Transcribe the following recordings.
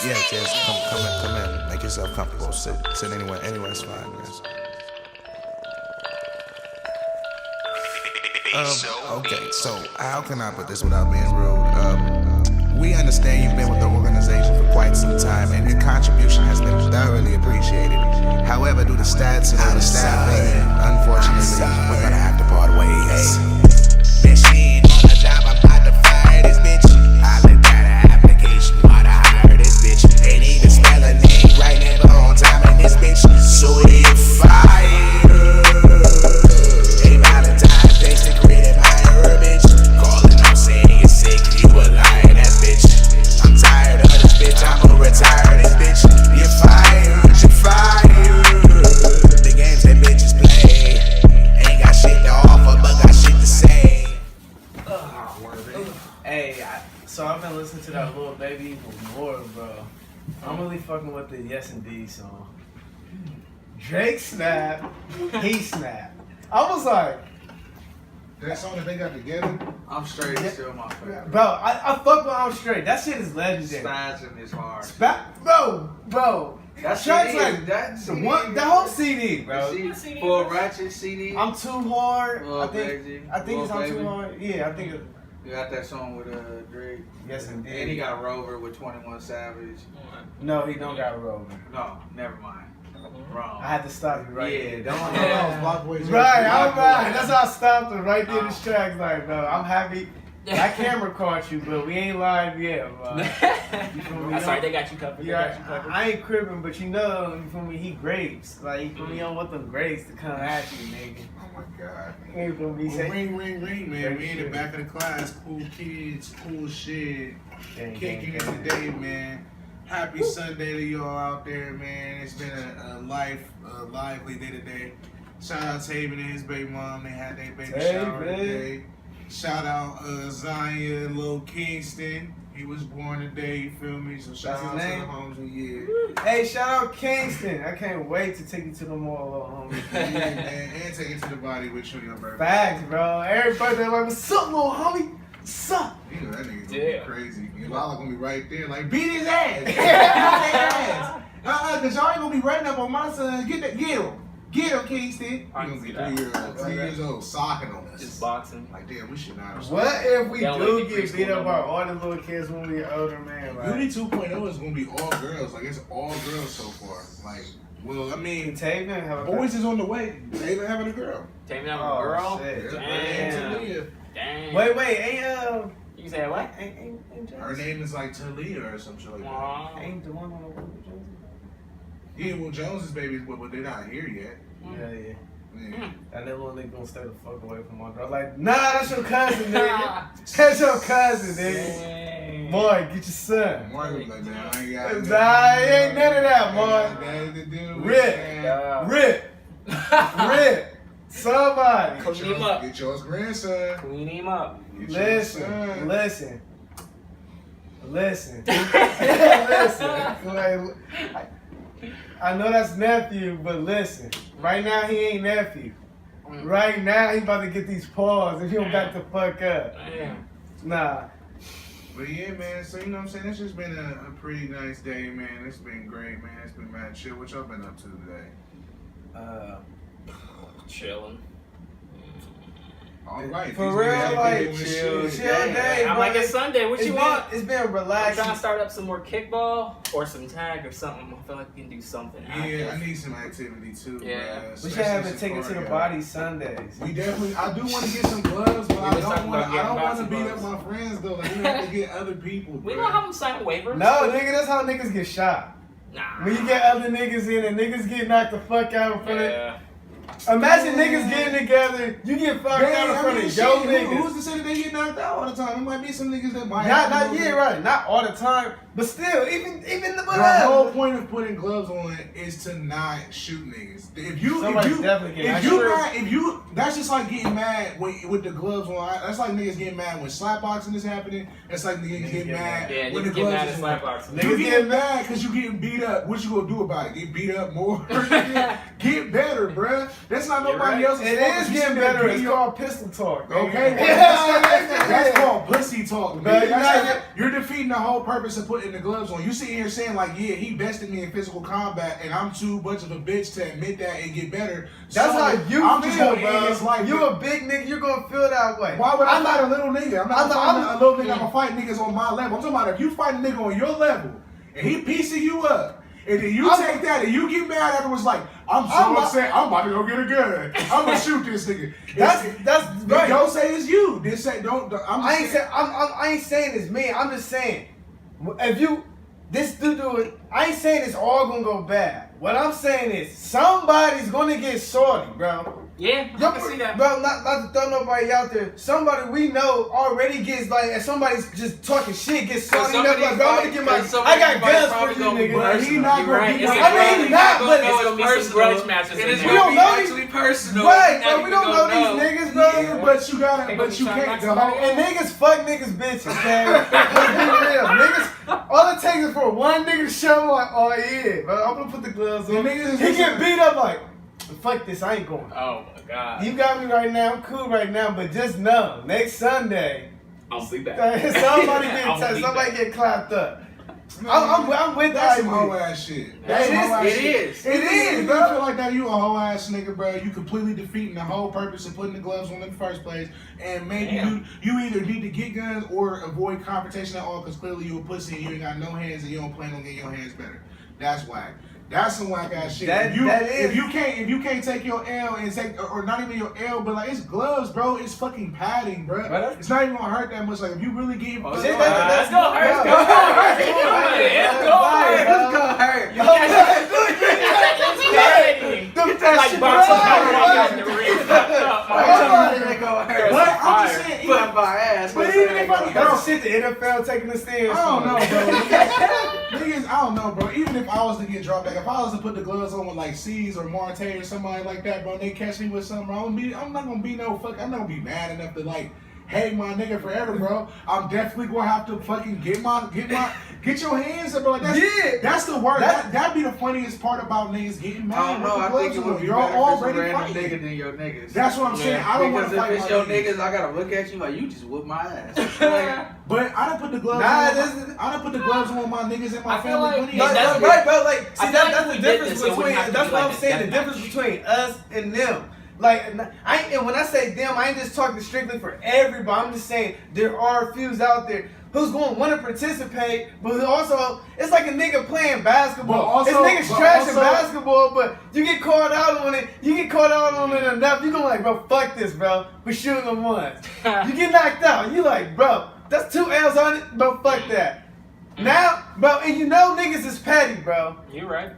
Yes. Come in. Make yourself comfortable. Sit anywhere's fine, guys. Okay, so how can I put this without being rude? We understand you've been with the organization for quite some time, and your contribution has been thoroughly appreciated. However, due to stats and the staffing, unfortunately, we're gonna have to part ways. Bitch, she ain't on the job, I'm about to fire this bitch. I looked at her application, but I hired this bitch. Ain't even spell her name right, never on time in this bitch. So you fired. Hey, Valentine's Day, secret admire her bitch. Calling up saying you're sick, you a lying ass bitch. I'm tired of this bitch, I'ma retire this bitch. You're fired. The games that bitches play ain't got shit to offer, but got shit to say. Hey, so I've been listening to that Lil Baby even more, bro. I'm really fucking with the Yes Indeed song. Drake snapped, he snapped. I was like, That song that they got together? I'm straight, still my favorite. bro, I fuck with I'm Straight. That shit is legendary. Spazzing is hard. Bro. That Tracks CD, like that CD, the whole CD, bro. For a ratchet CD. I'm Too Hard. Lil I think Baby. it's Lil I'm Baby. Too Hard. Yeah, I think it's You got that song with Drake. Yes Indeed. And he got Rover with 21 Savage. No, he don't got Rover. No, never mind. Wrong. I had to stop you right Yeah, there. don't Right, I'm right. That's how I stopped it right there in this track. Like, bro, I'm happy. That camera caught you, but we ain't live yet, bro. You feel me? That's right, they got you covered. Yeah, I ain't cribbing, but you know, you feel me? He grapes. Like, you feel me? You don't want them grapes to come at you, nigga. Oh my God. You feel me? Well, Say, ring, man. We in the back of the class. Cool kids, cool shit. Kicking it today, man. Happy Sunday to y'all out there, man. It's been a lively day today. Shout out to Taven and his baby mom. They had their baby shower today. Shout out Zion, Lil Kingston. He was born today, you feel me? So shout out to the homes and yeah. hey, shout out Kingston. I can't wait to take you to the mall, little homie. and take it to the body with you, your birthday. Facts, bro. Every birthday, like, what's up, little homie? What's up? You know that nigga's Yeah. gonna be crazy. And Lala gonna be right there, like, beat his ass. Beat his ass. Cause y'all ain't gonna be running up on my son. Get him. Get him, Kingston. He I gonna can be see 3 years old, socking on us. Just boxing. Like, damn, we should not have. What if we Yeah, do like get preschool beat up no by more. all the little kids when we older, man? Like, Beauty 2.0 is gonna be all girls. Like, it's all girls so far. Like, well, I mean, Taven have a boys is on the way. They even having a girl. Taking out Oh, a girl. shit. Damn. Talia. Damn. Wait, ain't You said what? Her name is like Talia or some shit like that. Aw. ain't the one on the Will Jones? Yeah, well, Jones's babies, but they're not here yet. Yeah. Yeah. That little nigga gonna stay the fuck away from my girl. Like, nah, that's your cousin, nigga. That's your cousin, nigga. Dang. Boy, get your son. Mark was like, man, I ain't got Nah, ain't none of that, boy. Nothing to do with Rip. that. Rip. Somebody. Clean him up. Get yours grandson. Clean him up. Get yours son. Listen. Like, I know that's nephew, but listen. Right now he ain't nephew. Right now he about to get these paws if he don't back the fuck up. Damn. Nah. But yeah, man, so you know what I'm saying? It's just been a pretty nice day, man. It's been great, man. It's been mad chill. What y'all been up to today? Chilling. All right. For these real, niggas like, out there doing chill shit. day. I'm like, it's Sunday. What you want? It's been I'm relaxing. trying to start up some more kickball or some tag or something. I feel like we can do something. Yeah, I need some activity too. Yeah. man. We should Especially have it since taken to the Corey body Sundays. We definitely. I do want to get some gloves, but We I was talking don't want. about I don't getting want to boxing beat up gloves. my friends though. Like we have to get other people. We bro. don't have them sign waivers. No, nigga, that's how niggas get shot. Nah. When you get other niggas in and niggas get knocked the fuck out in front of. Yeah. Imagine niggas getting together, you get fucked out in front of your niggas. Who's to say that they get knocked out all the time? It might be some niggas that might. Not yeah, right. Not all the time, but still, even the The whole point of putting gloves on is to not shoot niggas. Somebody's definitely getting if you, that's just like getting mad with the gloves on. That's like niggas getting mad when slapboxing is happening. That's like niggas getting mad Yeah, when the niggas get mad gloves at is on. slapboxing. You Niggas getting mad because you getting beat up. What you gonna do about it? Get beat up more? Get better, bruh. That's not You're nobody right. else's It fault. is You getting sit there better. It's beating called pistol talk. Okay, Yeah. That's called pussy talk, Bro, man. You're defeating the whole purpose of putting the gloves on. You sit here saying like, yeah, he bested me in physical combat, and I'm too much of a bitch to admit that and get better. That's so how you I'm just feel, gonna end his bro. life. You a big nigga, you're gonna feel that way. Why would I fight a little nigga? I'm not I'm- fighting a little nigga. I'm gonna fight niggas on my level. I'm talking about if you fight a nigga on your level and he piecing you up, and then you take that and you get mad afterwards like, I'm so upset, I'm about to go get a gun. I'm gonna shoot this nigga. That's right. Don't say it's you. This say don't. I ain't saying it's me. I'm just saying if you this dude do it, I ain't saying it's all gonna go bad. What I'm saying is somebody's gonna get sorty, bro. Yeah, I can see that. Bro, not to throw nobody out there. Somebody we know already gets like, if somebody's just talking shit, gets sorty. Like, bro, I'm gonna get my. I got guns for you, nigga. But he not gonna be. I mean, not, but it's gonna be some grudge matches. It is We don't gonna be know these- actually personal. Right, bro. We don't know these niggas, bro. Yeah, but you gotta. But you can't. And niggas fuck niggas bitches, man. Let's be real. Niggas, all it takes is for one nigga to show me like, oh yeah, bro, I'm gonna put the gloves on. He get beat up like, fuck this, I ain't going. Oh my god. You got me right now, I'm cool right now, but just know, next Sunday, I'll be back. somebody I'll get be somebody back. get clapped up. I'm with That's that. some hoe ass shit. That That's some is- hoe ass it shit. is. It is. If bro. you feel like that, you a hoe ass nigga, bro. You completely defeating the whole purpose of putting the gloves on in the first place. And maybe you either need to get guns or avoid confrontation at all, because clearly you a pussy and you ain't got no hands and you don't plan on getting your hands better. That's whack. That's some whack ass shit. That is. If you can't take your L and take, or not even your L, but like it's gloves, bro. It's fucking padding, bro. It's not even gonna hurt that much. Like if you really get, Shit, Let's that's go hurt. Let's go hurt. Let's go hurt. It's gonna hurt. Get that like boxing out in the ring. It's gonna hurt. But I'm just saying, Put my ass. But even if I, That's the shit the NFL taking the stance. I don't for. know, bro. Niggas, I don't know, bro. Even if I was to get dropped, like if I was to put the gloves on with like C's or Marte or somebody like that, bro, and they catch me with something, bro, I'm not gonna be no fuck. I'm not gonna be mad enough to like hate my nigga forever, bro. I'm definitely gonna have to fucking get your hands up, bro. Like that's the word. That'd be the funniest part about niggas getting mad. I don't know. I think it would be You're better for some already random fighting. nigga than your niggas. That's what I'm saying. I don't want Because to fight if it's my your niggas, I gotta look at you like you just whooped my ass. Like, But I done put the gloves Nah, on. I done put the gloves on my niggas in my I feel family. like plenty No, of that's times. right, bro. Like, see, I feel like that's if the we did difference this, it wouldn't between. have to That's be what like I'm a saying. The death difference between us and them. Like, and when I say them, I ain't just talking strictly for everybody. I'm just saying there are fews out there who's going to want to participate, but also it's like a nigga playing basketball. But also- it's niggas but trash in also- basketball, but you get caught out on it. You get caught out on it enough. You gonna like, bro, fuck this, bro. We shooting them once. You get knocked out. You like, bro, that's 2 L's on it, bro. Fuck that. Now, bro, and you know niggas is petty, bro. You right.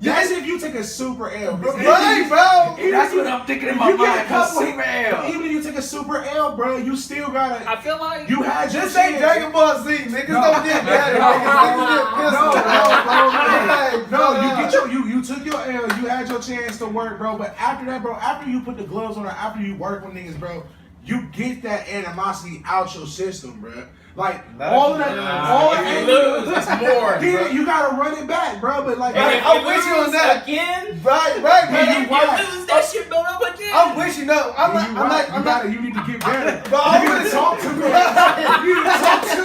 That's if you take a super L. Right, bro. that's what I'm thinking in my You get a mind. couple- Super L. Even if you take a super L, bro, you still gotta. I feel like You had your This ain't chance. Dragon Ball Z. Niggas don't get better. No, Niggas get pissed. No, you get you took your L, you had your chance to work, bro. But after that, bro, after you put the gloves on or after you work with niggas, bro, you get that animosity out your system, bro. Like all of that, all if that you lose, it's more, Then bro. you gotta run it back, bro. But like, And if I'm you with you on lose that. again. Right, Yeah, man. you right. You lose that shit build up again. I'm with you. No, you need to get better. Bro, You need to talk to me. You need to talk to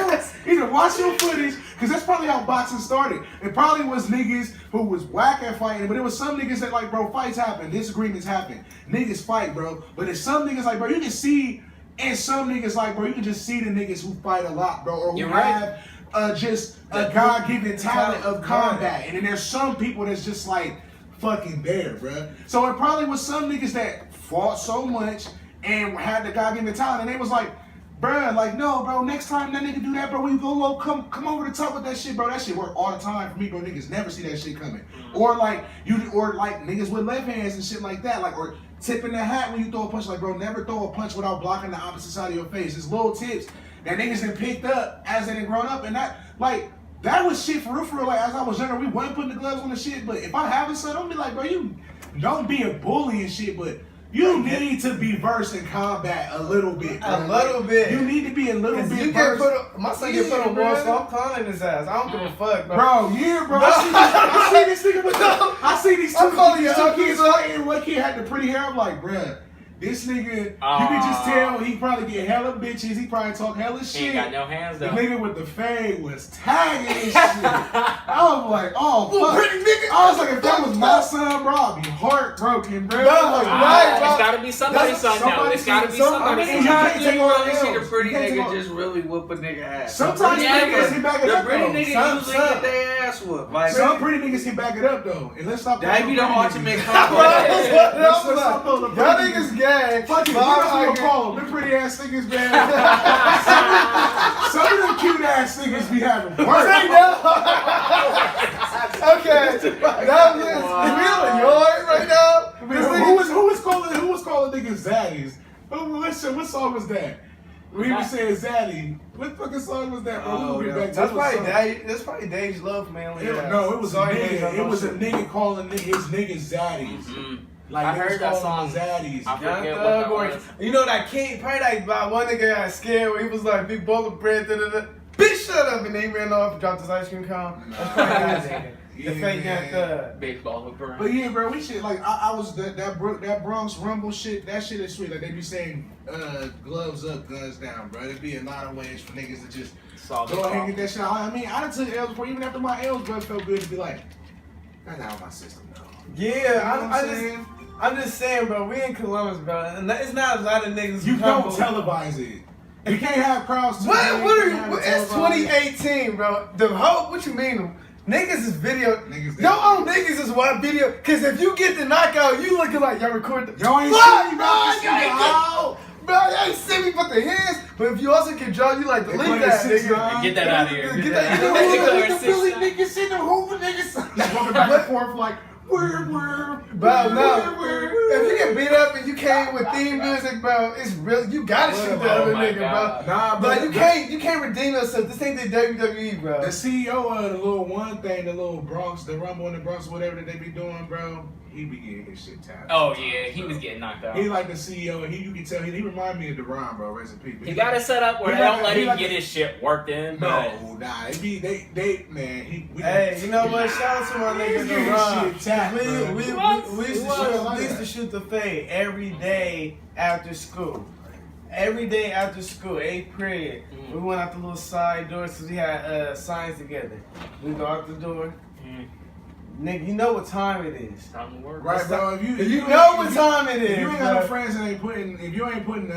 me. You need to watch your footage, because that's probably how boxing started. It probably was niggas who was whack at fighting, but it was some niggas that like, bro, fights happen, disagreements happen, niggas fight, bro. But it's some niggas like, bro, you can see, and some niggas like, bro, you can just see the niggas who fight a lot, bro, or who You're right. have just a God-given talent of combat. And then there's some people that's just like fucking there, bro. So it probably was some niggas that fought so much and had the God-given talent, and they was like, bruh, like, no, bro, next time that nigga do that, bro, we go low, come over the top with that shit, bro. That shit work all the time for me, bro. Niggas never see that shit coming. Or like niggas with left hands and shit like that, like, or tipping the hat when you throw a punch, like, bro, never throw a punch without blocking the opposite side of your face. It's little tips that niggas done picked up as they done grown up, and that, like, that was shit for real, like, as I was younger, we wasn't putting the gloves on the shit, but if I have a son, I'm be like, bro, you don't be a bully and shit, but you need to be versed in combat a little bit, bro. A little bit. You need to be a little bit You get versed. my son get put on war, so I'm calling his ass. I don't give a fuck, bro. Bro, yeah, bro. I see this nigga with I see these two I'm calling kids you fighting. One kid had the pretty hair. I'm like, bruh, This nigga, you can just tell he probably get hella bitches. He probably talk hella He shit. ain't got no hands The though. nigga with the fade was tagging his shit. I was like, oh, fuck. I was like, if that was my son, bro, I'd be heartbroken, bro. It's gotta be somebody's son now. It's gotta be somebody's And you son. can't take all the You see L's. the pretty You can't take nigga all- just really whoop a nigga ass. Sometimes Yeah, niggas hit back it the up, pretty though. niggas usually get their ass whooped. Like, Some pretty niggas hit back it up, though. And let's stop that be the calling ultimate pretty combo. niggas. Let's stop calling the Y'all pretty niggas gay. Fuck it, But you I'm know what like, you call them. Them pretty ass niggas, man. Some of them cute ass niggas be having work. okay, that was we on the yard right now. Who was calling niggas zaddies? What song was that? We were saying zaddy. What fucking song was that, bro? We'll get back to That's what probably song. That's probably Dave's love, man. No, it was a Sorry, nigga. Dave, It was a shit. nigga calling his niggas zaddies. Mhm. Like I they heard was that calling song. them zaddies. I Young forget what Thug that or was. you know that king probably like by one nigga got scared where he was like big bowl of bread, bitch shut up, and then he ran off and dropped his ice cream cone. That's probably that nigga. Yeah, The fake Young man. Thug. Big ball of burn. But yeah, bro, we shit like I was that Bronx Rumble shit. That shit is sweet. Like they be saying, gloves up, guns down, bro. There'd be a lot of ways for niggas to just Saw go ahead and get that shit out. I mean, I done took L's before. Even after my L's, bro, it felt good to be like, that's out of my system, though. Yeah, You know what I'm saying? I'm just saying, bro. We in Columbus, bro, and it's not a lot of niggas. You who don't come- televise it. You can't have crowds. too What? big. What You are can't you? have it It's televised. 2018, bro. The whole. What you mean? Niggas is video. Niggas- Yo, niggas is what video? Cause if you get the knockout, you looking like y'all recorded. Y'all ain't Fuck, see me, bro. bro. You ain't get, bro, you ain't see me but the hands. But if you also can draw, you like They delete play that, the 6ix9ine. nigga. Get that out of here. Get that. The Niggas Philly 6ix9ine. niggas sitting there hooping niggas. Just walking back and forth like, word. Bro, no. If you get beat up and you came with theme music, bro, it's real. You gotta shoot the Oh other my nigga, God. bro. Nah, But you can't redeem yourself. This ain't the WWE, bro. The CEO of the little one thing, the little Bronx, the Rumble in the Bronx, whatever that they be doing, bro, he be getting his shit tapped. Oh yeah, he was getting knocked out. He like the CEO, and you can tell he remind me of DeRon, bro. Rest in peace. He got it set up where He they like don't a- let he him like get a- his shit worked in. But No, nah, they man, Hey, you know what? Shout out to my nigga He's getting DeRon. shit tapped, bro. We used to shoot the fade every day after school. Every day after school, 8th period. We went out the little side doors because we had signs together. We go out the door. Nigga, you know what time it is. time to work. Right, bro. If You know what time it is. If you ain't got no bro. friends that ain't putting, if you ain't putting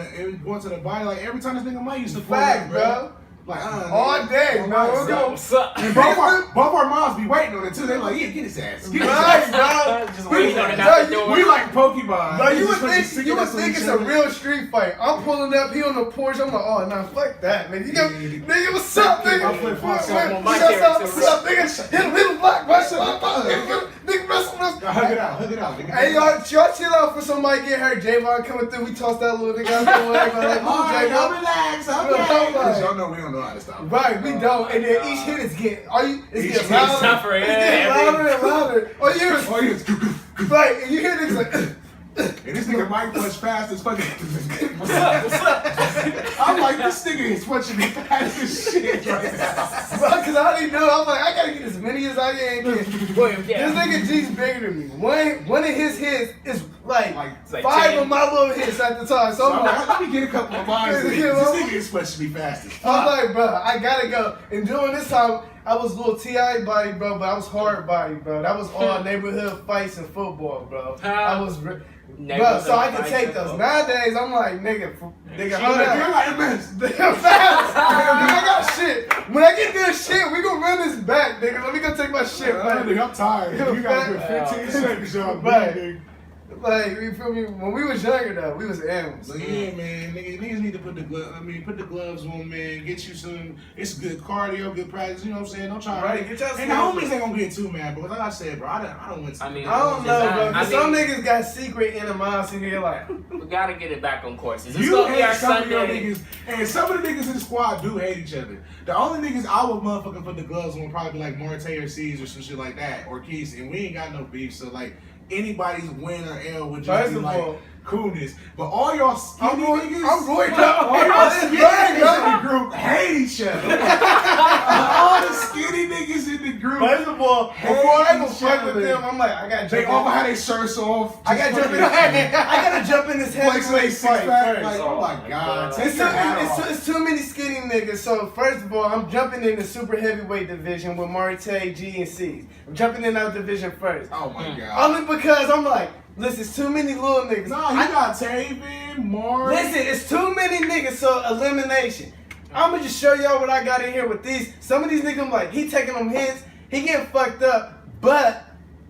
going to the body, like every time this nigga Mike used to pull Fact, up, bro. Like All day, bro. Right, We'll go. What's up? And both our moms be waiting on it too. They like, yeah, get his ass. Get his Right, ass. bro. Just waiting on it Bro, out the you- door. We like Pokemon. Bro, you Just would fucking think sticking you would us on think each it's a other. real street fight. I'm pulling up, he on the porch. I'm like, oh nah, fuck that, nigga. You go, nigga, what's up, nigga? My flip-flops on my What's up, character. what's up, nigga? Hit him block, what's up, nigga, wrestle. Hug it out, nigga. Hey, y'all chill out for somebody get hurt. Javon coming through, we tossed that little nigga out the way. But like, All right, y'all Javon. relax, Relax. okay? Because y'all know we don't know how to stop. Right, we don't. And then each hit is getting, it's Each getting hit louder. is tougher, It's yeah, getting every- louder and louder. Oh, you hear, Oh, yeah. right, and you hear niggas like, And this nigga Mike punch fast as fucking. What's up? What's up? I'm like, this nigga is punching me fast as shit right now. bro, cause I didn't know. I'm like, I gotta get as many as I can get. William, This yeah. nigga G's bigger than me. One of his hits is like, It's like 5 10. of my little hits at the time. So So I'm I'm like, like, let me get a couple of mines. in. Yeah, This well- nigga is punching me fast as I'm fuck. like, bro, I gotta go. And during this time, I was a little TI body, bro, but I was hard body, bro. That was all neighborhood fights and football, bro. I was, bro, so I can take those. Nowadays, I'm like, nigga, hold You're up. like, man, Nigga, fast. Nigga, I got shit. When I get this shit, we gonna run this back, nigga. Let me go take my shit back. I'm tired. You got a good 15 seconds, y'all. Right. Big. Like, you feel me? When we was younger, though, we was animals. But yeah, man, niggas need to put the gloves on, man. Get you some. It's good cardio, good practice. You know what I'm saying? Don't try. Right, get your And the skills homies up. ain't gonna get too mad, but like I said, bro, I don't win. I mean, I don't know, bro. I 'Cause some mean- niggas got secret animosity here, like, We gotta get it back on course. Is this you gonna be our hate some of your Sunday? niggas, and some of the niggas in the squad do hate each other. The only niggas I would motherfucking put the gloves on would probably be like Marte or C's or some shit like that, or Keys, and we ain't got no beef, so like anybody's win or L would just First be of like all- coolness. But all y'all skinny niggas, I'm going all y'all down. skinny niggas in the group hate each other. All the skinny niggas in the group. First of all, Hate before I go each fuck with other. them, I'm like, I gotta They jump all in. had their shirts off. I gotta jump in. I gotta jump in this Flexing their heavyweight six fight pack. first. Like, oh my god. Take It's your hat off. it's too many skinny niggas. So first of all, I'm jumping in the super heavyweight division with Marte, G, and C's. I'm jumping in that division first. Oh my god. Only because I'm like, listen, it's too many little niggas. No, you got Taven, Mark. Listen, it's too many niggas, so elimination. I'ma just show y'all what I got in here with these. Some of these niggas, I'm like, he taking them hits, he getting fucked up, but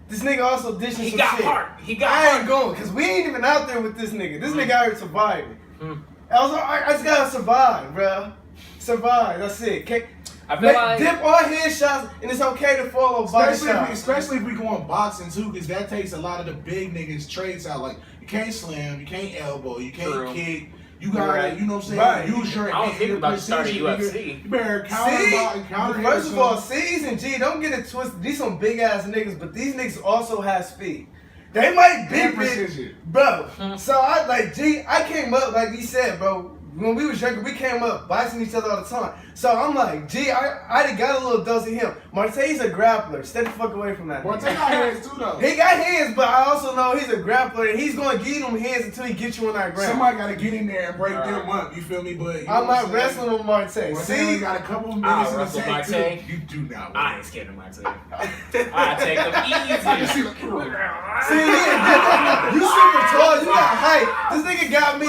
this nigga also dishing He some got shit. heart. He got I heart. ain't going, cause we ain't even out there with this nigga. This nigga out here surviving. I just gotta survive, bro. Survive, that's it. I feel like Dip all headshots, and it's okay to follow body shots. Especially if we go on boxing too, because that takes a lot of the big niggas traits out. Like you can't slam, you can't elbow, you can't True. kick. You gotta, Right. you know what I'm saying? Right. Use your I don't think we're about to start a precision, nigga. UFC. You better counter See, first of all, C's and G, don't get it twisted. These some big ass niggas, but these niggas also have speed. They might be And big, precision. bro. So I like G. I came up like he said, bro. When we was younger, we came up boxing each other all the time. So I'm like, G, I done got a little dose of him. Marte's a grappler. Stay the fuck away from that. Marte nigga. got hands too though. He got hands, but I also know he's a grappler, and he's gonna give them hands until he gets you on that ground. Somebody gotta get in there and break them up. You feel me? But you know I'm what not saying? wrestling with Marte. Marte See, only got a couple I'll minutes in the wrestle tank Marte. too. You do not. I Win. ain't scared of my team. I take them I can see easy. the See, you super tall, you got height. This nigga got me.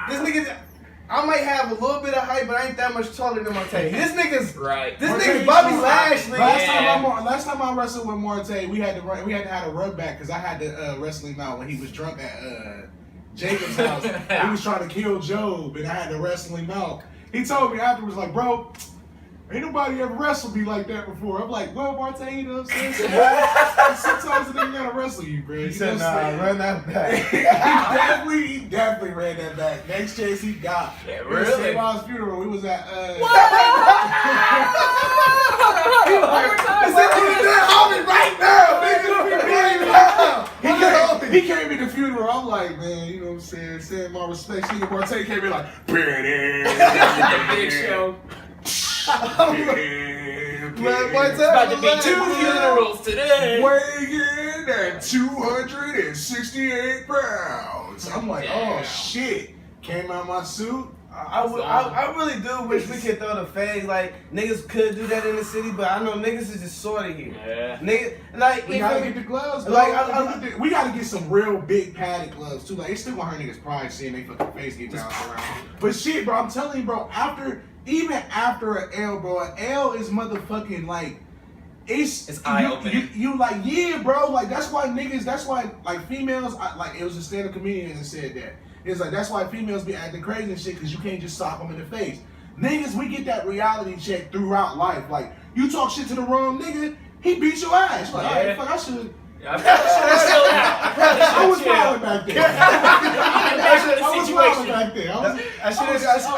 This nigga, I might have a little bit of height, but I ain't that much taller than Marte. This nigga's, Right. this Marte nigga's is Bobby short. Lashley. Last time I wrestled with Marte, we had to have a run back because I had to wrestle him out when he was drunk at Jacob's house. He was trying to kill Job, and I had to wrestle him out. He told me afterwards, like, bro, ain't nobody ever wrestled me like that before. I'm like, well, Marte, you know what I'm saying? Sometimes a nigga gotta wrestle you, bro. He You said, know what I'm nah, saying? run that back. he definitely ran that back. Next chance he got. Yeah, It was really? St. Miles' funeral. We was at Is that nigga dead? Homie right now, nigga. Right now. He came in the funeral. I'm like, man, you know what I'm saying? Saying my respects. Nigga Marte came in like, The big show. Man, Marte, About to be relax, 2 man. funerals today. weighing in at 268 pounds. I'm like, oh Damn. shit. Came out my suit. I really do wish we could throw the phase. Like, niggas could do that in the city, but I know niggas is just sort of here. Yeah. Nigga, like, We if gotta it- get the gloves, bro. Like, we gotta get some real big padded gloves too. Like, it's still gonna hurt niggas' pride seeing they fucking face get bounced around. But shit, bro, I'm telling you, bro. Even after an L, bro, an L is motherfucking like. It's eye-opening. You like, yeah, bro. Like that's why like females. Like it was a stand-up comedian that said that. It's like that's why females be acting crazy and shit because you can't just sock them in the face. Niggas, we get that reality check throughout life. Like you talk shit to the wrong nigga, he beat your ass. You're like, all right, Yeah. fuck, I should. I'm still I was wilding back there. I was wilding back there. I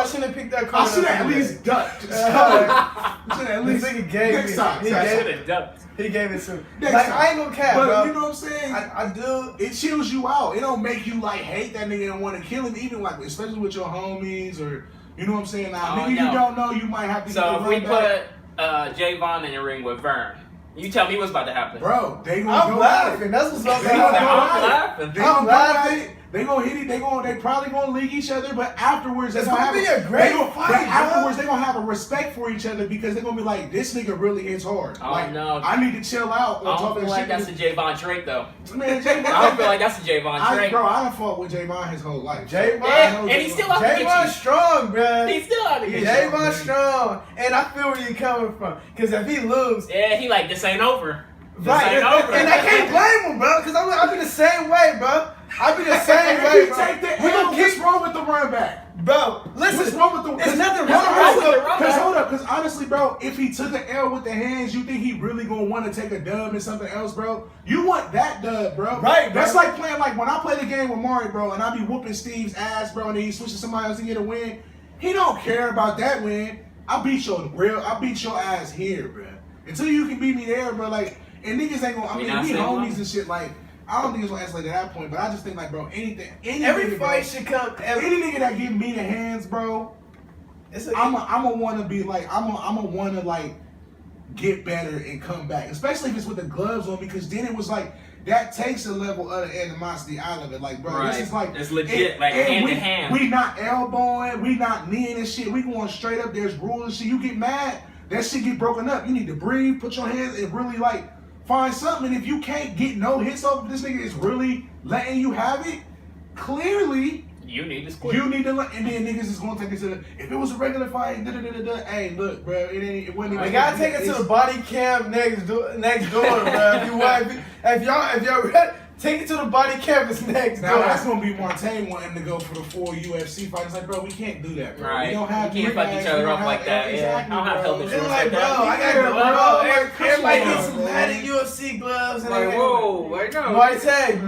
shouldn't have picked that card. I should have at least ducked. I should have at This least nigga gave next me. time. He I gave, should have ducked. he gave it to me. Next Like, time. I ain't gonna cap, But bro. you know what I'm saying? I do. It chills you out. It don't make you like hate that nigga and want to kill him, even like especially with your homies or you know what I'm saying. Now, Oh, nigga, no. you don't know, you might have to. So get if the we run back. put Javon in the ring with Vern, you tell me what's about to happen. Bro, they gonna I'm go laughing. That's what's about to They gonna go happen. I'm at it. laughing. They I'm gonna go at laughing. it. They gonna hit it. They probably gonna league each other, but afterwards It's they gonna gonna have be a great they gonna- fight, but bro. afterwards they gonna have a respect for each other because they're gonna be like, this nigga really hits hard. Oh, like, no. I need to chill out. I don't talking feel like shit that's to a Javon Drake though. man. I don't feel like that's a Javon Drake. Bro, I done fought with Javon his whole life. Javon- Yeah, and he's still out to get Javon you. strong, bro. He's still out to get you. Javon strong, and I feel where you coming from. Cause if he lose, Yeah, he like this ain't over. This right, ain't over. and I can't blame him, bro. Cause I be the same way, bro. I be the same If way, you bro. take the We L, gonna what's keep, wrong with the run back? bro. Listen, What's wrong with the? There's nothing Because wrong with the run Because back. hold up, because honestly, bro, if he took an L with the hands, you think he really gonna want to take a dub and something else, bro? You want that dub, bro? Right, bro. That's like playing like when I play the game with Mari, bro, and I be whooping Steve's ass, bro, and then he switches somebody else to get a win. He don't care about that win. I beat your ass here, bro. Until you can beat me there, bro. Like, and niggas ain't gonna. I We mean, not we saying homies nothing. and shit. Like, I don't think it's gonna escalate to that point, but I just think like, bro, any every nigga, fight bro, should come. any nigga that give me the hands, bro. It's I'm a wanna be like I'm a wanna like get better and come back, especially if it's with the gloves on, because then it was like that takes a level of the animosity out of it. Like, bro, this is like it's legit, like hand to hand. We not elbowing, we not kneeing and shit. We going straight up. There's rules and shit. You get mad, that shit get broken up. You need to breathe, put your hands, and really like find something. And if you can't get no hits off, if this nigga is really letting you have it, clearly. You need to quit. You need to let, and then niggas is gonna take it to the. If it was a regular fight, hey, look, bro, it wasn't. We gotta take it to the body cam next door, bro. If y'all ready, take it to the body campus next Now door. that's gonna be Martin wanting to go for the 4 UFC fights. It's like, bro, we can't do that, bro. Right. We don't have. You can't fuck each other up like that. Exactly, I don't have bro. health It's insurance like, like bro, that. I gotta go, bro. Everybody on, needs some bro. padded UFC gloves. And Like, everything. whoa, like, no. Martin,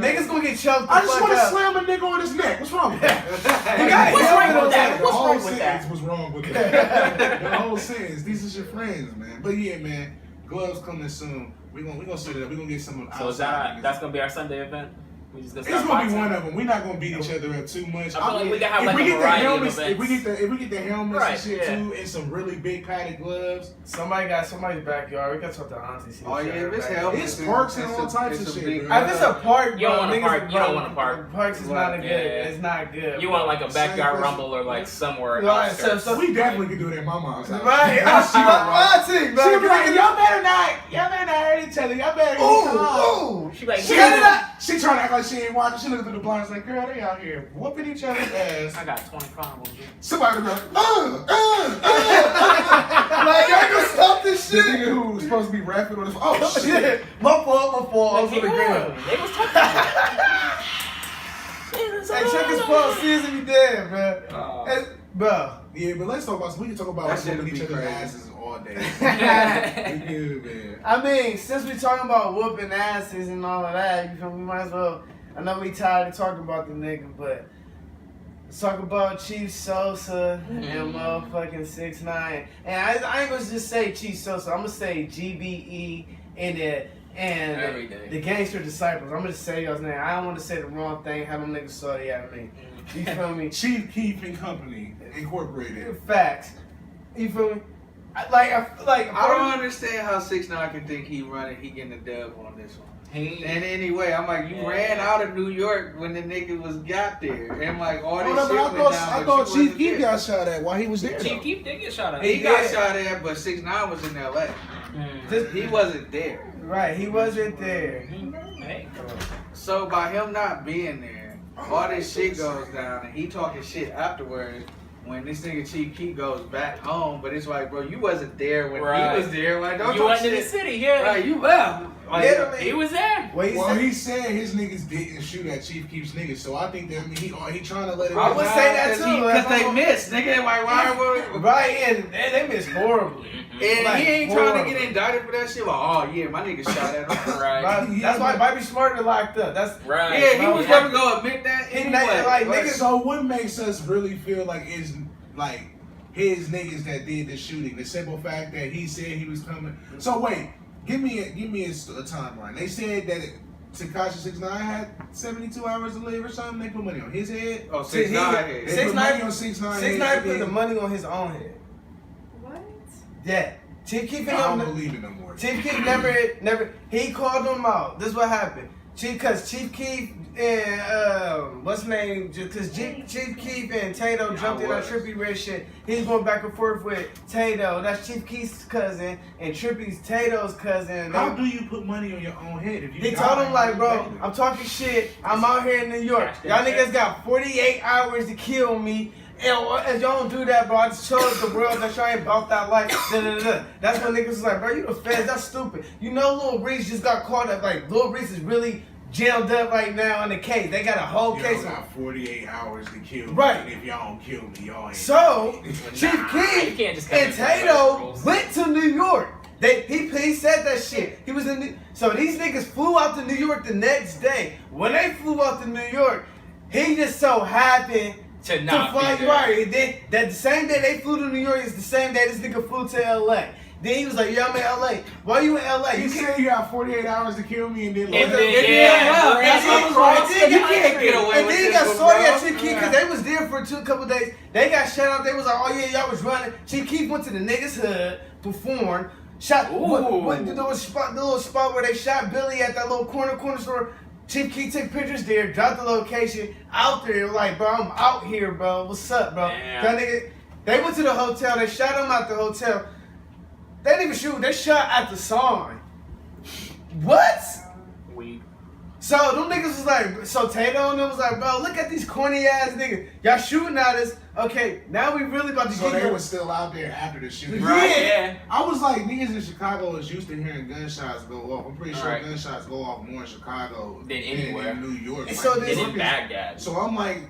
niggas gonna get choked the I just fuck want to up. slam a nigga on his neck. What's wrong with that? You got What's it. wrong with that? The What's whole wrong with sentence that? was wrong with that. The whole sentence. These is your friends, man. But yeah, man, gloves coming soon. We gonna set it up. We gonna get some. So is that's gonna be our Sunday event? We just gonna It's start gonna be boxing? one of them. We're not gonna beat each other up too much. I feel like we can have if like we a get the variety of helmets, events. if we get the helmets Right, and shit yeah. too, and some really big padded gloves. Somebody got somebody's backyard. We gotta talk to Auntie. See Oh, if she yeah, got her if it's backyard. helmet, It's parks and all types of it's a shit, big- bro. If it's a park, You don't bro, want a niggas, park. You don't bro, want a park. Parks is not a good. Yeah. It's not good. You bro. want like a backyard Same rumble or like somewhere Right, outskirts. so- We definitely could do it at my mom's house. Right, she my auntie, bro. She'll be like, y'all better not hurt each other. Y'all better. Ooh, ooh. She like, She Shut it up. She trying to act like she ain't watching. She looking through the blinds like, girl, they out here whooping each other's ass. I got 20 carnivals. Somebody be like, Like, y'all gonna stop this The shit. nigga who was supposed to be rapping on his oh shit. Shit. My fault. I was on the ground. They was talking. Hey, check his pulse. See if he dead, bro. Oh. Hey, bro. Yeah, but let's talk about. We can talk about That us shit whooping would each be other's crazy. asses all day. We good, man. I mean, since we talking about whooping asses and all of that, you feel me? We might as well. I know we tired of talking about the nigga, but let's talk about Chief Sosa and motherfucking 6ix9ine. And I ain't gonna just say Chief Sosa. I'm gonna say GBE and Every day. the Gangster Disciples. I'm gonna just say y'all's name. I don't want to say the wrong thing. Have them niggas sorry at me. You feel me? Chief Keef and Company Incorporated. Facts. You feel me? I don't understand how 6ix9ine can think he running, he getting a dub on this one. And anyway, I'm like, you ran out of New York when the nigga was got there. And I'm like, all this shit went down. I but thought she Chief wasn't Keef there. got shot at while he was there. Chief Keef did get shot at. He got shot at, but 6ix9ine was in LA. Just- He wasn't there. Right, he wasn't there. Hey. So by him not being there, all this shit goes down, and he talking shit afterwards. When this nigga Chief Keef goes back home, but it's like, bro, you wasn't there when Right. he was there. Like, don't You talk wasn't in the shit. city, yeah. Right, you left. Like, Yeah, He was there. Wait, Well, he said his niggas didn't shoot at Chief Keef's niggas, so I think that he trying to let it. I would say that too. Because they missed, nigga. Like, why would... right, and they missed horribly. And Like, he ain't trying to horrible. get indicted for that shit. Like, oh yeah, my nigga shot at him. Right. Right, that's why Bobby Smarter locked up. That's Right. Yeah, he Bro, was yeah. never gonna admit that He anyway. like, But- niggas- So what makes us really feel like it's like his niggas that did the shooting? The simple fact that he said he was coming. So wait, give me a timeline. They said that Tekashi 6ix9ine had 72 hours to live or something. They put money on his head. Oh, See, 6ix9ine. They Six put nine- money on 6ix9ine. 6ix9ine put the money on his own head. What? Yeah, Chief Keef I don't never. believe it no more. Chief Keef never. He called him out. This is what happened. Cause Chief Keef and what's his name? Cause Chief Keef and Tato jumped in on Trippy Red shit. He's going back and forth with Tato. That's Chief Keef's cousin and Trippy's Tato's cousin. How do you put money on your own head? If you He die, told him like, bro, how do you I'm talking shit. I'm out here in New York. Y'all niggas got 48 hours to kill me. And if y'all don't do that, bro, I just chose the world that y'all ain't about that life. That's when niggas was like, bro, you the feds. That's stupid. You know, Lil Reese just got caught up. Like, Lil Reese is really jammed up right now in the case. They got a whole You case. got 48 hours to kill me. Right. And if y'all don't kill me, y'all ain't. So, Chief You Keef can't just come and in with Tato rules. went to New York. He said that shit. He was in. So these niggas flew out to New York the next day. When they flew out to New York, he just so happened To not fly be there. right. And then that the same day they flew to New York is the same day this nigga flew to LA. Then he was like, "Yeah, I'm in LA. Why you in LA? You You said you got 48 hours to kill me, and then And like, then, yeah, that's and what then- crossed and the then you can't country. get away And with then he this got one, sorry bro. at Chief Keef because they was there for a couple days. They got shut out. They was like, oh yeah, y'all was running. Chief Keef went to the niggas' hood, performed. Shot Ooh. what the little spot where they shot Billy at that little corner store. Chief Keef took pictures there, dropped the location out there. Like, bro, I'm out here, bro. What's up, bro? Damn. That nigga, they went to the hotel. They shot him at the hotel. They didn't even shoot. They shot at the sign. What? We. So them niggas was like, so Tato and them was like, bro, look at these corny ass niggas. Y'all shooting at us. Okay, now we really about to So get they you. were still out there after the shooting. Right. Yeah. I was like, niggas in Chicago is used to hearing gunshots go off. I'm pretty sure Right. gunshots go off more in Chicago Than anywhere. in New York. And so Like, this- And in Baghdad. So I'm like,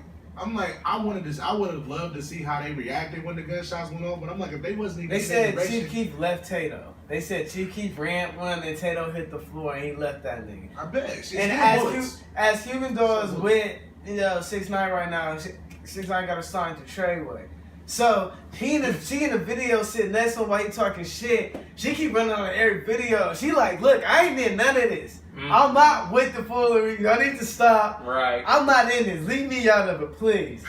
I would have loved to see how they reacted when the gunshots went off. But I'm like, if they wasn't even They in said the Chief Keef left Tato. They said Chief Keef ran one and Tato hit the floor and he left that nigga. I bet. Shit's And still bullets. as human dogs with 6ix9ine right now, 6ix9ine got a sign to Treyway. So she in the video sitting next to him while he talking shit. She keep running on every video. She like, look, I ain't in none of this. I'm not with the foolery. Y'all need to stop. Right. I'm not in this. Leave me out of it, please.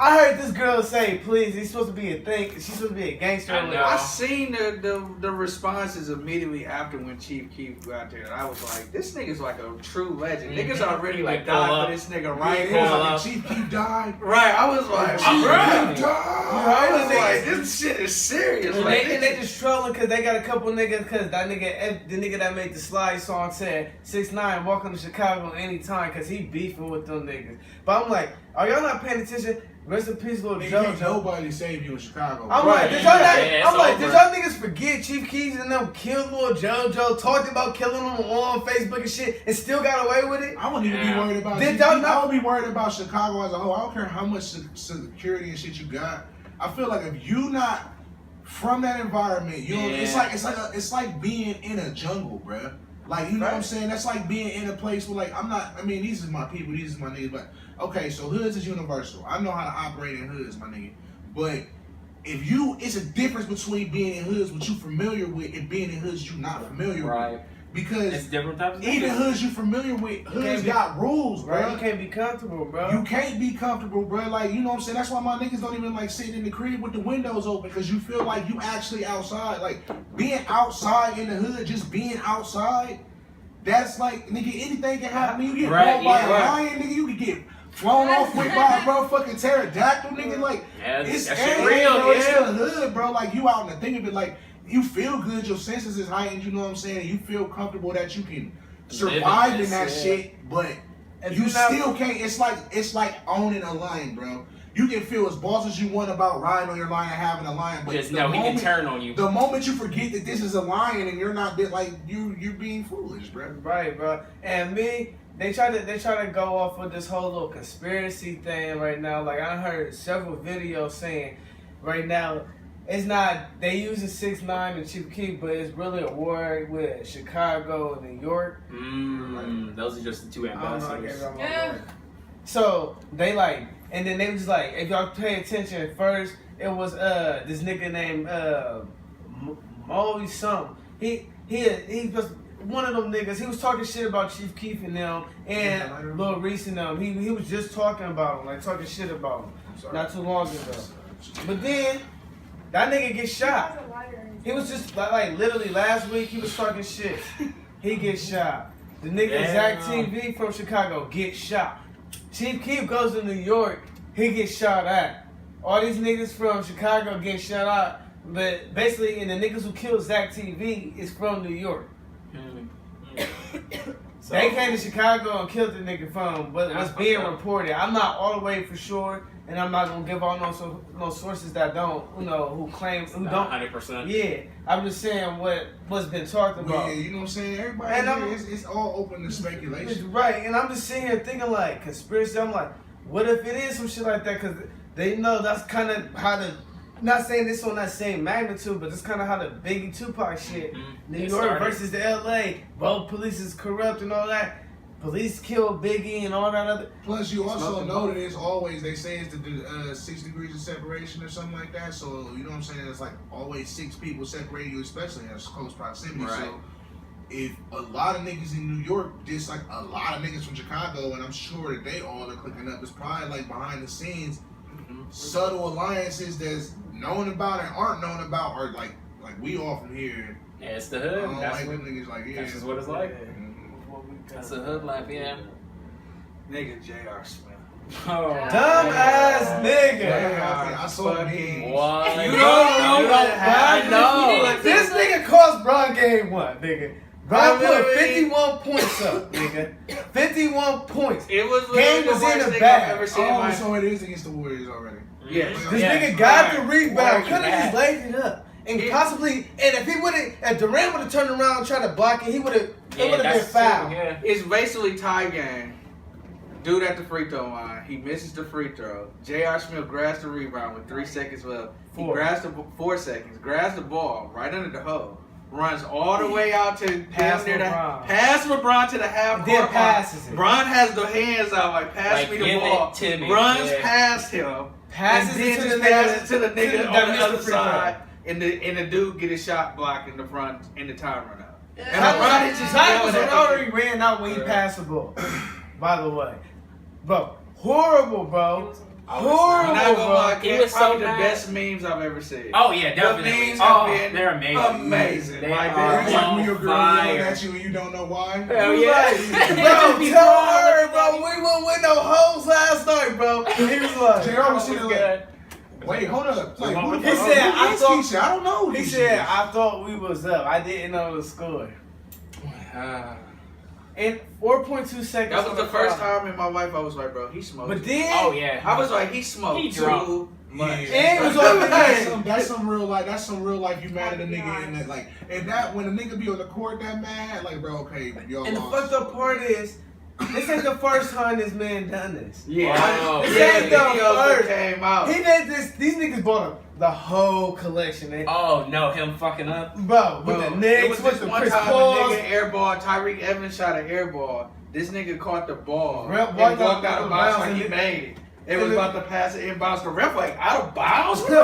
I heard this girl say, please, he's supposed to be a thing. She's supposed to be a gangster. I know. I seen the responses immediately after when Chief Keef got there, and I was like, this nigga's like a true legend. Mhm. Niggas already Like, like died pull for up. this nigga Yeah, right it was now. like Chief Keef died. Right, I was like, Chief bruh. Keef died. I was like, this shit is serious. And Like, they just trolling because they got a couple niggas because that nigga, the nigga that made the slide song said 6ix9ine welcome to Chicago anytime because he beefing with them niggas. But I'm like, are y'all not paying attention? Rest in peace, little Nigga, can't JoJo. nobody save you in Chicago. I'm bro. like, did y'all not? Yeah, I'm it's like, over. did y'all niggas forget Chief Keef and them killed little JoJo, talked about killing him on Facebook and shit, and still got away with it? I wouldn't even be Yeah. worried about Did Chief y'all Keef. not- I would be worried about Chicago as a whole. I don't care how much security and shit you got. I feel like if you not from that environment, you know, Yeah. it's like being in a jungle, bruh. Like, you know what I'm Right. saying? That's like being in a place where, like, these is my people, these is my niggas, but, okay, so hoods is universal. I know how to operate in hoods, my nigga. But it's a difference between being in hoods what you familiar with and being in hoods you not familiar Right. with. Because It's different types of even niggas. hoods you familiar with, hoods can't be- got rules, bro. Right? You can't be comfortable, bro. You can't be comfortable, bro. Like, you know what I'm saying? That's why my niggas don't even like sitting in the crib with the windows open, because you feel like you actually outside. Like, being outside in the hood, just being outside, that's like, nigga, anything can happen. You get Right, blown by yeah, a right. lion, nigga. You can get flown off with by a motherfucking pterodactyl, nigga. Like, Yeah, it's that shit everything, real, bro. It's yeah. the hood, bro. Like, you out in the thing of it, like, you feel good, your senses is heightened, you know what I'm saying? And you feel comfortable that you can survive in this, that yeah. shit, but If you you not- still can't. It's like owning a lion, bro. You can feel as boss as you want about riding on your lion and having a lion, but Just the know he can moment, turn on you. the moment you forget that this is a lion and you're not like you're being foolish, bro. Right, bro. And me, they try to go off with this whole little conspiracy thing right now. Like, I heard several videos saying right now it's not they using 6ix9ine and Chief Keef, but it's really a war with Chicago and New York. Those are just the two I don't know, I ambassadors. guess I'm Yeah. wrong. So they like, and then they was like, if y'all pay attention at first, it was this nigga named Moe something. He was one of them niggas. He was talking shit about Chief Keef and them and Lil Reese and them. He was just talking about him, like talking shit about him, not too long ago. But then that nigga get shot. He was just like literally last week he was talking shit. He gets shot. The nigga Damn. Zach TV from Chicago gets shot. Chief Keef goes to New York. He gets shot at. All these niggas from Chicago get shot out. But basically, and the niggas who killed Zach TV is from New York. So, They came to Chicago and killed the nigga from what's That's being fucked up. reported. I'm not all the way for sure, and I'm not gonna give all no sources that don't, who claim, who don't. 100%. Yeah, I'm just saying what's been talked about. Yeah, you know what I'm saying? Everybody And here, I'm- it's all open to speculation. Right, and I'm just sitting here thinking like conspiracy. I'm like, what if it is some shit like that? Because they know that's kind of how the. Not saying this on that same magnitude, but it's kind of how the Biggie Tupac shit, New It York started. versus the LA, both police is corrupt and all that. Police killed Biggie and all that other. Plus, you also Smoking know dope. that it's always, they say it's the 6 degrees of separation or something like that. So, you know what I'm saying? It's like always 6 people separating you, especially in close proximity. Right. So, if a lot of niggas in New York, just like a lot of niggas from Chicago, and I'm sure that they all are clicking up, it's probably like behind the scenes, subtle alliances that's known about and aren't known about, or like like we all from here. Yeah, it's the I hood. don't That's like what, them niggas like yeah. that's just what it's like. That's the hood life, yeah. Nigga J.R. Smith. Oh, Dumbass nigga. Yeah, I saw Fucking- me. What? You don't know what I know. This nigga cost Bron game 1, nigga. Bron I put mean- 51 points up, nigga. 51 points. It was Game literally was the in worst the thing bag. I've ever seen in Oh, my so it is against the Warriors already. Yes. This Yeah. nigga got the Why rebound. are you Could have just mad? laid it up. And Yeah. possibly, and if he would have, if Durant would have turned around and tried to block it, he would have, it would have been that's foul. true, yeah. It's basically tie game. Dude at the free throw line. He misses the free throw. J.R. Smith grabs the rebound with 3 seconds left. He 4. grabs the 4 seconds. Grabs the ball right under the hole. Runs all the way out to Pass damn near LeBron. pass LeBron to the half And then court passes line. it. Bron has the hands out like pass Like, me the give ball. it to me. Runs Yeah. past him. Passes and it then to just the passes nigga- it to the nigga that on the missed other the free throw. side. And the dude get his shot blocked in the front in the time run out. And Zion LeBron is just yelling at the already ran out when he passed the ball. By the way, bro, horrible, bro. I'm Horrible, not gonna lie, bro. He it's was so probably the mad. best memes I've ever seen. Oh yeah, The definitely. memes have Oh, been they're amazing. amazing. They Like, are It's like when your on girl yelling fire. at you and you don't know why. Hell He was yeah. like, They bro, just be tell wrong. her, bro, we went with no hoes last night, bro. He was like, J.R. was Oh, sitting it's like, good. wait, hold up. Like, who the He fuck- said, who I is thought- Keisha? I don't know. who he she said, is. I thought we was up. I didn't know the score. In 4.2 seconds. That was on the first clock. time in my life I was like, bro, he smoked. But then, Oh yeah. I was like, he smoked He too drunk. much. Yeah. And it was over there. That's some real life. That's some real life. You mad at a nigga in that like, and that when a nigga be on the court that mad, like, bro, okay, y'all and the lost. fucked up part is, this ain't the first time this man done this. Yeah, Oh, This yeah, ain't the videos that first. came out. He did this. These niggas bought up the whole collection. Oh no, him fucking up. Bro, with Bro, the it Knicks, was with this the one Chris time Pauls. a nigga airball. Tyreek Evans shot an airball. This nigga caught the ball Rep and walked walked out out of of bounds bounds like he and made it. It and was it- about to pass it inbounds. The ref like out of bounds. The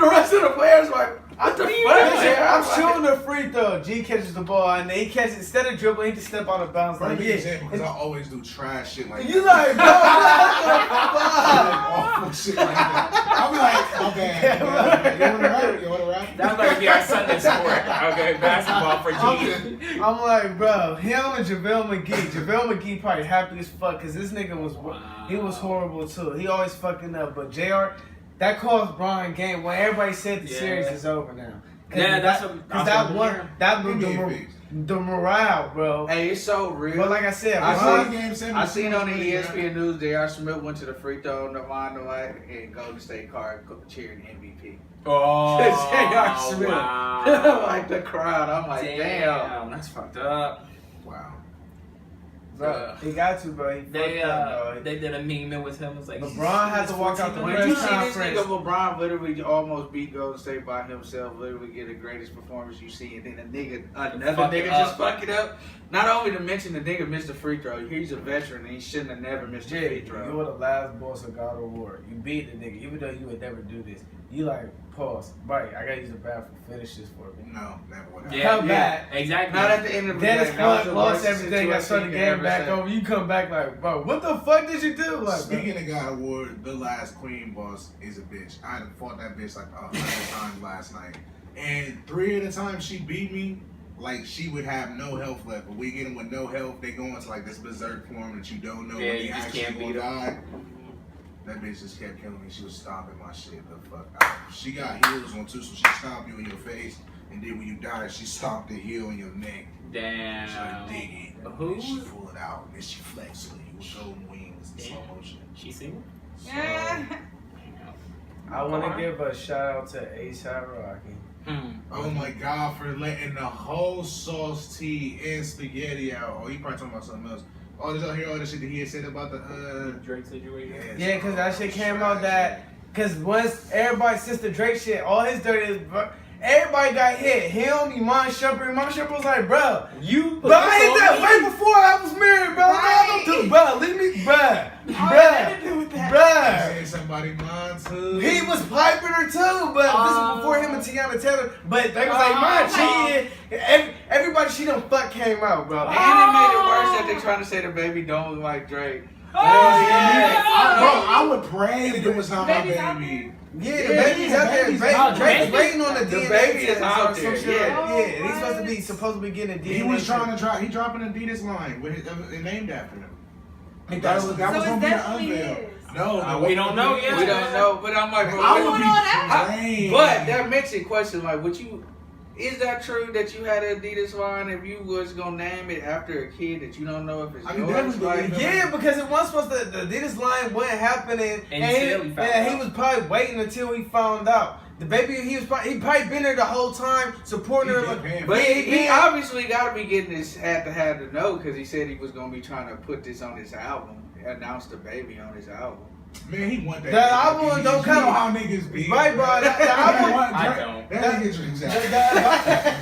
rest of the players like, what the fuck? I'm shooting a free throw. G catches the ball and he catches instead of dribbling, he just step out of bounds. Perfect Like, yeah. example because I always do trash shit like You that. like, bro, Awful shit like that. I'll be like, my bad. You wanna rap? You wanna rap? That might be our Sunday sport. Okay, basketball for G. I'm like, bro, him and JaVale McGee. JaVale McGee probably happy as fuck because this nigga was, he was horrible too. He always fucking up. But JR, that cost Brian game when everybody said the Yeah. series is over now. Yeah, that's what. Because that one, that He moved get fixed. the morale, bro. Hey, it's so real. But like I said, I Bron- see- Game 7, I seen on the really ESPN News, J.R. Smith went to the free throw line and Golden State card cheering MVP. Oh, J.R. Smith. wow. Like the crowd, I'm like, damn. That's fucked up. Wow. bro, he got to, bro. He They fucked up, bro. they did a meme. It was him. It was like LeBron had to walk out the When press you see this conference. nigga LeBron literally almost beat Golden State by himself, literally get the greatest performance you see, and then another Fuck it nigga up. just fuck it up. Not only to mention the nigga missed a free throw, he's a veteran and he shouldn't have never missed a Jay, free you throw. were the last boss of God of War. You beat the nigga, even though you would never do this. You like, pause. Right, I gotta use the bathroom. Finish this for me. No, never would have. Yeah. Come back. Exactly. Not at the end of the Dennis game. That was Blunt the lost worst everything. I started situation the you game ever back seen. over. You come back like, bro, what the fuck did you do? Like, Speaking of God Award, the last queen boss is a bitch. I had fought that bitch like 100 times last night. And 3 of the times she beat me, like she would have no health left. But we get them with no health, they go into like this berserk form that you don't know Yeah, when you they just actually can't will beat 'em. die. That bitch just kept killing me. She was stomping my shit the fuck out. She got heels on too, so she stomped you in your face. And then when you die, she stomped the heel in your neck. She like dig it. And Who? then she pull it out. And then she flex on you with golden wings in slow motion. She single? So, I want to give a shout out to A$AP Rocky. oh my god, for letting the whole sauce, tea, and spaghetti out. Oh, he probably talking about something else. Oh, did y'all hear all the shit that he had said about the Drake situation. Yeah, because that shit came out that, because once everybody, since the Drake shit, all his dirty, everybody got hit. Him, Iman Shumpert was like, bro, You. but I hit that way before I was married, bro. Right. No, bro, leave me, bro, nothing to do with that. bro. Saying somebody mine too. He was piping her too, but this was before him and Tiana Taylor. But they was like, man, cheating. Everybody she done fuck came out, bro. And it made it worse that they trying to say the baby don't look like Drake. I would pray if it was not my Baby's out baby. Yeah, the baby's out there. Drake's waiting on the DNA baby is test out or some there, shit. yeah. Yeah, he's supposed to be getting a DNA. He was trying test. to drop. He dropping an Adidas line with it named after him. That That's- was So it's gonna be the definitely unveil. his. No, We don't know yet. We don't know, but I'm like, bro, I You would know that? be praying. but that makes it question, like, would you? Is that true that you had an Adidas line if you was gonna name it after a kid that you don't know if it's I can yours? definitely Like, believe Yeah, because it was supposed to. The Adidas line wasn't happening, Until he found he out. was probably waiting until he found out. The baby, he probably been there the whole time supporting her. Like, But yeah, he yeah. obviously got to be getting this had to know because he said he was gonna be trying to put this on his album, announce the baby on his album. Man, he want that. That album don't You come- know how niggas be. Right, bro. The album. I don't. That nigga's exactly.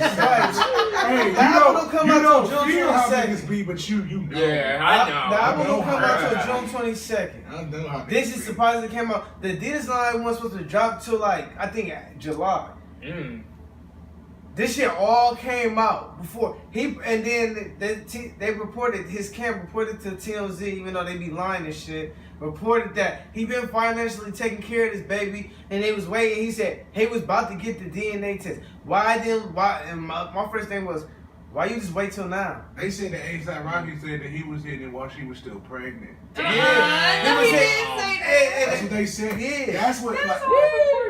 Hey, The album don't come out till June feel how 22nd. niggas be, but you know. Yeah, I know. The album don't come out Right. till June 22nd. I know how This niggas is be. surprisingly came out. The Adidas line wasn't supposed to drop till like I think July. Mm. This shit all came out before he, and then they reported his camp reported to TMZ, even though they be lying and shit. Reported that he been financially taking care of this baby, and they was waiting. He said he was about to get the DNA test. Why didn't? Why? And my first thing was, why you just wait till now? They said that A$AP Rocky said that he was hitting it while she was still pregnant. No, He he was didn't saying- say That's that. what they said. Yeah. That's what. Like, That's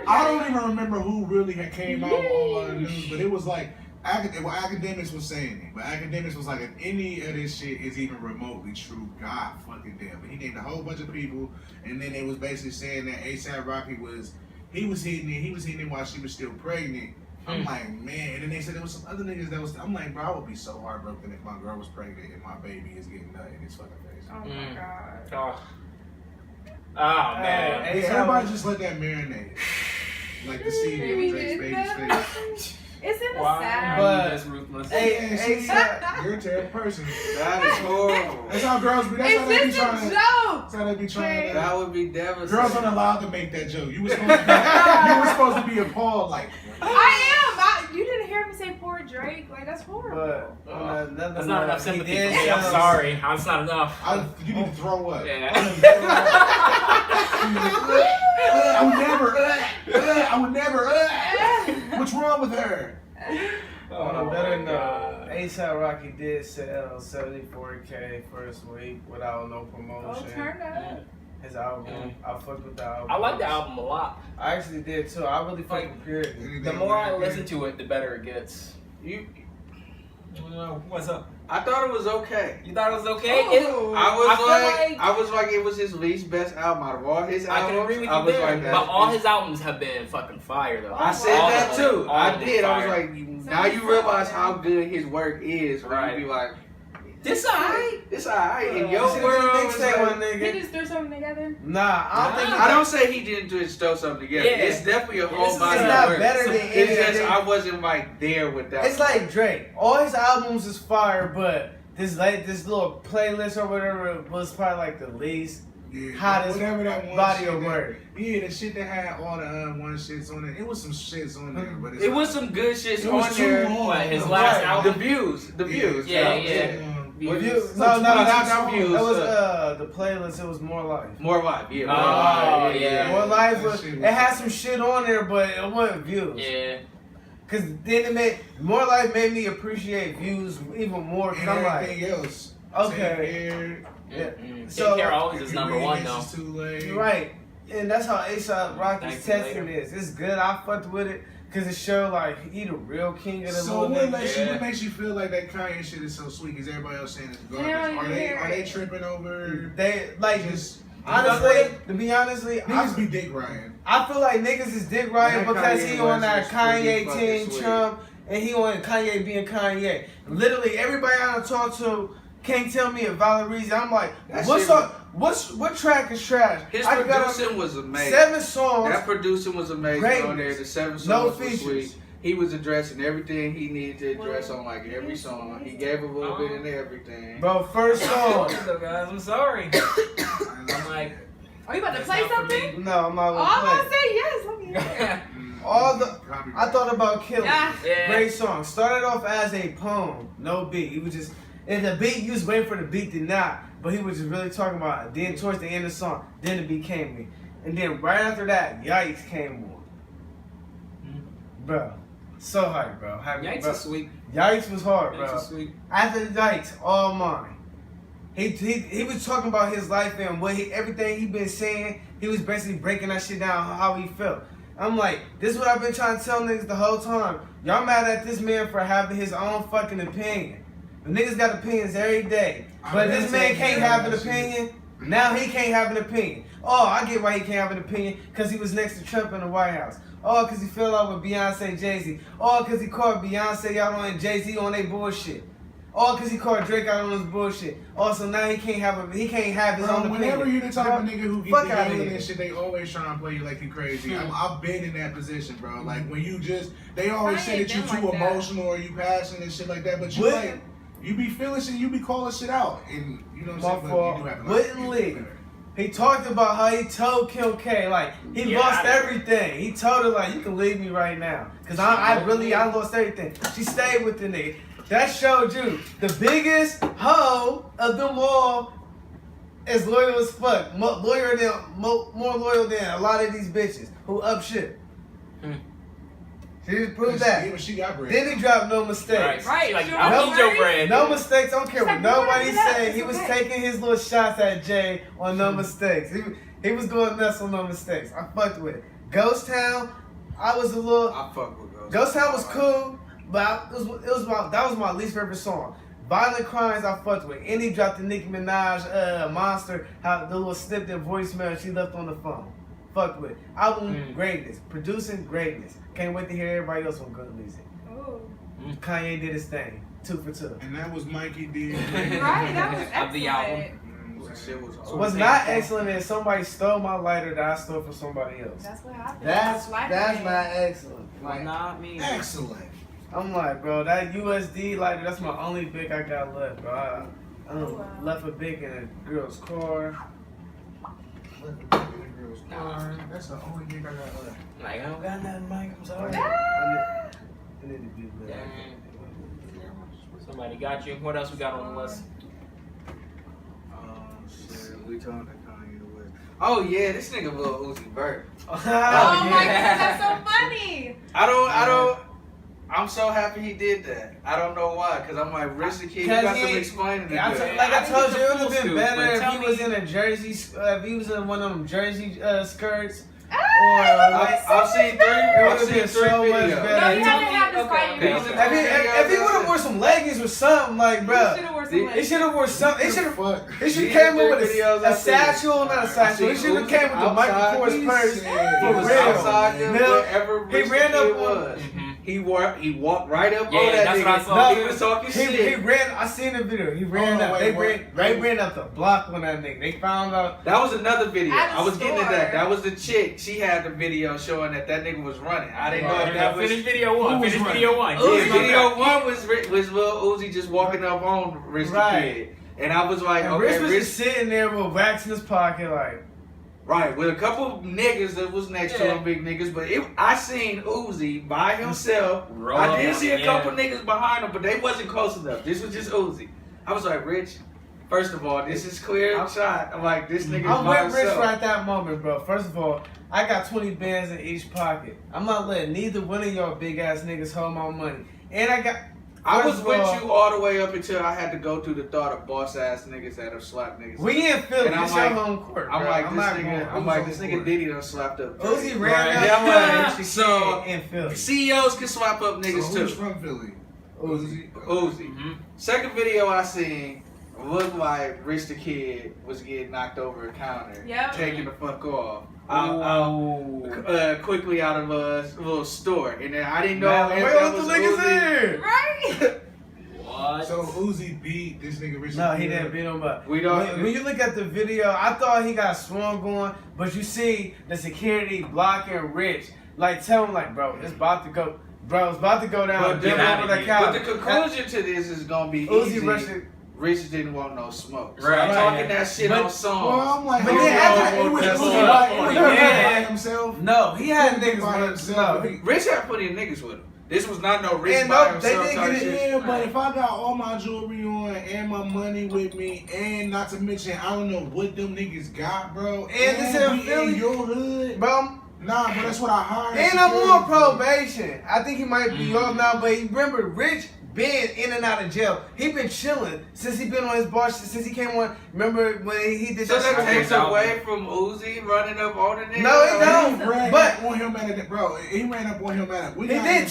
I don't even remember who really had came out on the news, but it was like academics was saying it. But academics was like, if any of this shit is even remotely true, God fucking damn. But he named a whole bunch of people, and then they was basically saying that A$AP Rocky was hitting it while she was still pregnant. I'm like, man. And then they said there was some other niggas that was. I'm like, bro, I would be so heartbroken if my girl was pregnant and my baby is getting nut in his fucking face. Oh my god. Oh. Oh man. Hey, Yeah, everybody just let that marinate. Like the seed Baby on Drake's did baby's that. face. Isn't it Wow. sad? But- That's ruthless. Hey, A$AP. You're a terrible person. That is horrible. That's how girls be. That's how they be It's just trying a to. joke. That's how they be trying to. That would be devastating. Girls aren't allowed to make that joke. You were supposed to be appalled. Like, I am. You didn't hear me say poor Drake. Like that's horrible. But on another That's not note, enough he sympathy did for me. I'm some- sorry. That's not enough. you need to throw up. Yeah. I would never. What's wrong with her? On a better note, God. A$AP Rocky did sell 74K first week without no Oh, promotion. turn up. His album, I fucked with the album. I like the album a lot. I actually did too. I really fucking period. The more I listen to it, the better it gets. You, What's up? I thought it was okay. You thought it was okay? Oh. I was like, it was his least best album out of all his I albums. can agree with you I was there, like, but that's all his- his albums have been fucking fire though. I said All that of too. them. All I of them did. I was fire. like, now you realize how good his work is. When Right. you be like, This alright. it's alright. In You your see world, the it's mixtape like- one, He nigga. just threw something together. Nah, I don't think. I don't say he didn't just throw something together. Yeah. It's definitely a This whole is body not of work. better than It's any just other- I wasn't like there with that. It's like Drake. All his albums is fire, but this little playlist or whatever was probably like the least Yeah, hottest whatever that one body shit of that- work. Yeah, the shit that had all the one shits on it. It was some shits on there, but it's it was like- some good shit It on was too there. long. What, his though. last Right. album? The views. Yeah, Views. Views. No, No, not views. It was the playlist. It was More Life. More life. Yeah. More Oh, life. yeah. More Life That was. shit was- It had some shit on there, but it wasn't views. Yeah. Cause then it made More Life made me appreciate views even more. Cause And I'm like, everything else. okay, yeah. Mm-mm. So- Take Care always is number one though. It's too late. You're right. And that's how A$AP Rocky's Thank you, testing later. is. It's good. I fucked with it because it showed like he the real king of the So little what, nigga. what makes you feel like that Kanye shit is so sweet? Because everybody else saying it's garbage. Yeah, Are they yeah. tripping over They like just honestly, to be honestly, niggas be Dick Ryan? I feel like niggas is Dick Ryan That because Kanye he on was that just pretty Kanye fucking team sweet. chump and he on Kanye being Kanye. Literally everybody I done talk to can't tell me a valid reason. I'm like, That what shit song? What track is trash? His I got producing was amazing. 7 songs. That producing was amazing Great. on there. The 7 songs No were features. sweet. He was addressing everything he needed to address on like every song. He gave a little bit in everything. Bro, first song. So guys, I'm sorry. I'm like, Are you about to that's play not for something? me. No, I'm not Oh, I'm gonna gonna play. say yes. Let me hear it. All the I thought about Killing. Yeah. Yeah. Great song. Started off as a poem, no beat. It was just And the beat, you was waiting for the beat to not, but he was just really talking about it. Then towards the end of the song, then the beat came in. And then right after that, Yikes came on. Bro, so hype, bro. Yikes bro. is sweet. Yikes was hard, bro. Yikes is sweet. After Yikes, all mine. He was talking about his life and everything he been saying. He was basically breaking that shit down, how he felt. I'm like, this is what I've been trying to tell niggas the whole time. Y'all mad at this man for having his own fucking opinion. The niggas got opinions every day. But this man can't have an opinion. Now he can't have an opinion. Oh, I get why he can't have an opinion. Because he was next to Trump in the White House. Oh, because he fell out with Beyonce and Jay-Z. Oh, because he caught Beyonce out on and Jay-Z on their bullshit. Oh, because he caught Drake out on his bullshit. Oh, so now he can't have his own opinion. Whenever you the type of nigga who Fuck get outta the here. that shit, they always trying to play you like you crazy. I've been in that position, bro. Like when you they always say that you too like that. emotional or you passionate and shit like that, but you What? like you be feeling shit, you be calling shit out, and you know what I'm saying. fault. But you do have to Wouldn't He talked about how he told Kim K, like, he lost everything. He told her, like, you can leave me right now. Because I lost everything. She stayed with the nigga. That showed you the biggest hoe of them all is loyal as fuck. More loyal than a lot of these bitches who up shit. She just proved that. Even she got bread. Then he dropped no mistakes. Right. Like, sure. I need your bread. No mistakes. I don't care It's what like, nobody we wanna do that. said. He was It's okay. taking his little shots at Jay on no mistakes. He was going nuts on no mistakes. I fucked with it. Ghost Town, I was a little. I fuck with Ghost. Ghost Town was cool, but that was my least favorite song. Violent Crimes, I fucked with. And he dropped the Nicki Minaj Monster, how the little snipped in voicemail she left on the phone. Fucked with. Album greatness, producing greatness. Can't wait to hear everybody else on Good Music. Ooh. Kanye did his thing, 2 for 2. And that was Mikey D. Right, that was Of excellent. the album. That shit was What's not excellent is somebody stole my lighter that I stole from somebody else. That's what happened. That's Life not thing. excellent. Like, not me. Excellent. I'm like, bro, that USD lighter, that's my only big I got left, bro. I wow. left a big in a girl's car. That's the only thing I got left. Like, I don't got nothing, Mike. I'm sorry. I need to be lit. Somebody got you. What else we got on the list? Shit, we talking to Kanye West. Oh yeah, this nigga Lil Uzi Vert. Oh my god, that's so funny. I'm so happy he did that. I don't know why, cause I'm like, Rich the Kid, you got some explaining to do. I I told think you, it it's a would have been full better scoop, if but he tell was me- in a jersey, if he was in one of them jersey skirts. I've seen three videos. videos. No, you had to have this Okay, fight. okay. If he would have worn some leggings or something, like, You bro. should have worn some He legs. should have worn something. He should have. Fuck. He should These have came three in with videos a I seen. satchel, not a satchel. He seen should have Uzi came with the Michael outside. Kors purse. He For was real. outside them Now, wherever he Rich the ran Kid up on- was. He walked right up Yeah, on that that's nigga. what I saw. He was talking He shit. ran. I seen the video. He ran Oh, up. wait, They ran up the block on that nigga. They found out. That was another video. At the I was getting to store. that. That was the chick. She had the video showing that nigga was running. I didn't know if that was. Finish video one. Who was Finish running? video one. Yeah, Uzi. video one was Lil Uzi just walking up on Rich the Right. Kid. And I was like, And okay, Rich was Rich. just sitting there with wax in his pocket, like. Right, with a couple niggas that was next to Yeah. him, big niggas. But I seen Uzi by himself. Roll I did up, see a yeah. couple niggas behind him, but they wasn't close enough. This was just Uzi. I was like, Rich, first of all, this is clear shot. I'm like, this nigga's I'm by with Rich himself. right that moment, bro. First of all, I got 20 bands in each pocket. I'm not letting neither one of y'all big ass niggas hold my money. And I got. I was first of with all, you all the way up until I had to go through the thought of boss ass niggas that have slapped niggas. We in Philly. And I'm It's like- your home court. I'm bro. like, I'm this not nigga, going- I'm like, this nigga Diddy done slapped up. Uzi ran Right. out. Yeah, I'm like, She so- in Philly. CEOs can slap up niggas So who's too. from Philly? Uzi. Uzi. Mhm. Second video I seen looked like Rich the Kid was getting knocked over a counter, Yep. taking the fuck off. Ooh. Quickly out of a little store, and then I didn't know Man, if where that was was the niggas Uzi. in? Right? What? So Uzi beat this nigga Rich. No, he didn't beat him up. We don't- When you look at the video, I thought he got swung going, but you see the security blocking Rich. Like, tell him, like, bro, it's about to go. Bro, it's about to go down. But Jump get over outta the here. couch. But the conclusion to this is gonna be Uzi easy. rushed it. Rich didn't want no smoke. So Right. I'm talking that shit on songs. Well, I'm like, But hold then on, after it was that's Uzi what by I'm saying. himself. No, he had Uzi niggas by with himself. him. No. Rich had plenty of niggas with him. This was not no Rich And by no, they himself didn't type get it shit. Yeah, but if I got all my jewelry on and my money with me, and not to mention I don't know what them niggas got, bro. And it's in we Philly. in your hood. Bro, Nah, but that's what I hired. and I'm on security for. probation. I think he might be off now, but remember, Rich been in and out of jail. He been chilling since he been on his bar, since he came on. Remember when he did So that that shit? takes away from Uzi running up on the nigga? No, it don't. He ran But- up on him at a, bro. He ran up on him at a. He didn't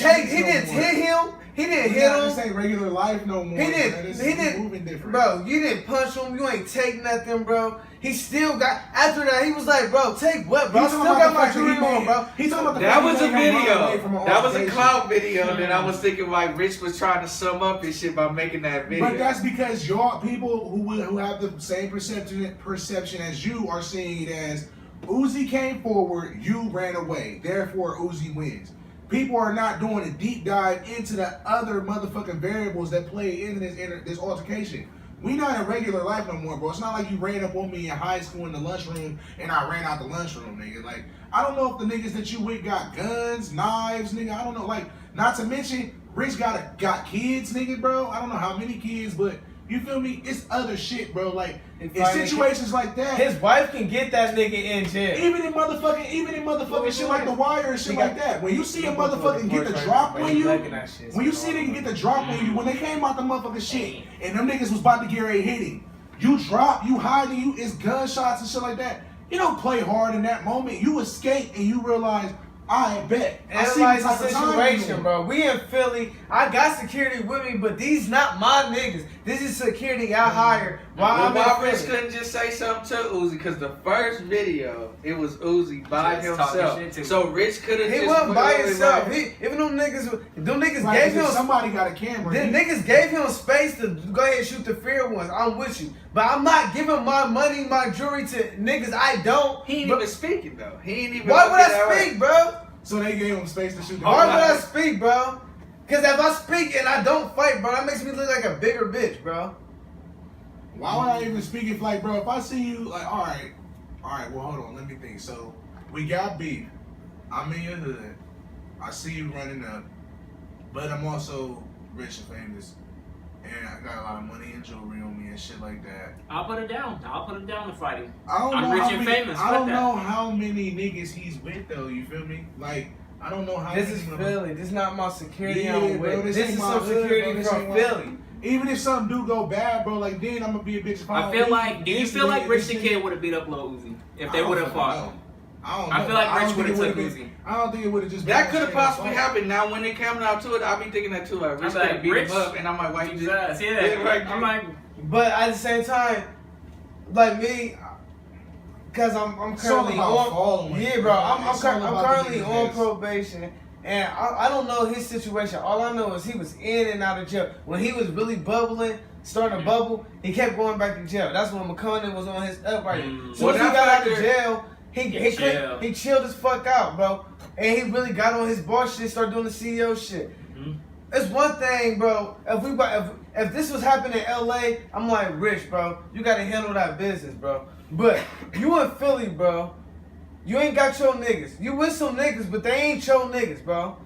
hit him. He didn't hit him. This ain't regular life no more. He didn't. man. This He is didn't. moving different. Bro, you didn't punch him. You ain't take nothing, bro. He still got. After that, he was like, bro, take what, bro? I He's still talking got about my the fact that jewelry he on, made- bro. He's talking about the That fact was a he made him run away video. from an That was a altercation. clout video that I was thinking like Rich was trying to sum up his shit by making that video. But that's because y'all people who have the same perception as you are seeing it as Uzi came forward, you ran away, therefore Uzi wins. People are not doing a deep dive into the other motherfucking variables that play into this altercation. We not in regular life no more, bro. It's not like you ran up on me in high school in the lunchroom and I ran out the lunchroom, nigga. Like, I don't know if the niggas that you with got guns, knives, nigga. I don't know. Like, not to mention, Rich got kids, nigga, bro. I don't know how many kids, but you feel me? It's other shit, bro. Like, in situations like that, His wife can get that nigga in jail. even in motherfucking shit like The Wire and shit like that. When you see a motherfucker get the drop on you, when you see a nigga get the drop on you, when they came out the motherfucking shit and them niggas was about to get ready hitting, you drop, you hiding, it's gunshots and shit like that. You don't play hard in that moment. You escape and you realize, I bet. I see Analyze what the type of time situation, you in. bro. We in Philly. I got security with me, but these not my niggas. This is security I hired while Well, I'm why in Rich Philly. couldn't just say something to Uzi? Because the first video, it was Uzi by Just talking shit himself. to So Rich could have He just wasn't by went himself. like- Even them niggas Right, gave him because somebody got a camera. the niggas gave him space to go ahead and shoot the fair ones. I'm with you, but I'm not giving my money, my jewelry to niggas I don't. He ain't Bro, even speaking though. He ain't even. why would looking that I way. speak, bro? So they gave him space to shoot the Why would gun. I speak, bro? Because if I speak and I don't fight, bro, that makes me look like a bigger bitch, bro. Why would I even speak if, like, bro, if I see you, like, all right, well, hold on, let me think. So, we got beef. I'm in your hood. I see you running up, but I'm also rich and famous, and I got a lot of money and jewelry on me and shit like that. I'll put it down. I'll put him down to fight him. I don't I'm know rich how and many, famous. I Fuck don't that. know how many niggas he's with, though, you feel me? Like, I don't know how This many is of them- Philly. This is not my security Yeah, I'm bro, with. this This ain't is my some hood, bro. security This from ain't my- Philly. Even if something do go bad, bro, like, then I'm gonna be a bitch if I I don't feel leave. like. Do you This feel like nigga- Rich the this Kid nigga- would have beat up Lil Uzi if I they don't would have fucking fought? know. I don't I know. feel like I Rich don't think would've it took been- Uzi. I don't think it would have just. That been could have straight up possibly fight. happened. Now when it came out to it, I be thinking that too. Like Rich I'm could like, have beat Rich- him up, and I'm like, why you just? Jesus, Yeah, yeah. like, I'm like, But at the same time, like me, because I'm It's all currently about on. following. Yeah, bro. I'm It's all about currently the on business. probation, and I don't know his situation. All I know is he was in and out of jail. When he was really bubbling, starting to bubble, he kept going back to jail. That's when McConnell was on his upright. So Well, once he that got out of factor- jail, he chilled as fuck out, bro. And he really got on his boss shit, started doing the CEO shit. It's one thing, bro. If this was happening in LA, I'm like, Rich, bro, you gotta handle that business, bro. But you in Philly, bro. You ain't got your niggas. You with some niggas, but they ain't your niggas, bro.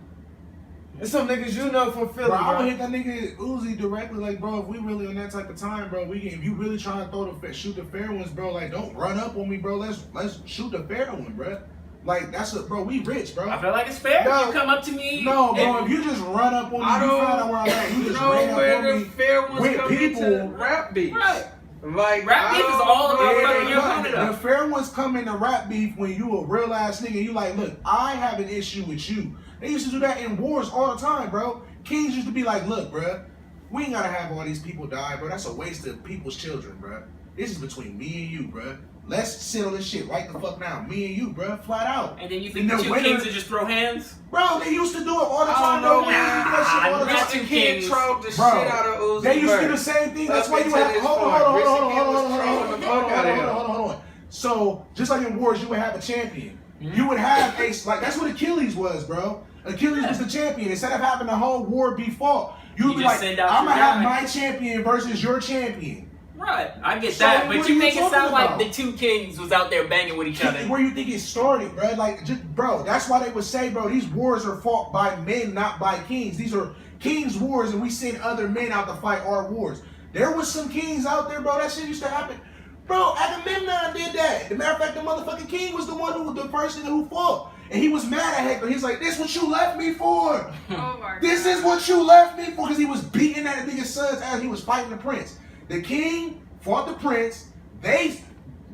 There's some niggas you know from Philly, Bro, I would bro. hit that nigga Uzi directly, like, bro, if we really on that type of time, bro, if you really trying to shoot the fair ones, bro, like, don't run up on me, bro. Let's shoot the fair one, bro. Like, bro, we rich, bro. I feel like it's fair. No. You come up to me. No, bro, and- if you just run up on me, I you don't find out where I'm at. You just know ran up where on the me. fair ones with come people. into rap beefs. Right. Like Rap I beef is don't all about know. fucking your the opponent up. fair ones come in the rap beef when you a real ass nigga. You like, look, I have an issue with you. They used to do that in wars all the time, bro. Kings used to be like, look, bro, we ain't gotta have all these people die, bro. That's a waste of people's children, bro. This is between me and you, bro. Let's settle this shit right the fuck now. Me and you, bro, flat out. And then you think And the the two winner- kings would just throw hands? Bro, they used to do it all the I time, don't bro. know, They used to do that shit all the nah, time. Mr. Two Kid Kings. trolled the Bro, shit out of Uzi They used to do Vert. the same thing. That's Up why you until have. this Hold point, on. Rich Kid was trolling the fuck out of him. So, just like in wars, you would have a champion. You would have that's what Achilles was, bro. Achilles was the champion. Instead of having the whole war be fought, you would be like, I'm gonna have my champion versus your champion. Right, I get that, but you make it sound like the two kings was out there banging with each other. Where you think it started, bro? Bro, that's why they would say, bro, these wars are fought by men, not by kings. These are kings' wars, and we send other men out to fight our wars. There was some kings out there, bro. That shit used to happen. Bro, Agamemnon did that. As a matter of fact, the motherfucking king was the one who was the person who fought. And he was mad at Hector. He's like, this what you left me for. This is what you left me for. Because he was beating that nigga's son's ass. He was fighting the prince. The king fought the prince. They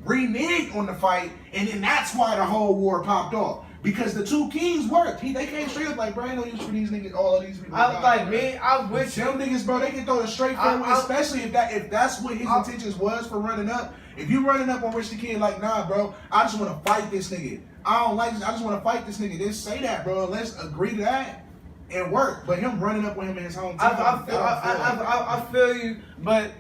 reneged on the fight. And then that's why the whole war popped off. Because the two kings worked. They came straight up like, bro, ain't no use for these niggas, all of these people. I'm with you. Them niggas, bro, they can throw it straight forward, especially if that's what his intentions was for running up. If you running up on Rich the Kid like, nah, bro, I just want to fight this nigga. I don't like this. I just want to fight this nigga. Then say that, bro. Let's agree to that and work. But him running up with him in his hometown. I feel you, but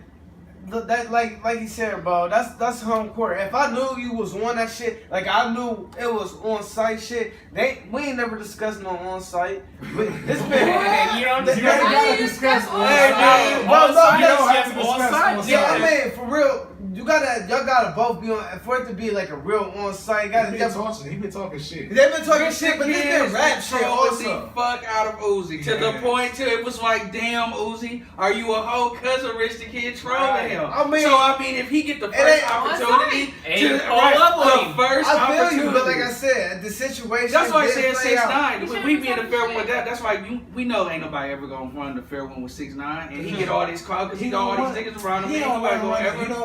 that like he said, bro, that's home court. If I knew you was on that shit, like I knew it was on site shit, we ain't never discussed no on site. This man, you don't discuss on site. Yeah, I mean, for real. Y'all gotta both be on for it to be like a real on site. He been talking shit. They've been talking shit, but this been rap shit also. Fuck out of Uzi to the point to it was like, damn Uzi, are you a hoe? Cause of Rich the Kid trolling him. I mean, if he get the first opportunity I feel you, but like I said, the situation. That's why I said 6ix9ine. We be in the fair one with that. That's why we know ain't nobody ever gonna run the fair one with 6ix9ine, and he get all these crowd because he got all these niggas around him. He don't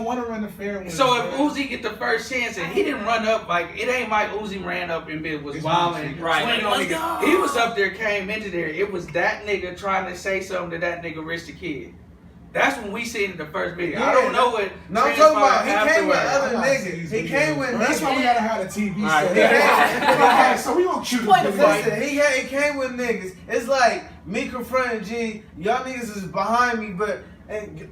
want to run the fair one. So if Uzi get the first chance and he didn't run up, like it ain't like Uzi ran up and was wilding, swinging on niggas. He was up there, came into there. It was that nigga trying to say something to that nigga Rich the Kid. That's when we seen it the first video. I don't know what. No, I'm talking about he came with other niggas. He came with. That's why we gotta have a TV set. So we gonna shoot. Listen, he came with niggas. It's like me confronting G. Y'all niggas is behind me, but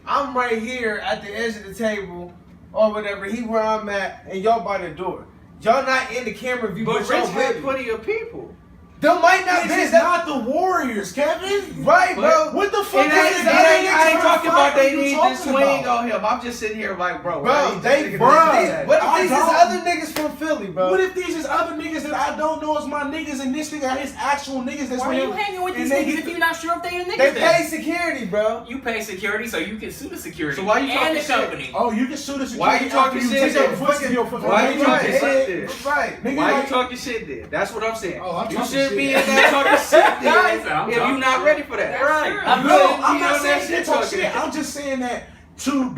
I'm right here at the edge of the table or whatever. He where I'm at, and y'all by the door. Y'all not in the camera view, but Rich had plenty of people. There might not be. It's not the Warriors, Kevin. Right, bro. What the fuck? I ain't talking about they need to swing on him. I'm just sitting here like, bro. What if these is other niggas from Philly, bro? What if these is other niggas that I don't know is my niggas and this nigga are his actual niggas? That's why you hanging with these niggas if you're not sure if they are niggas? They pay security, bro. You pay security, so you can sue the security. So why you talking the company? Oh, you can sue the security. Why you talking shit? Why you talking shit? Right. Why you talking shit then? That's what I'm saying. You should be in that talking shit then if you're not ready for that. Right. I'm not saying shit talk shit. I'm just saying that to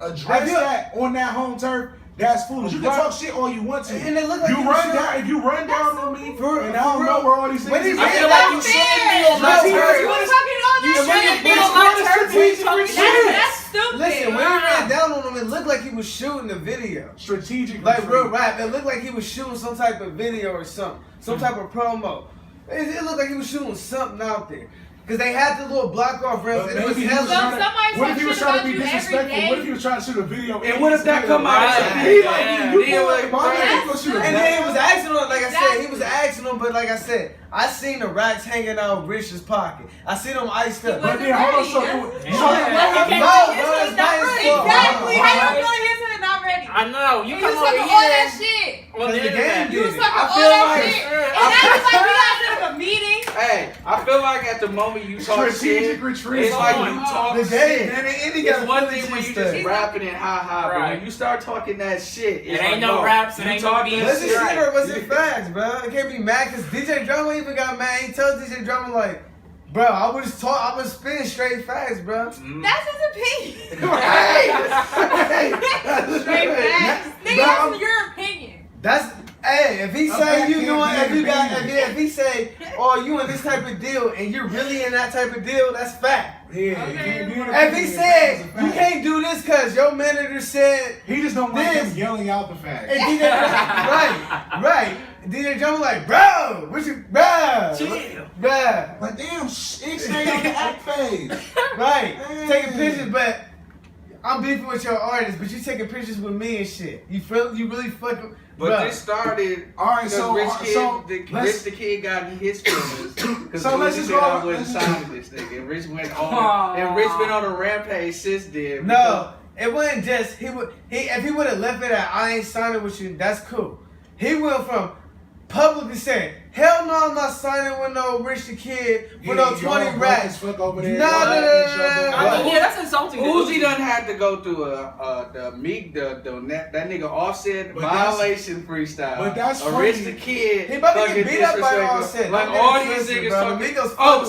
address that on that home turf, that's foolish. You can talk shit all you want to. And it look like if you run down on me, and I don't know where all these things I feel like you shouldn't be on my turf. You shouldn't be on my turf. That's stupid. Listen, when he ran down on him, it looked like he was shooting the video. Strategic. Like real rap. It looked like he was shooting some type of video or something. Some type of promo. It looked like he was shooting something out there. Because they had the little block off rims. What if he was trying to be disrespectful? What if he was trying to shoot a video? And what if that come out? And then he was asking him, like I said, he was asking him, but like I said, I seen the racks hanging out of Rich's pocket. I seen them iced up. But then hold on, Exactly. How you doing his and not ready? I know. You come was over talking here. all that shit. On the internet. You was talking all that shit. And now it's like we gotta set up a meeting. Hey, I feel like at the moment you talk shit, it's like you talk shit. It's one thing when you just rapping and ha-ha, but when you start talking that shit, it ain't no raps, it ain't no beats. Let's just see her, what's it facts, bro? It can't be mad, because DJ Drama even got mad. He told DJ Drama, like, bro, I was spitting straight facts, bro. That's his opinion. Hey, straight facts. Nigga, that's your opinion. Hey, if he say you doing, if he say, oh, you in this type of deal, and you're really in that type of deal, that's fact. Yeah. If he said you can't do this because your manager said he just don't like him yelling out the facts. And DJ, right. DJ Drama like, bro, what you, bro, chill, bro. But damn, stay on the act phase. Right, taking pictures, but I'm beefing with your artist, but you taking pictures with me and shit. You really fucking. But this started. All right, so Rich the Kid got in his feelings. So let's just go. I wasn't signing this nigga. And Rich went on. And Rich been on a rampage since then. No, it wasn't just if he would have left it at I ain't signing with you, that's cool. He went from publicly saying, hell no, I'm not signing with no Rich the Kid for no 20 racks. No. I mean, yeah, that's insulting. Uzi done had to go through that nigga Offset violation freestyle. But that's a funny. Rich the Kid. He about to get beat up by Offset. Like all these niggas talking.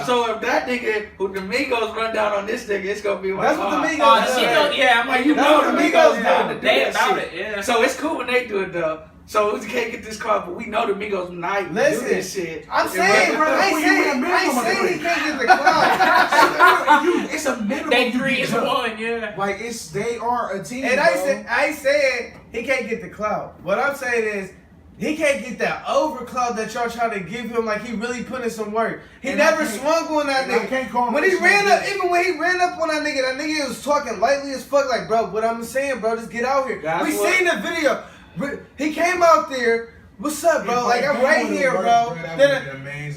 So if that nigga who the Migos run down on this nigga, it's gonna be like that's what the Migos do. Yeah, I'm like, you know the Migos do. They about it, yeah. So it's cool when they do it though. So Uzi can't get this car, but we know the Migos not do this shit. I'm saying, I ain't saying he can't get the clout. It's a minimum. They 3 is 1, yeah. Like they are a team. And I ain't saying he can't get the clout. What I'm saying is he can't get that over clout that y'all trying to give him. Like he really put in some work. He never swung on that nigga. I can't call him when he ran up, even when he ran up on that nigga was talking lightly as fuck. Like, bro, what I'm saying, bro, just get out here. We seen the video. He came out there. What's up, bro? Like I'm right here, bro.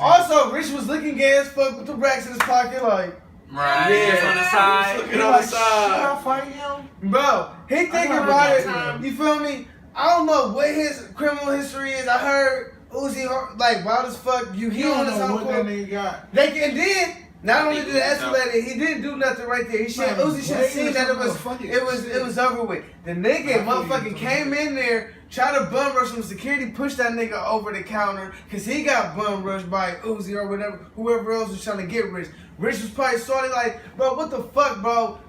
Also, Rich was looking gay as fuck with the racks in his pocket, like. Right. Yeah. On the side. Looking on the side. Should I fight him? Bro, he thinking about it. You feel me? I don't know what his criminal history is. I heard Uzi like wild as fuck. You don't know what that nigga got. And then not only did it escalate, he didn't do nothing right there. Uzi should have seen that it was over with. The nigga motherfucking came in there, tried to bum rush him. Security pushed that nigga over the counter because he got bum rushed by Uzi or whoever else was trying to get Rich. Rich was probably sorry like, bro, what the fuck, bro?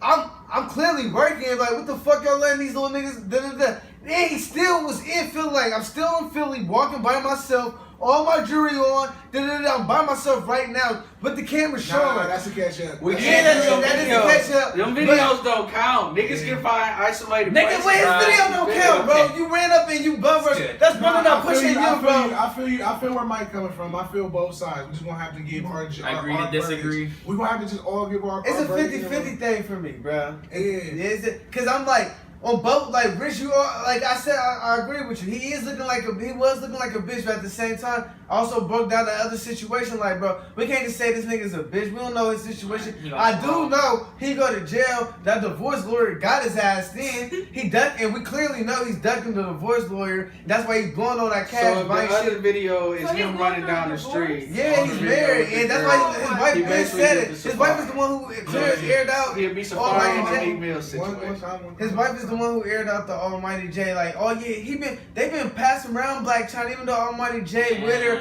I'm clearly working. Like, what the fuck y'all letting these little niggas da. And he still was in Philly. Like, I'm still in Philly, walking by myself, all my jewelry on. I'm by myself right now, but the camera's showing. Nah, that's a catch up. That is a catch up. Them videos don't count. Niggas can find isolated. Nigga, wait, his video don't count, bro. You ran up and you bum rushed. That's brother not pushing you, bro. I feel where Mike coming from. I feel both sides. We just gonna have to give our agree to disagree. We gonna have to just all give our. It's a 50-50 thing for me, bro. It is. Cause I'm like. On both, like Rich, you are like I said. I agree with you. He was looking like a bitch, but at the same time, I also broke down the other situation. Like, bro, we can't just say this nigga's a bitch. We don't know his situation. I do know he go to jail. That divorce lawyer got his ass in. He ducked, and we clearly know he's ducking the divorce lawyer. That's why he's blowing all that cash. So the other video is him running down the street. Yeah, he's married, and that's why his wife been said it. His wife is the one who aired out. He'll be surprised on the Meek Mill situation. His wife is the one who aired out the Almighty J. Like, oh yeah, they've been passing around Black China, even though Almighty J with her.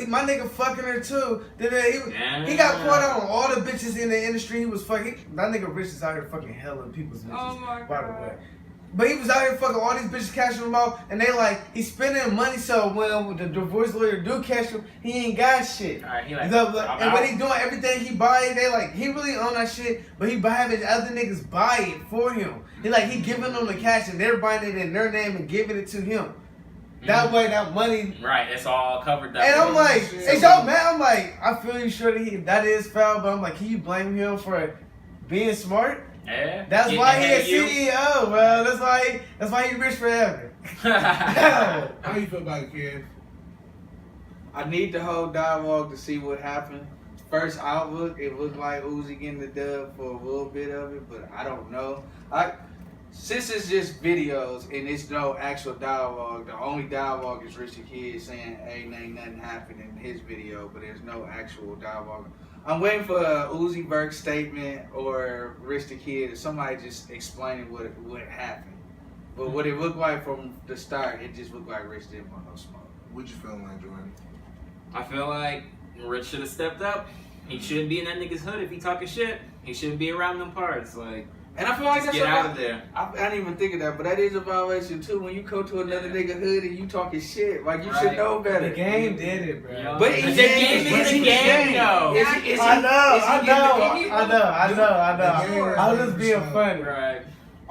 My nigga fucking her too. He got caught out on all the bitches in the industry. He was fucking. That nigga Rich is out here fucking helling people's bitches. Oh my God. By the way. But he was out here fucking all these bitches, cashing them out, and they like, he's spending money, so when the divorce lawyer do catch him, he ain't got shit. Alright, he like, and when he doing everything he buy, they like, he really own that shit, but he having other niggas buy it for him. He giving them the cash, and they're buying it in their name and giving it to him. That way, that money. Right, it's all covered up. And I'm like, is y'all mad? I'm like, I feel you sure that is foul, but I'm like, can you blame him for being smart? Yeah. That's why he a CEO, bro. That's why he rich forever. How you feel about it, kid? I need the whole dialogue to see what happened. First outlook, it looked like Uzi getting the dub for a little bit of it, but I don't know. Since it's just videos and it's no actual dialogue, the only dialogue is Rich the Kid saying, ain't nothing happened in his video, but there's no actual dialogue. I'm waiting for a Uzi Vert statement or Rich the Kid or somebody just explaining what happened. But what it looked like from the start, it just looked like Rich didn't want no smoke. What you feeling like, Jordan? I feel like Rich should have stepped up. He shouldn't be in that nigga's hood if he talking shit. He shouldn't be around them parts. Like, and I feel like that's get out of there. I didn't even think of that, but that is a violation too. When you go to another nigga hood and you talking shit, like you should know better. The game did it, bro. Yeah. But the game is the game, though. I know. I was just being funny. Right.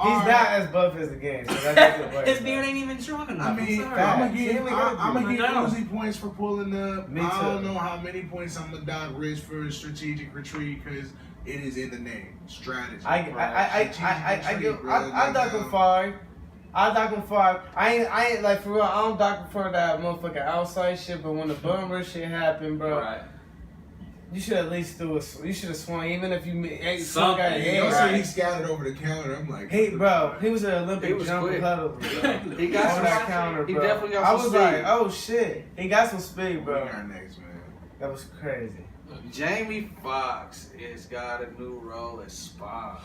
He's not as buff as the game. So that's his beard ain't even strong enough. I mean, I'm gonna give Uzi points for pulling up. Me too. I don't know how many points I'm gonna dock Rich for a strategic retreat because It is in the name. Strategy. I dock him 5. I dock him 5. I ain't like for real. I don't dock him for that motherfucking outside shit. But when the bummer shit happened, bro, Right. you should at least do it. You should have swung, even if you ain't Something. got He your also head. he scattered over the counter. I'm like, Hey, bro, he was an He Olympic was jump quick. puddle, bro. He got On some. that counter, He bro. definitely got I some was speed. like, oh shit, he got some speed, we bro. are next, man. That was crazy. Jamie Foxx has got a new role as Spawn.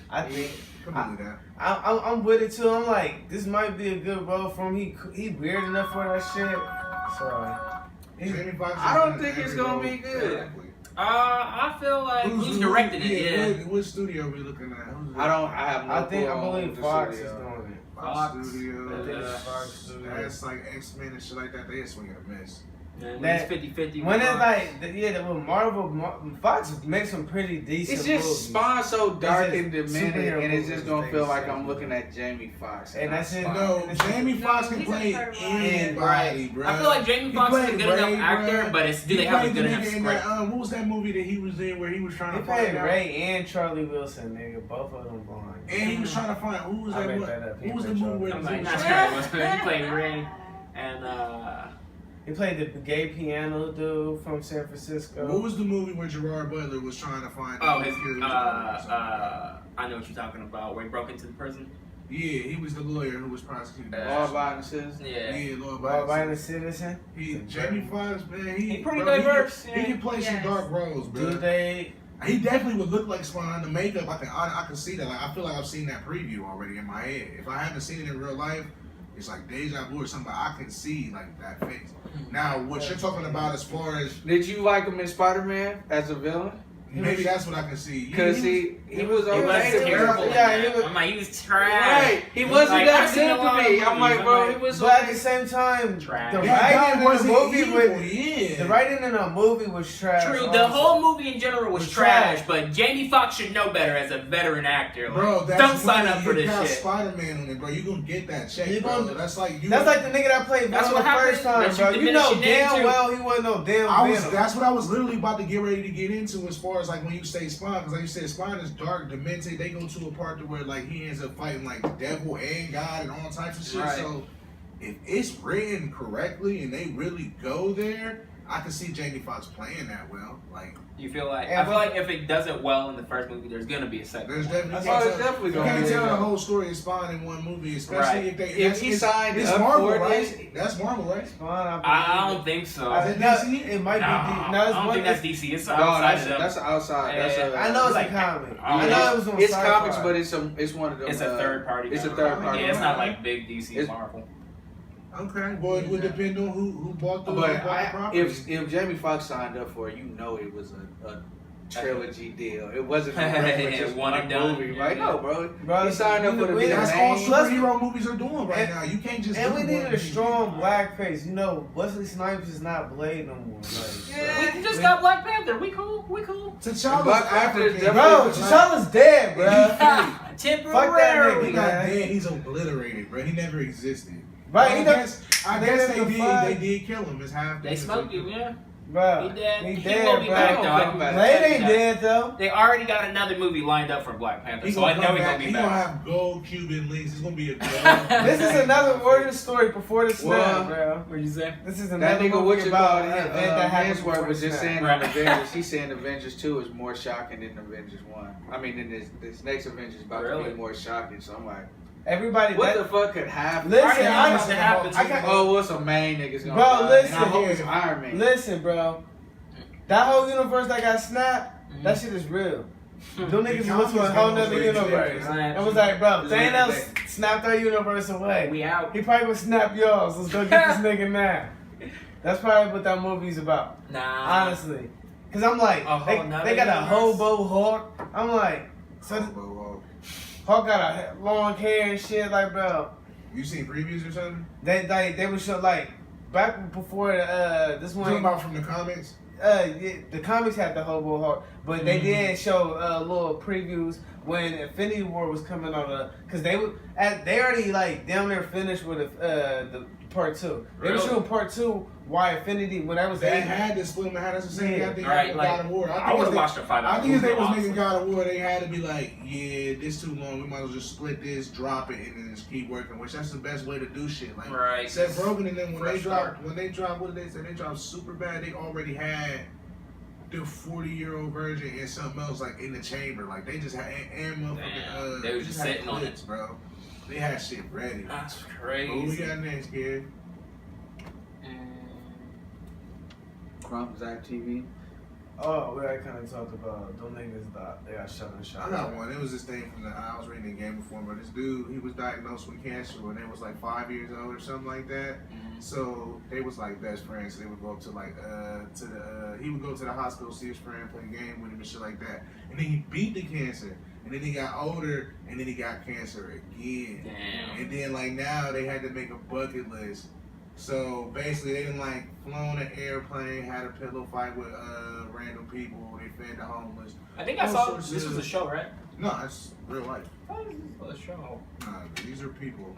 I think Come on with that. I'm with it too. I'm like, this might be a good role for him. He weird enough for that shit. So Jamie Foxx I is don't in think it's every gonna role be good. correctly. I feel like who's directing it? Yeah. What studio are we looking at? Who's I have no I think clue I on believe the Fox is studio. doing it. Fox I Studios. think it's Fox Studios. That's like X-Men and shit like that. They just swinging a miss. Man, That- it's 50-50. When it's like, with Marvel, Fox makes some pretty decent It's just movies. Spawn so dark It's and just demented, superhero and it's just movies, gonna feel like they I'm say. looking at Jamie Foxx. And that's it. Spawn. No, Jamie Foxx can he's a play third one. anybody, bro. I feel like Jamie Foxx is a good enough actor, but it's do they have a good enough in script? that, what was that movie that he was in where he was trying He to find played out? Ray and Charlie Wilson, nigga. Both of them blind. And he was trying to find who was I that? made What, that up. He who was the played movie where I'm he like, was not trying sure. He played Ray and He played the gay piano dude from San Francisco. What was the movie where Gerard Butler was trying to find oh, out his who killed his brother or something? I know what you're talking about. Where he broke into the prison. Yeah, he was the lawyer who was prosecuting. Law-abiding citizen. Yeah. Yeah, law Law Abiding abiding. Citizen. Jamie Foxx, man, He pretty bro, diverse, He yeah. can play some Yes. dark roles, bro. Do they? He definitely would look like Spawn. The makeup, I can see that. Like I feel like I've seen that preview already in my head. If I haven't seen it in real life, it's like deja vu or something. But I can see like that face. Now, what you're talking about as far as Did you like him in Spider-Man as a villain? maybe that's what I can see. Because he was He was okay. terrible. Yeah, in he that. was- I'm like, he was trash. Right, he wasn't Like, that I've seen a good lot to of me. I'm movies, like, I'm bro, like- he was But at okay. the same time, Trash. the that writing guy in the wasn't movie evil, with yeah. the writing in the movie was trash. True, the also. whole movie in general was Was trash, trash. but Jamie Foxx should know better as a veteran actor. Like, Bro, that's don't sign money. up for You this got shit. Spider-Man on it, bro. You gonna get that check, You bro. gonna- That's like you. That's like the nigga that played That's Venom what the first time, happened. bro. That's You know diminishing damn name, well he wasn't no damn Venom. That's what I was literally about to get ready to get into as far as like when you say Spawn, because like you said, Spawn is dark, demented. They go to a part to where like he ends up fighting like the devil and God and all types of shit. Right. So if it's written correctly and they really go there, I can see Jamie Foxx playing that well. Like You feel like Yeah, I feel but- like if it does it well in the first movie, there's gonna be a second. there's one. definitely Oh, it's definitely you gonna can't be tell the a- whole story of Spawn in one movie, especially Right. if they If he signed it's up Marvel, for right? this- That's Marvel, right? Spawn, I don't think so. I Is it think no, DC? it might No, be. No, I it's don't one. think that's DC. It's No, outside of them. that's outside. That's a, I know it's like- a comic. Oh, I yeah. know it was on It's sci-fi. comics, but it's one of them. It's a third party. It's a comic. third party. Yeah, it's not comic. like big DC It's- Marvel. Okay, well, it would depend on who bought the, But who bought the property. if Jamie Foxx signed up for it, you know it was a trilogy deal. It wasn't a regular just One one and done. movie. Like no, bro. Bro, He signed up for the we- big That's all name. superhero movies are doing right And- now. You can't just And do we needed one a movie. strong black face. You know, Wesley Snipes is not Blade no more. Like, We just got Black Panther. We cool. We cool. T'Challa's Black Panther is African. bro, T'Challa's dead, bro. Temporarily. He got man. dead. He's obliterated, bro. He never existed. Right, he I done- guess they they done did. defied- They did kill him. It's half. They smoked him, yeah. Bro, He dead. He He dead, won't be bro. back though. I Come back. can Blade tell you ain't that. dead though. They already got another movie lined up for Black Panther, He so I gonna know come he's back. gonna be He gonna back. have gold Cuban links. It's gonna be a gold. This is another origin story before the snap, Well, bro. What you say? This is That another nigga, what movie you about call an event that happened before Hemsworth was the just snap. saying Right. on Avengers. He's saying Avengers 2 is more shocking than Avengers 1. I mean, in this next Avengers about to Really? be more shocking. So I'm like, Everybody, what that, the fuck could happen? Listen, Already I- knows what happened. I got- Oh, what's some main niggas gonna Bro, die? listen and I hope here. it's Iron Man. listen, bro. That whole universe that got snapped, that shit is real. Them niggas The went to a comics whole don't nother say universe. Right. It was like, bro, It's Thanos everything. snapped our universe away. We out. He probably would snap yours. Let's go get this nigga now. That's probably what that movie's about, Nah. honestly. Cause I'm like, A whole they nother got a universe? hobo Hawk. I'm like, so Hawk got a long hair and shit. Like, bro, You seen previews or something? they would show like back before this Talking one. about from the comics. Yeah, the comics had the hobo Hawk, but they did show little previews when Infinity War was coming on. Cause they already like down there finished with the part 2. They were Really? shooting part 2 why Infinity when that was They that. had to split them. That's the same thing. I think Right, like, God of War. I would have watched a fight. I think if they was making God of War, they had to be like, yeah, this too long. We might as well just split this, drop it, and then just keep working. Which that's the best way to do shit. Like Right. Seth Rogen and then when Fresh they dropped, what did they say? They dropped super bad. They already had the 40-year-old version and something else like in the chamber. Like they just had and motherfucking. They was just sitting on it, bro. They had shit ready. That's But crazy. what we got next, kid? From Zach TV. Oh, we already kind of talked about them niggas they got shot and shot. I got one. It was this thing from I was reading the game before, but this dude, he was diagnosed with cancer when they was like 5 years old or something like that. So they was like best friends. So they would go up to like he would go to the hospital, see his friend, play a game with him and shit like that. And then he beat the cancer. And then he got older, and then he got cancer again. Damn. And then like now they had to make a bucket list. So basically, they done like flown an airplane, had a pillow fight with random people. They fed the homeless. I think I All saw sorts this of- was a show, right? No, it's real life. Oh, this was a show. Nah, these are people.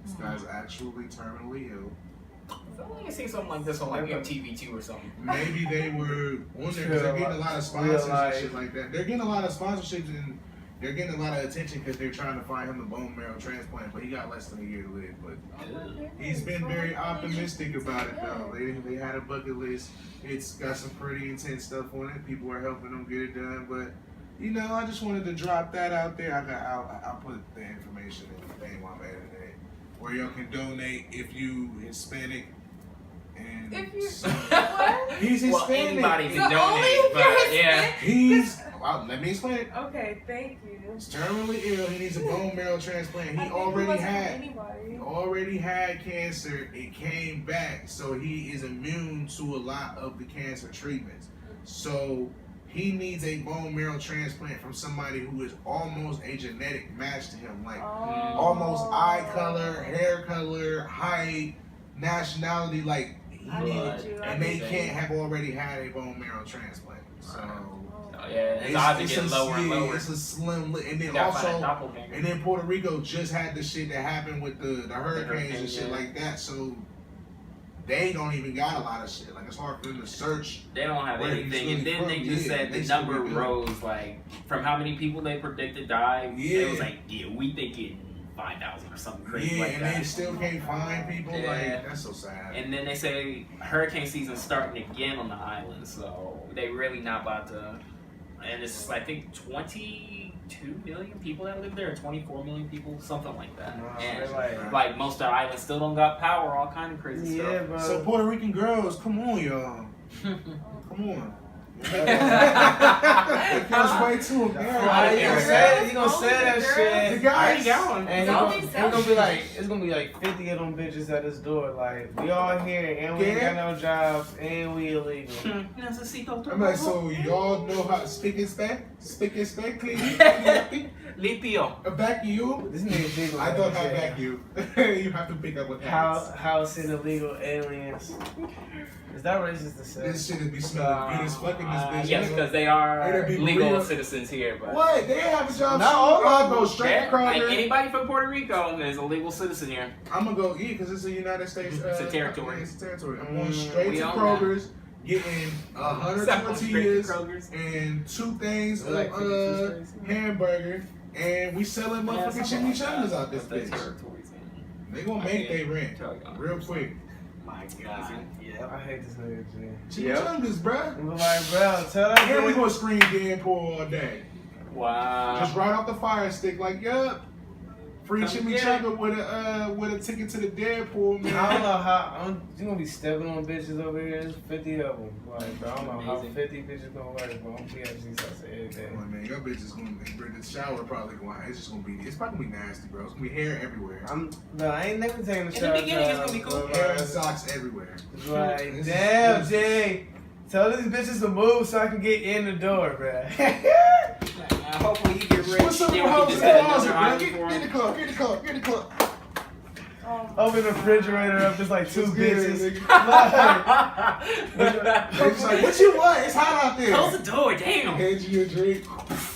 This guy's actually terminally ill. I feel like I seen something like this on like MTV2 or something. Maybe they were on there because they're getting a lot of sponsors and shit like that. They're getting a lot of sponsorships and they're getting a lot of attention because they're trying to find him a bone marrow transplant, but he got less than a year to live. But he's been very optimistic about it though. They had a bucket list. It's got some pretty intense stuff on it. People are helping him get it done. But you know, I just wanted to drop that out there. I'll put the information in the thing while I'm editing it, where y'all can donate if you Hispanic. And If you so- what? he's Well, Hispanic. anybody So can only donate, if you're but yeah. Hispanic? He's let me explain it. Okay, thank you. He's terminally ill. He needs a bone marrow transplant. I He think already wasn't had. anybody. He already had cancer. It came back, so he is immune to a lot of the cancer treatments. So he needs a bone marrow transplant from somebody who is almost a genetic match to him, like almost eye color, hair color, height, nationality. Like he I needs, need you. and they can't have already had a bone marrow transplant. So. Oh, yeah, his odds are getting lower and lower. It's a slim, and then You gotta find a also, doppelganger. and then Puerto Rico just had the shit that happened with the hurricanes hurricane, and shit yeah. like that. So they don't even got a lot of shit. Like it's hard for them to search. They don't have Where he's anything, really and then from, they just yeah, said they the still number be good. rose like from how many people they predicted died. Yeah. It was like, yeah, we think it 5,000 or something crazy Yeah, like and that. they still can't find people. Yeah. Like that's so sad. And then they say hurricane season's starting again on the island, so they really not about to. And it's I think 22 million people that live there, or 24 million people, something like that. No, and they're like most of the island still don't got power, all kind of crazy Yeah, stuff. bro. So Puerto Rican girls, come on, y'all. Come on. It goes way too Why you embarrassing. gonna say that The shit? guys, And Don't it's be gonna be like 50 of them bitches at his door. Like we all here and we ain't got no jobs and we illegal. I'm like, so y'all know how to speak and spec, clean, Limpio. back you. This nigga big. I thought I back you. You have to pick up what happens. House in illegal aliens. Is that racist to say? This shit would be smelling good as fuck in this bitch. Yes, because they are It'd be legal real. citizens here. But What? They have a job. Not all I'll of go them. straight yeah, to like Kroger. anybody from Puerto Rico is a legal citizen here. I'm gonna go eat because it's a United States. It's a territory. It's a territory. I'm going straight we to own Kroger's, getting 100 Straight to tortillas Kroger's. and 2 things They're like of 52 cents. hamburger, and we selling motherfucking chimichangas out this That's the bitch. territories, man. They gonna make their rent Tell y'all. real quick. My God. I hate this nigga, G. Chimichangas, bruh. I'm like, bro, tell that And we nigga. gonna scream Deadpool all day. Wow. Just right off the fire stick, like, yup. Free Come chimichanga with a ticket to the Deadpool, man. I don't know how you gonna be stepping on bitches over here. There's 50 of them. Like, bro, I don't know how Amazing. 50 bitches gonna work, bro. I'm PhD stuff every day. Come on, man, your bitch is gonna the shower probably going. It's just gonna be. It's probably gonna be nasty, bro. It's gonna be hair everywhere. I ain't never taking a the shower. beginning, it's gonna be cool. Hair and socks everywhere. Like, damn, Jay. Tell these bitches to move so I can get in the door, bro. Hopefully you get rich. What's up, Then your we can house? just Get get another island the for him. club, get the club, get the club. Open the refrigerator up, just like 2 It's good, bitches. nigga. They just like, what you want? It's hot out there. Close the door, damn. Hand you a drink.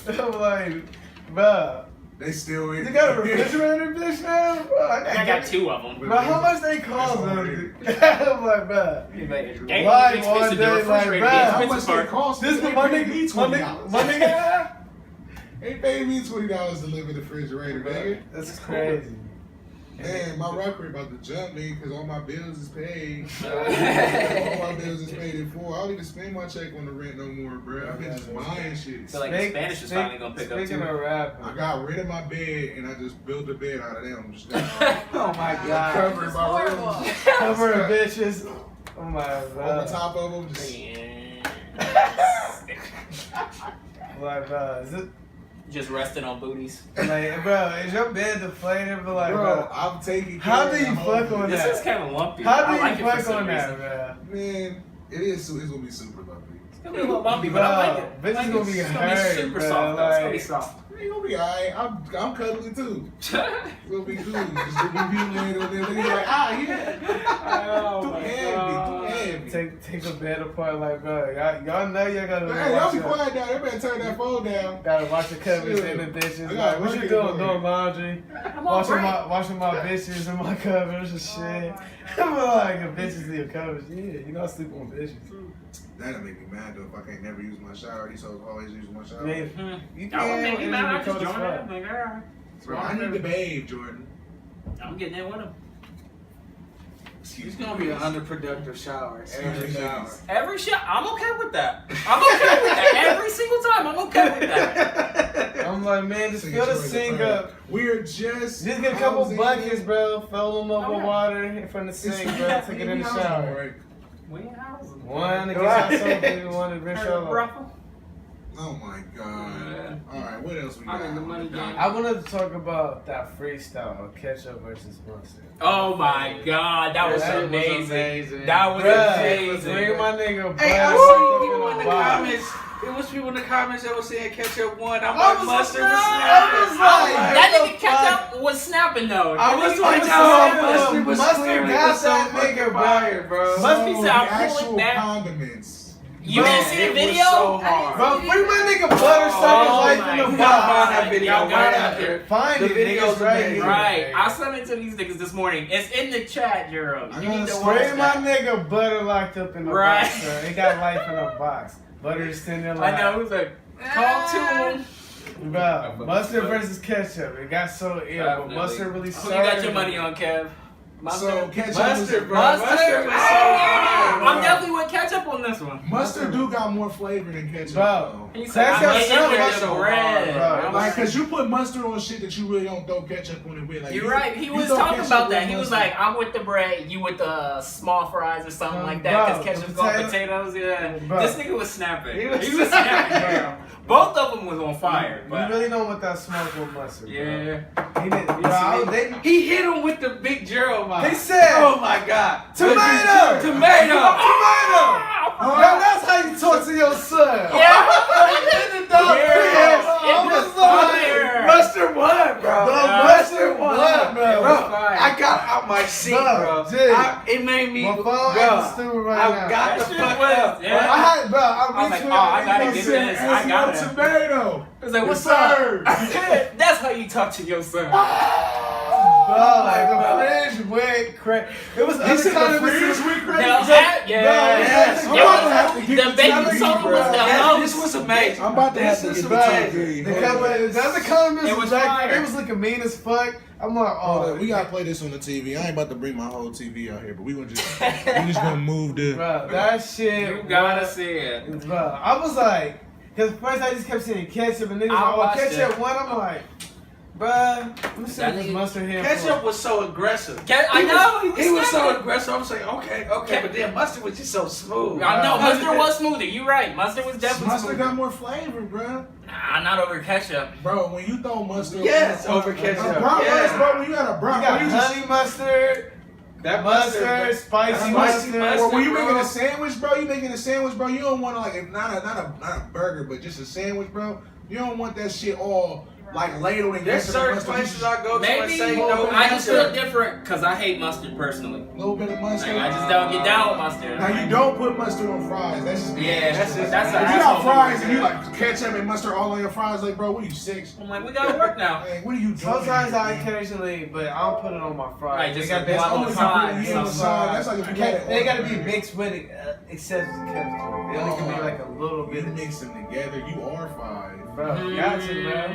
I'm like, bruh, They still in. You got a refrigerator, bitch, now? Bro, I got 2 of them. Bro, how much they cost? I'm like, bro. Game Why is all expensive. The day, like, refrigerator bro, is How much expensive they part. cost? This They is my paid me nigga. $20. My nigga. They paid me $20 to live in the refrigerator, nigga. That's crazy. Man, my record about to jump, nigga, because all my bills is paid. All my bills is paid in full. I don't even spend my check on the rent no more, bro. I've been just buying shit. I feel like the Spanish is finally gonna pick up Speaking too. of rap, I got rid of my bed and I just built a bed out of them. Just Oh my god. covering It's my horrible. room. covering bitches. Oh my Over god. top of them, just Like, bro, is it Just resting on booties. like, bro? Is your bed deflated? But like, bro, bro, I'm taking care how of do you the whole fuck on thing. that? This is kind of lumpy. How do I you like it for fuck some on that, reason. bro? Man, it's gonna be super lovely. It's gonna be a little lumpy, but I like it. Bitch is I like gonna it. be It's gonna be hurt, super bro, soft. Though. It's gonna be like- soft. It's gonna be alright. I'm cuddly too. It's gonna be cool. Just to be you laid on there looking like, yeah. Oh Too my heavy, God. too heavy. Take the bed apart, like, bro. Y'all know y'all gotta Hey, y'all watch be your, quiet down. Everybody turn that phone down. gotta wash your covers Shit. and the dishes. I got Like, what work you in doing? the Doing morning. laundry, I'm on break. washing my bitches and my covers and shit. I'm like, if bitches need covers, yeah, you know I sleep on bitches. That'll make me mad though if I can't never use my shower. These hoes always use my I shower. mean, Hmm. you I would make you and mad. it I be just cold as join fuck. in. Like, alright. Bro, I need to bathe, Jordan. I'm getting in with him. It's gonna be an underproductive shower. Every shower. Every shot, I'm okay with that. I'm okay with that. Every single time, I'm okay with that. I'm like, man, just fill the sink up. We're just Just get a couple housing buckets, it. bro. Fill them up with Okay. water in front of the sink, bro. Take it in the shower. Right. We in housing. One to get out something, one to rinse Heard of y'all off. Ruffle? Oh my god. Yeah. Alright, what else we got? I'm in the money game. I wanted to talk about that freestyle, ketchup versus mustard. Oh my god, that was That was amazing. That was Bruh, amazing. bring my nigga Hey, I Butter see up people in the the box. comments. It was people in the comments that were saying ketchup won. I'm I like, was mustard like, was I was snapping. like, That what nigga the ketchup was snapping though. I was Nigga like, was no, snapping. mustard was Mustard clearly got was so that fucking nigga, bro. fire, bro. Must be So, sour. the Pull it actual back. condiments. You Bro, didn't see the It was video? so hard. Bro, bring my nigga Butter sucking Oh life my in the We God. gotta find box. that video Y'all right gotta after. Find The it, video's niggas, right amazing. here. Right. I sent it to these niggas this morning. It's in the chat, Jerome. I You gotta need to watch Bring my that. nigga Butter locked up in the Right. box, bro. He got life in a box. Butter is sitting there like, I know, he was like, talk to him. bro, mustard versus ketchup. It got so ill, but mustard really Who you got your served money it. on, Kev? So ketchup Mustard, bro. Mustard? Mustard was so fire, bro. I'm definitely with ketchup on this one. Mustard do got more flavor than ketchup. Bro. He said, Ketchup I'm making sounds it like the so bread. hard, bro. Like, cause you put mustard on shit that you really don't throw ketchup on it with. Like, You're right. He you was throw talking ketchup about with that. He was mustard. like, I'm with the bread, you with the small fries or something like that. Bro, Because ketchup's the going potatoes. Yeah. Bro. This nigga was snapping. He was snapping, bro. Both of them was on fire. You But really don't want that smoke with mustard, bro. yeah. He did, bro. He hit him with the big Gerald vibe. They said, Oh my god. tomato! Tomato! Yo, that's how you talk to your son. It was fire. Mustard won, bro. Mustard won, bro. Bro, I got out my seat, Bro, bro. Jay. It made me, My phone bro. acting stupid right I now. got the That shit fuck was- up. yeah. I had, bro, I was like, retweeted oh, I gotta it. get Said, this. I got it. tomato. It was like, what's Sir. up? That's how you talk to your son. Bro, like the fridge went crazy. It was other said the condiments. fridge went too. crazy? Yeah. yes. I'm about to have to The get baking the soda bro. was the That- This host. was amazing. I'm about to have This to was get the amazing. The other condiments It was was like, fire. it was looking mean as fuck. I'm like, Hold oh, on, we gotta play this on the TV. I ain't about to bring my whole TV out here, but we just gonna move the. bro, that shit. You gotta was- see it. Bro, I was like, because first I just kept saying ketchup and niggas I like, oh, watched ketchup it. one. I'm like, bruh, let me see That this nigga- mustard here. Ketchup was so aggressive. I know. He was so snapping. aggressive. I was like, okay, but then mustard was just so smooth. I know. Mustard was smoother. You're right. Mustard was definitely Mustard smoother. got more flavor, bro. Nah, not over ketchup. Bro, when you throw mustard, Yes, on over a ketchup, bratwurst, yeah. bro. When you got a You bratwurst, got you just honey mustard, That mustard, spicy mustard. Or when you bro. making a sandwich, bro, you don't want to like not a burger, but just a sandwich, bro. You don't want that shit all like ladle and There's ketchup certain and mustard. places I go to and Maybe say no, no. I just feel mustard. different because I hate mustard personally. A little bit of mustard. Like, I just don't get down with mustard. Now you don't put mustard on fries. That's just Yeah, that's If an you got asshole fries move, and you yeah. like ketchup and mustard all on your fries, like bro, what are you 6? I'm like, we gotta work now. Like, what are you doing? Sometimes I man? occasionally, but I don't put it on my fries. Right, They just got a that block on only the side, something on the side. That's like if you had it They on gotta there. be mixed with it, excessive ketchup. They only can be like a little You bit. mix them together, you are 5. Bro, you got to, bro.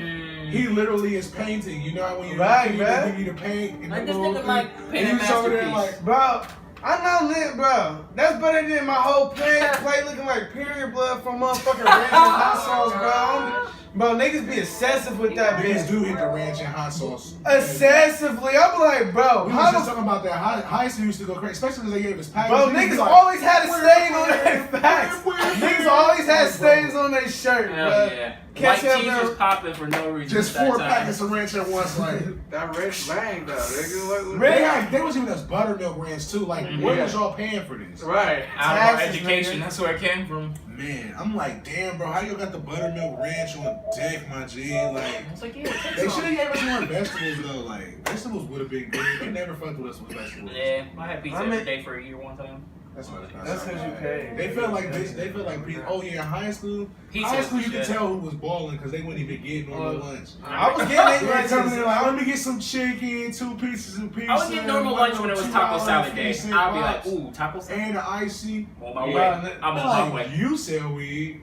He literally is painting. You know how when you Right, they man. give you the paint and Like, the this little nigga thing, like and painting you just over there masterpiece. like, Bro, I know lit, bro. That's better than my whole plate looking like period blood from motherfucking ranch and hot sauce, bro. Bro, niggas be excessive with that niggas bitch. do hit the ranch and hot sauce. Excessively. I'm like, bro, We was how just the talking about that. High school used to go crazy, especially because they gave us packets. bro, Niggas be niggas like, always had a stain on their facts. where- Niggas always had stains on their shirt, Hell bro. yeah. Catch White up cheese now. was popping for no reason. just at 4 that packets time. of ranch at once. Like That rich bang though, nigga. they was even us buttermilk ranch too. Like where was y'all paying for this? Right. Out of our Taxes, education, nigga. that's where it came from. Man, I'm like, damn, bro, how you got the buttermilk ranch on deck, my G? Like. I was like, yeah, take They some. should have gave us more vegetables though. Like vegetables would have been good. They never fucked with us with vegetables. Yeah, I had pizza I mean- every day for a year one time. That's not. That's because you paid. They felt like this. They felt like oh yeah, high school. Pizza High school, you was could shit. tell who was balling because they wouldn't even get normal lunch. I was getting They it were coming right in like, let me get some chicken, 2 pieces of pizza. I would get normal lunch when it was taco salad day. $2.50 I'd be like, box, ooh, taco salad? and the icy. On my Yeah. way. I'm on my way. You sell weed.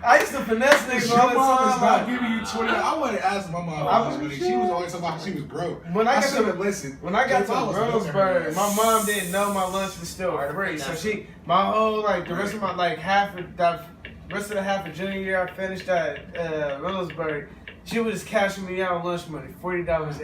I used to finesse niggas Your all the mom is time. not like, giving you 20. I wanted to ask my mom I how much was money. She was always talking about she was broke. When I got should to have listened. When I got If I to was looking at her, Roseburg, my mom didn't know my lunch was still free. So my whole the rest of my rest of the half of junior year, I finished at Roseburg. She was just cashing me out lunch money, $40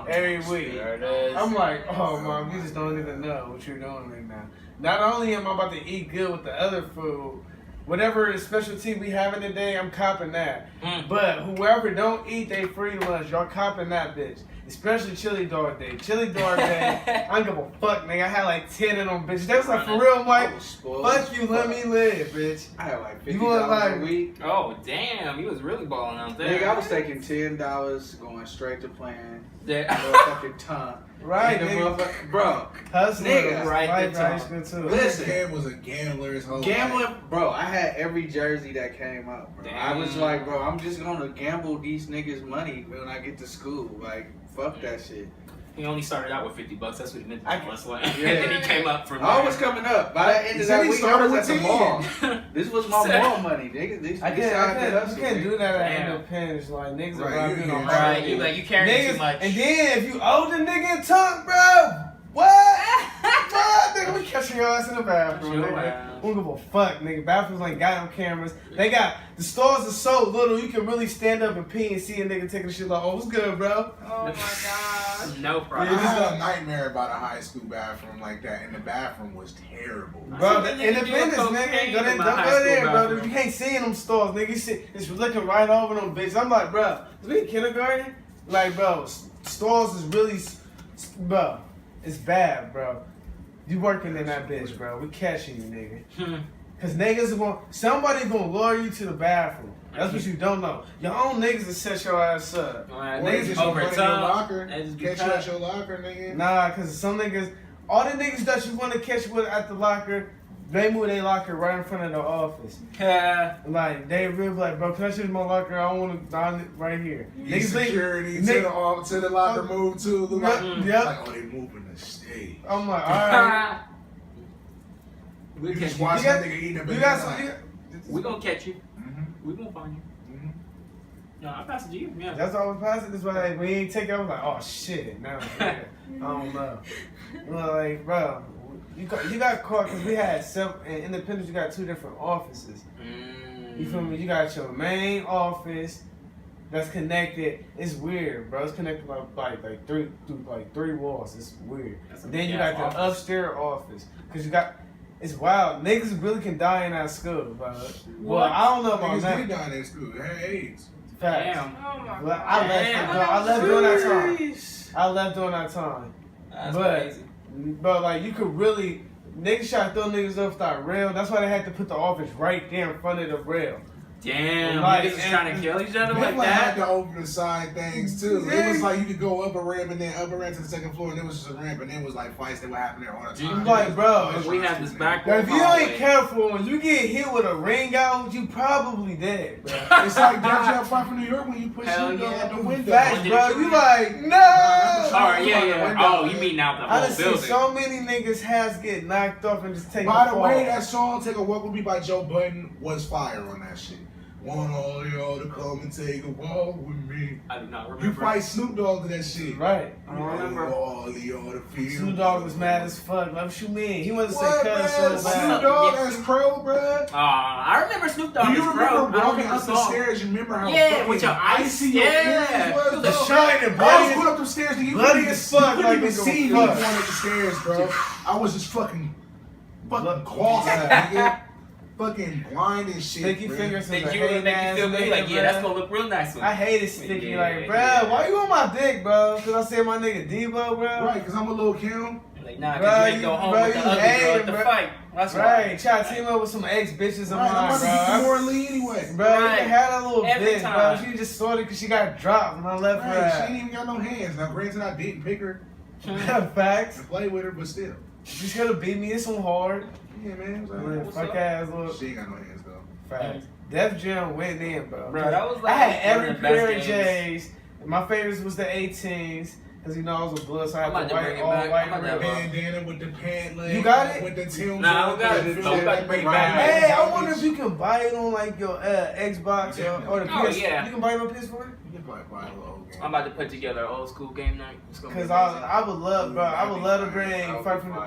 every week. There it is. I'm like, oh mom, you just don't even know what you're doing right now. Not only am I about to eat good with the other food, whatever specialty we having today, I'm copping that. But whoever don't eat they free lunch, y'all copping that bitch. Especially chili dog day. Chili dog day, I don't give a fuck, nigga. I had like 10 of them bitches. They was like, for real, I'm like, fuck you, let me live, bitch. I had like You want, $50 like- a week. Oh, damn. He was really balling out there. Nigga, I was taking $10 going straight to Playin. Yeah. Motherfucking ton. Right, And the nigga. motherfucker- bro. Hustling, Nigga, right right, there, high school too. Listen. Cam was a gambler his whole life. Gambling, bro, I had every jersey that came up, bro. I was Damn. like, bro, I'm just gonna gamble these niggas' money when I get to school. Like, fuck that shit. He only started out with $50. That's what he meant to I- tell us. Like, Yeah. And then he came up from I there. was coming up. By the end He of said that he week, I started was at with the 10. mall. This was my mall money, nigga. This I this how I did can't, hustle, you can't nigga. do that at Damn. Independence. Like, niggas Right, are you- rapping you- on Right, you like you carrying too Niggas, much. and then if you owe the nigga in tongue, bro, what? What? Nigga, we catching your ass in the bathroom, Sure, nigga. man. We don't give a fuck, nigga. Bathrooms ain't got no cameras. They got, the stores are so little, you can really stand up and pee and see a nigga taking a shit like, oh, what's good, bro? Oh my gosh. No I problem. had a nightmare about a high school bathroom like that, and the bathroom was terrible. Bro, seen the the nigga Independence, doing nigga. cocaine Don't in my go high school there, bro. bathroom. You can't see in them stores, nigga. You see, it's looking right over them bitches. I'm like, bro, is we in kindergarten? Like, bro, stores is really, bro, it's bad, bro. You working in that bitch, bro. We catching you, nigga. Cause niggas are going, somebody gonna lure you to the bathroom. That's what you don't know. Your own niggas will set your ass up. Alright, Or they niggas just over run in your time. locker, They just be catch you tight. at your locker, nigga. Nah, cause some niggas, all the niggas that you want to catch with at the locker, they move their locker right in front of the office. Yeah. Like, they really like, bro, can I change my locker? I don't want to down it right here. Get security nigg- to the locker move too. Look like, Yep. like, oh, they moving the stage. I'm like, alright. You just You watch got- that nigga eating a You got some, banana. We gonna catch you. Mhm, We gonna find you. mhm. No, I pass it to you. Yeah. that's all we passed it. This why like, we ain't take it. I was like, oh shit. Now, I don't know. You know, like, bro, you got caught because we had in Independence. You got 2 different offices. You feel me? You got your main office that's connected. It's weird, bro. It's connected by like three walls. It's weird. That's a Then you big-ass got the office. upstairs office because you got. It's wild. Niggas really can die in that school, bro. Well, What? I don't know about Niggas that. did die in school. They had AIDS. Facts. Damn. Oh my Well, god. I left during that time. I left during that time. That's But- crazy. But like you could really niggas try to throw niggas off that rail. That's why they had to put the office right there in front of the rail. Damn, Like, niggas is trying to kill each other like Midland had that. to open the side things too. It was like you could go up a ramp and then up a ramp to the second floor, and it was just a ramp, and then it was like fights that would happen there all the time. Like, bro, We have this back If you hallway. ain't careful, when you get hit with a ring out, you probably dead, bro. It's like Def Jam Fight from New York when you push Hell Snoop Dogg yeah. out the window. Facts, bro. You like, no. Oh, yeah. Oh, you mean out the I whole done seen building? so many niggas' hats get knocked off and just take By a the fall. way, that song "Take a Walk with Me" by Joe Budden was fire on that shit. Want all y'all to come and take a walk with me. I do not You remember. fight Snoop Dogg to that shit. Right. I don't remember. All y'all to feel. Snoop Dogg was mad as fuck. Like, what you mean? He wasn't say What, cut man? so Snoop bad. Dogg as Crow, bruh. I remember Snoop Dogg. Do you as remember Crow. I don't walking remember up the song. stairs? You remember how Yeah, fucking with your icy ice. your Yeah. ears was, The bro? shining I was bloody. going up the stairs and you bloody couldn't as even, fuck, you like couldn't even nigga see me was going fuck. up the stairs, bro. I was just fucking Blood- cross nigga. Fucking blind and shit. Sticky bruh. fingers. Think is a you would hating make you ass feel good? nigga, Like, yeah, bruh. that's gonna look real nice on I you. hate it sticky. Yeah, Like, bro, yeah. why you on my dick, bro? Cause I said my nigga Devo, bro. Right, because I'm a little Kim. Like, nah, Bro, cause you ain't you- go home bro, with the you ugly hate girl it, at the bro. fight. That's Right, try to team up with some ex bitches of Right, I'm mine, about to get bro. more lean anyway. Bro, Right. you had a little Every bitch, bro. time. She just saw it because she got dropped when I left Right, her. she ain't even got no hands. Now, granted, I didn't pick her Facts. and play with her, but still. She should have beat me. It's some hard. Yeah, man. What's Fuck up? ass little. She ain't got no hands, though. Facts. Def Jam went in, bro. Bro, that was like I had one every of the best pair of games. J's. My favorites was the 18s. Because you know I was a blood, so I I'm had about the to bring white, it all back. white I'm about to rim. have Bandana with the pant leg. You got it? With the Tim Nah, I don't got it. Jones, I'm about to bring it right. back. Hey, I wonder if you can buy it on like your Xbox or the Oh, PS. yeah. You can buy it on PS4? You can probably buy a little old game. I'm about to put together an old school game night. It's gonna be Because amazing. I would love, bro. I would love to bring Fight from.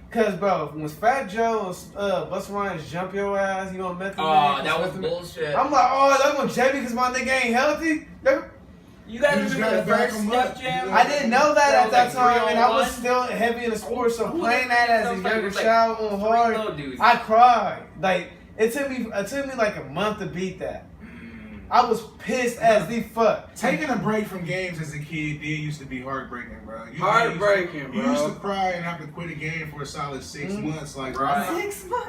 Because, bro, when Fat Joe and Busta Rhymes jump your ass, you gonna Method Man. Oh, that was Method Man- bullshit. I'm like, oh, they're gonna jab me because my nigga ain't healthy? You guys You just remember the gotta back first 'em Step up. Jam? I didn't know that at that was time, like and I was 3-on-1. still heavy in the sports, so Who playing the- that as a it was younger like child on three hard, little dudes. I cried. Like, it took me like a month to beat that. I was pissed as the fuck. Taking a break from games as a kid did used to be heartbreaking, bro. Heartbreaking, You used bro. to cry and have to quit a game for a solid 6 months. Like, Right.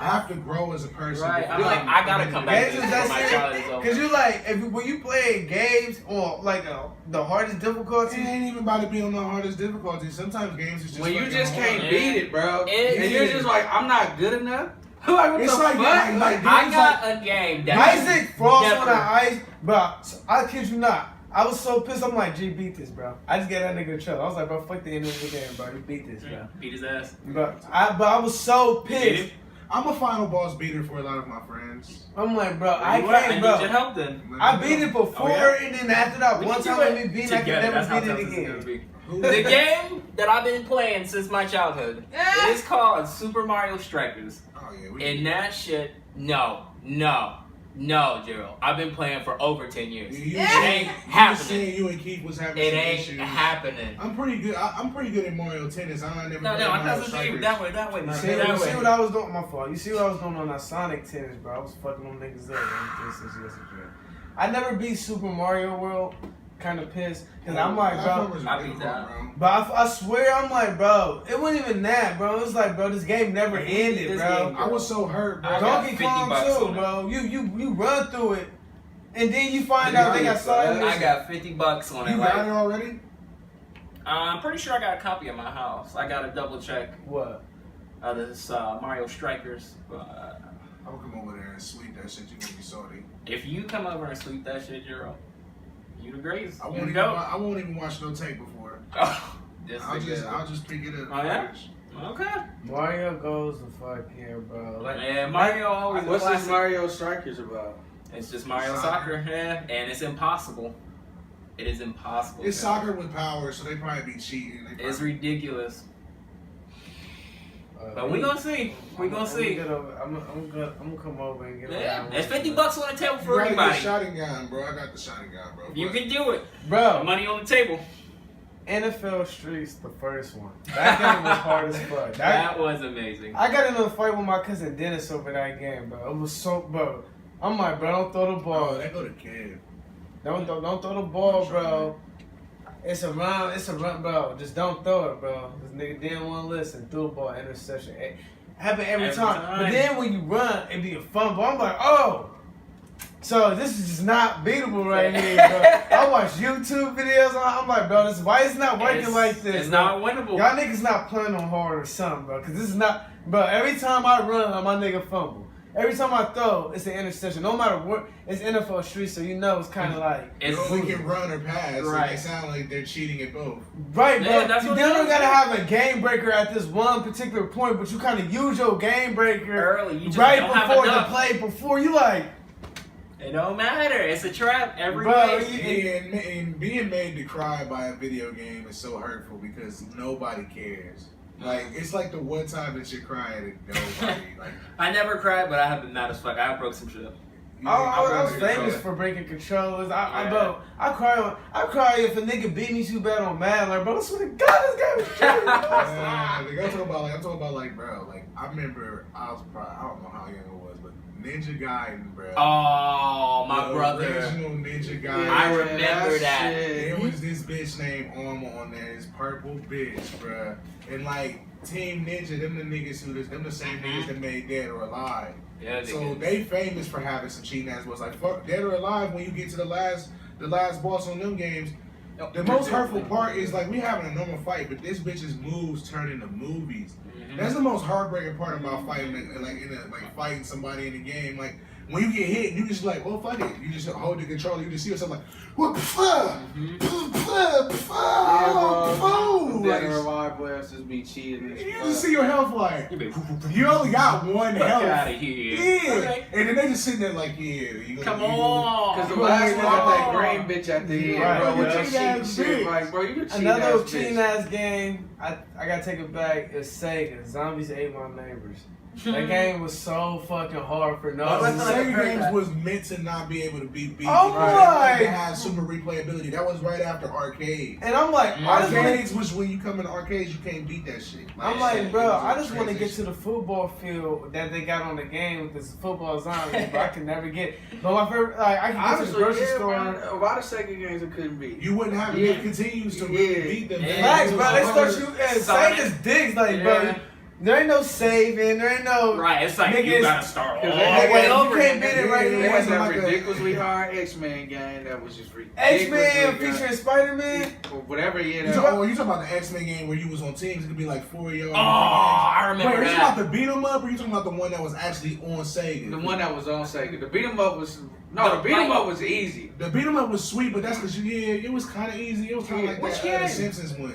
I have to grow as a person. Right. I'm before like, I gotta come back to Games this is that before my childhood is over. Because you like, when you play games on like the hardest It difficulty, ain't even about to be on the hardest difficulty. Sometimes games is just When you fucking just hard. can't Yeah. beat it, bro. It- And you're just like, I'm not good enough. Like, what It's the like, fuck? like I games got a game that Isaac Frost on the Never. ice, bro. I kid you not. I was so pissed. I'm like, G, beat this, bro. I just get that nigga in trouble. I was like, bro, fuck the end of the game, bro. You beat this, bro. beat his ass. But I was so pissed. I'm a final boss beater for a lot of my friends. I'm like, bro, I I can't, need your bro. help then. I beat it before, Oh, yeah? and then after that We one can do time it let me beat, I together. can That's how never beat tough it this is gonna again. be. Who- The game that I've been playing since my childhood. It is called Super Mario Strikers. Oh yeah, we And that shit, no, Gerald. I've been playing for over 10 years. You It ain't saying happening. you and Keith was having It some ain't issues. happening. I'm pretty good. I'm pretty good at Mario Tennis. I never. No, played I Mario doesn't do Strikers. that way, You man. see, That you see way. what I was doing? My fault. You see what I was doing on that Sonic tennis, bro? I was fucking them niggas up. I never beat Super Mario World. Kind of pissed. Because I'm like, bro. Platformers are I beat difficult, that. bro. But I swear, I'm like, bro. It wasn't even that, bro. It was like, bro, this game never ended, This bro. game, I was so hurt, bro. I got Donkey 50 Kong bucks too, on it. bro. You run through it, and then you find out they got side I missions. got $50 on it. You Like, got it already? I'm pretty sure I got a copy at my house. I got to double check What? this Mario Strikers. I'm gonna come over there and sweep that shit. You gonna be salty. If you come over and sweep that shit, Jero, you the greatest. I You won't the even. goat. I won't even watch no tape before. Oh, this I'll nigga. just pick it up. Oh, yeah? Okay. Mario goes the fuck here, bro. Like, Man, Mario always What's a this classic. Mario Strikers about? It's just Mario Soccer, yeah, and it's impossible. It is impossible. It's Jero. soccer with power, so they probably be cheating. They It's probably- ridiculous. But we gonna see. We gonna see. I'm gonna come over and get. Yeah, around there's with $50 it. on the table You for gotta get everybody. shotting gun, bro. I got the shotting gun, bro. You But can do it. Bro, Money on the table. NFL Streets, the first one. That game was hard as fuck. That was amazing. I got into a fight with my cousin Dennis over that game, bro. It was so, bro. I'm like, bro, don't throw the ball. Oh, they go to Kev. Don't throw the ball, bro. It's a run, bro. Just don't throw it, bro. This nigga didn't want to listen. Threw the ball, interception. It happen every time. But then when you run, it be a fumble. I'm like, oh. So this is just not beatable right here, bro. I watch YouTube videos. I'm like, bro, why is it not working like this? It's not winnable. Y'all niggas not playing on hard or something, bro. Cause this is not, bro. Every time I run, my nigga fumble. Every time I throw, it's an interception. No matter what, it's NFL Street, so you know it's kind of like You only can run or pass, right. and they sound like they're cheating at both. Right, bro. Yeah, that's You what never it is. gotta have a game breaker at this one particular point, but you kind of use your game breaker Early, you just right don't have before the enough. play. Before you like, It don't matter. It's a trap every bro. way. And being made to cry by a video game is so hurtful because nobody cares. Like, it's like the one time that you're crying and nobody, like... I never cried, but I have been mad as fuck. I broke some shit. I was famous for breaking controllers. I cry if a nigga beat me too bad on Madden. Like, bro, I swear to God, this guy was killing me. I'm talking about, like, bro, like, I remember I was probably, I don't know how young I was, but Ninja Gaiden, bro. Oh, my The brother. original Ninja Gaiden. I remember that. There was this bitch named Armor on there, this purple bitch, bro. And, like, Team Ninja, them the niggas them the same niggas that made Dead or Alive. Yeah, So they famous for having some cheating ass was like fuck Dead or Alive. When you get to the last boss on them games, the most hurtful part is like we having a normal fight, but this bitch's moves turn into movies. That's the most heartbreaking part about fighting, like fighting somebody in the game. Like when you get hit, you just like, well, fuck it. You just hold the controller. You just see yourself like, what? Dead or Alive players just be cheating. You just see your health like you only got one health. Get out of here. Yeah, Okay. and then they just sitting there like, yeah, you gonna Come on. Because the last one got that green bitch at the end, Right, bro, with yeah. your cheating shit. Like, bro, you a cheating Another ass cheating bitch. ass game. I gotta take it back. Is Sega. Zombies Ate My Neighbors. That game was so fucking hard for no reason. Sega games was meant to not be able to be beat. Oh my! They had super replayability. That was right after arcades. And I'm like, I just wanna- Arcades was when you come in arcades, you can't beat that shit. I'm like, bro, it was a I just want to get to transition. the football field that they got on the game with this football zombies, but I can never get. But my favorite, like, I can get to the Honestly, grocery yeah, store. man, a lot of Sega games I couldn't beat. You wouldn't have Yeah. it continues to Yeah. beat them. Yeah. Facts, bro. They start you. you and Sonic. Sega's dicks, like, Yeah. bro. There ain't no saving. There ain't no. Right, it's like you Niggas- gotta start all the Because way you over. can't beat it right Yeah, here. There was wasn't that like a- ridiculously hard X-Men game that was just ridiculous. X-Men featuring Spider-Man. Or whatever, yeah. You That, talking about the X-Men game where you was on teams? It could be like 4 of y'all. Oh, I Wait, remember are you that. talking about the beat 'em up, or are you talking about the one that was actually on Sega? the one that was on Sega. The beat 'em up was the beat 'em up was easy. The beat 'em up was sweet, but that's because it was kind of easy. It was kind of like Which that game? Simpsons one.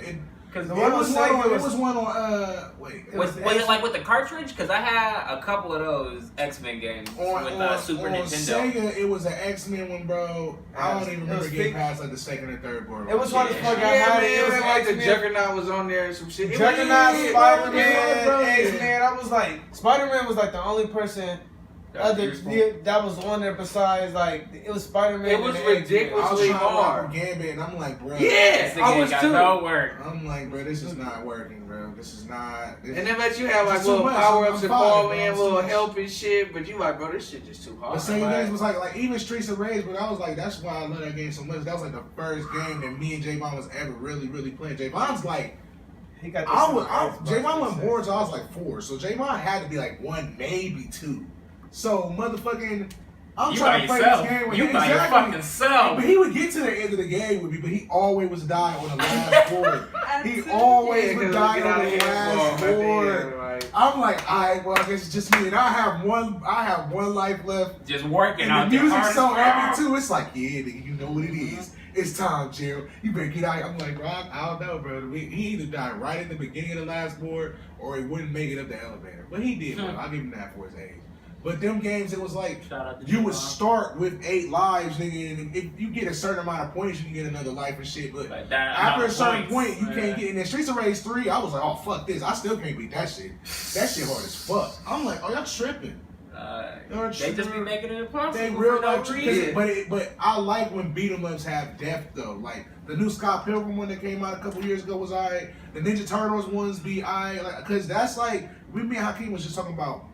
Because the It one on was Sega one. It was. was one on. Wait. Was it like with the cartridge? Because I had a couple of those X-Men games with Super on Nintendo. Sega, it was an X-Men one, bro. I don't even It remember was getting big- past like the second or third board. It was hard as fuck. I Yeah, had it. It was man, like the X-Men. Juggernaut was on there and some shit. It was- Juggernaut, yeah, Spider-Man, bro. X-Men. I was like, Spider-Man was like the only person that was on there besides like it was Spider-Man. It was and X-Men. ridiculous. I was Really trying to hard. rock with Gambit, and I'm like, bro. Yeah, I was got too. no work. I'm like, bro, this is not working, bro. This is not. And then let you have like It's too little much. power ups I'm and fine, fall bro. in, It's too little much. help and shit. But you like, bro, this shit just too hard. But Sega Like, games was like even Streets of Rage, but I was like, that's why I love that game so much. That was like the first game that me and J-Von was ever really playing. J-Von's like, He got this J-Von went bored till I was like 4, so J-Von had to be like 1, maybe 2. So motherfucking, I'm You trying by to play yourself. this game with You him. by your Exactly. fucking self. But he would get to the end of the game with me, but he always was die on the last board. He always would die on the last board. I'm like, alright, well, I guess it's just me, and I have one life left. Just working And out the there music's so hard. heavy too. It's like, yeah, nigga, you know what it is. It's time, Jill. You better get out here. I'm like, bro, I don't know, bro. He either died right at the beginning of the last board, or he wouldn't make it up the elevator. But he did, bro. I'll give him that for his age. But them games, it was like, Shout out to you would J-Von. start with 8 lives, nigga, and if you get a certain amount of points, you can get another life and shit. But Like that after amount a of certain points, point, you can't get in there. Streets of Rage 3, I was like, oh, fuck this. I still can't beat that shit. That shit hard as fuck. I'm like, oh, y'all tripping. They just be making it impossible. They for real no life reason. but I like when beat 'em ups have depth though. Like the new Scott Pilgrim one that came out a couple years ago was alright. The Ninja Turtles ones be alright. Like, cause that's like me and Hakeem was just talking about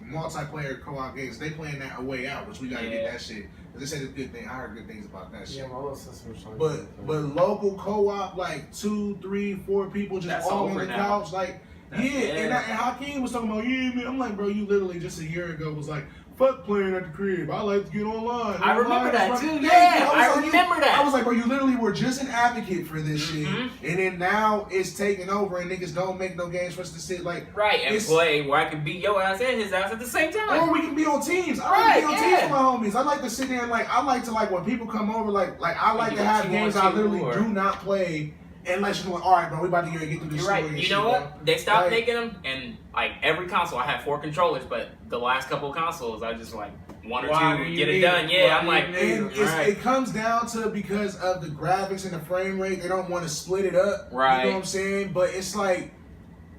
multiplayer co-op games. They playing that A Way Out, which we gotta get that shit. Cause they said it's a good thing. I heard good things about that shit. Yeah, my little sister was trying But local co-op, like 2, 3, 4 people just That's all on over the now. couch, like That's- and Hakeem was talking about, yeah, man. I'm like, bro, you literally just a year ago was like, fuck playing at the crib. I like to get online. I remember that Online, too. bro. Yeah, was I like, remember that. I was like, bro, you literally were just an advocate for this shit, Mhm. and then now it's taking over, and niggas don't make no games for us to sit like. Right, and It's- play where I can beat your ass and his ass at the same time. Or we can be on teams. I like to Right, be on yeah. teams with my homies. I like to sit there and I like to when people come over, I like You to got have you games on I team literally war. do not play unless you're going, all right, bro, we about to get through this You're story right. and You shit, know bro. what? They stopped Like- making them, and every console, I had 4 controllers, but the last couple of consoles, I just one or Why two do you get it need done. it? Yeah, Why I'm do like, you need And right. it comes down to because of the graphics and the frame rate, they don't want to split it up. Right. You know what I'm saying? But it's like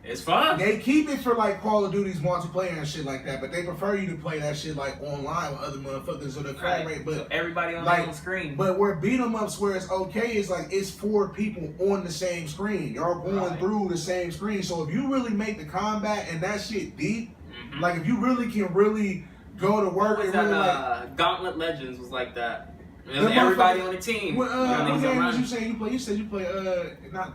it's fun. they keep it for Call of Duty's multiplayer and shit like that. But they prefer you to play that shit online with other motherfuckers so the frame rate. But So everybody on like, their own screen. But where beat 'em ups where it's okay is it's 4 people on the same screen. Y'all going Right. through the same screen. So if you really make the combat and that shit deep, Mhm. if you really can go to work What was and that? really Gauntlet Legends was like that. It The was everybody motherfucker- on the team. What, You know, what niggas game around. was you saying you play? You said you play not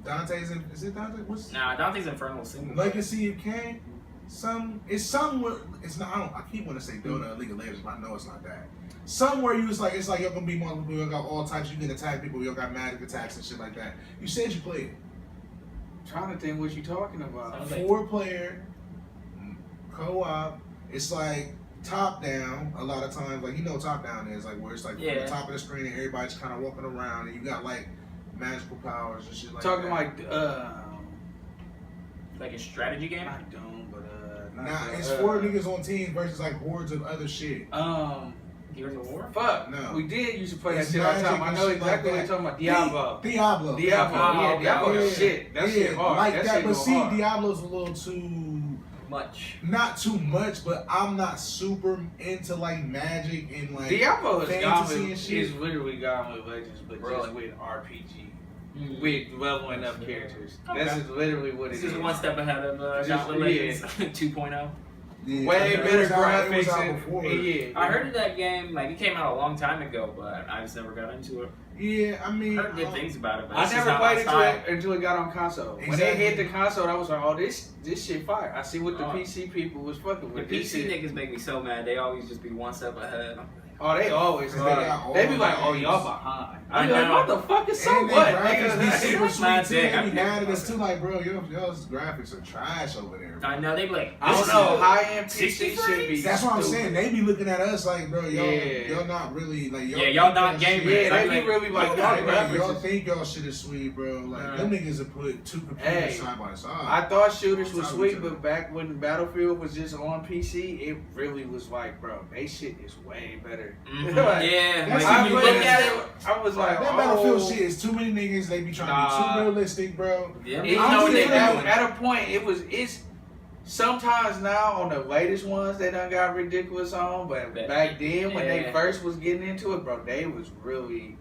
Dante's is it Dante? What's Nah, Dante's Inferno single. Legacy of Kain? It's somewhere. It's not. I keep wanting to say Dota League of Legends, but I know it's not that. Somewhere you it's like you're gonna be multiple people. You got all types. You can attack people. You got magic attacks and shit like that. You said you played it. Trying to think what you talking about. Sounds like- 4-player co-op. It's top down a lot of times. Top down is where it's from Yeah. the top of the screen and everybody's kind of walking around and you got magical powers and shit like Talking that. Like a strategy game? not Doom, but Nah, it's 4 niggas on teams versus hordes of other shit. Gears of War? Fuck. No. We did used to play that It's shit all the magic time. I and know shit exactly like what you're that. talking about. Diablo. Diablo. Diablo. Yeah, okay, Diablo okay. is shit. That shit hard. Like that that, shit but go see, hard. Diablo's a little too. Much. Not too much, but I'm not super into magic and Diablo is fantasy Gauntlet. and shit. Is literally Gauntlet Legends, but Really? just with RPG. Mm. With leveling up characters. Okay. That's just literally what it This is. is one step ahead of Just- Gauntlet Legends 2.0. Yeah, Way it better was out- it was graphics. out And, before. yeah. I heard of that game, it came out a long time ago, but I just never got into it. Yeah, I mean, I heard good things about it, but I it's just never not my played into style. it until it got on console. When Exactly. they hit the console, I was like, "Oh, this shit fire." I see what the Oh. PC people was fucking The with. This PC shit. niggas make me so mad. They always just be one step ahead. Oh, they always. Because they got They be all like, the "Oh, games. y'all behind." I I be like, know. "What the fuck is so and what?" their graphics be Nigga? super sweet my too. dick. They I be be- mad at us too, bro, y'all's graphics are trash over there. I know they be like, I don't this is know. a- High end 60 PC should be. frames? That's what I'm stupid. saying. They be looking at us bro, Yeah. y'all not really Yeah, y'all not think gamers. Yeah, they Like, be really like, y'all, y'all y'all graphics. think y'all shit is sweet, bro. Them niggas have put 2 computers Hey, side by side. I thought shooters was Sorry, sweet, sorry. but back when Battlefield was just on PC, it really was like, bro, they shit is way better. Mhm. Like, Yeah, That's like, how when you you look look at it, it, I was like, that oh. Battlefield shit is too many niggas. They be trying to be Nah. too realistic, bro. yeah, It, you know what they Honestly, doing. at a point, it's sometimes now on the latest ones they done got ridiculous on, but back then when they Yeah. first was getting into it, bro, they was really.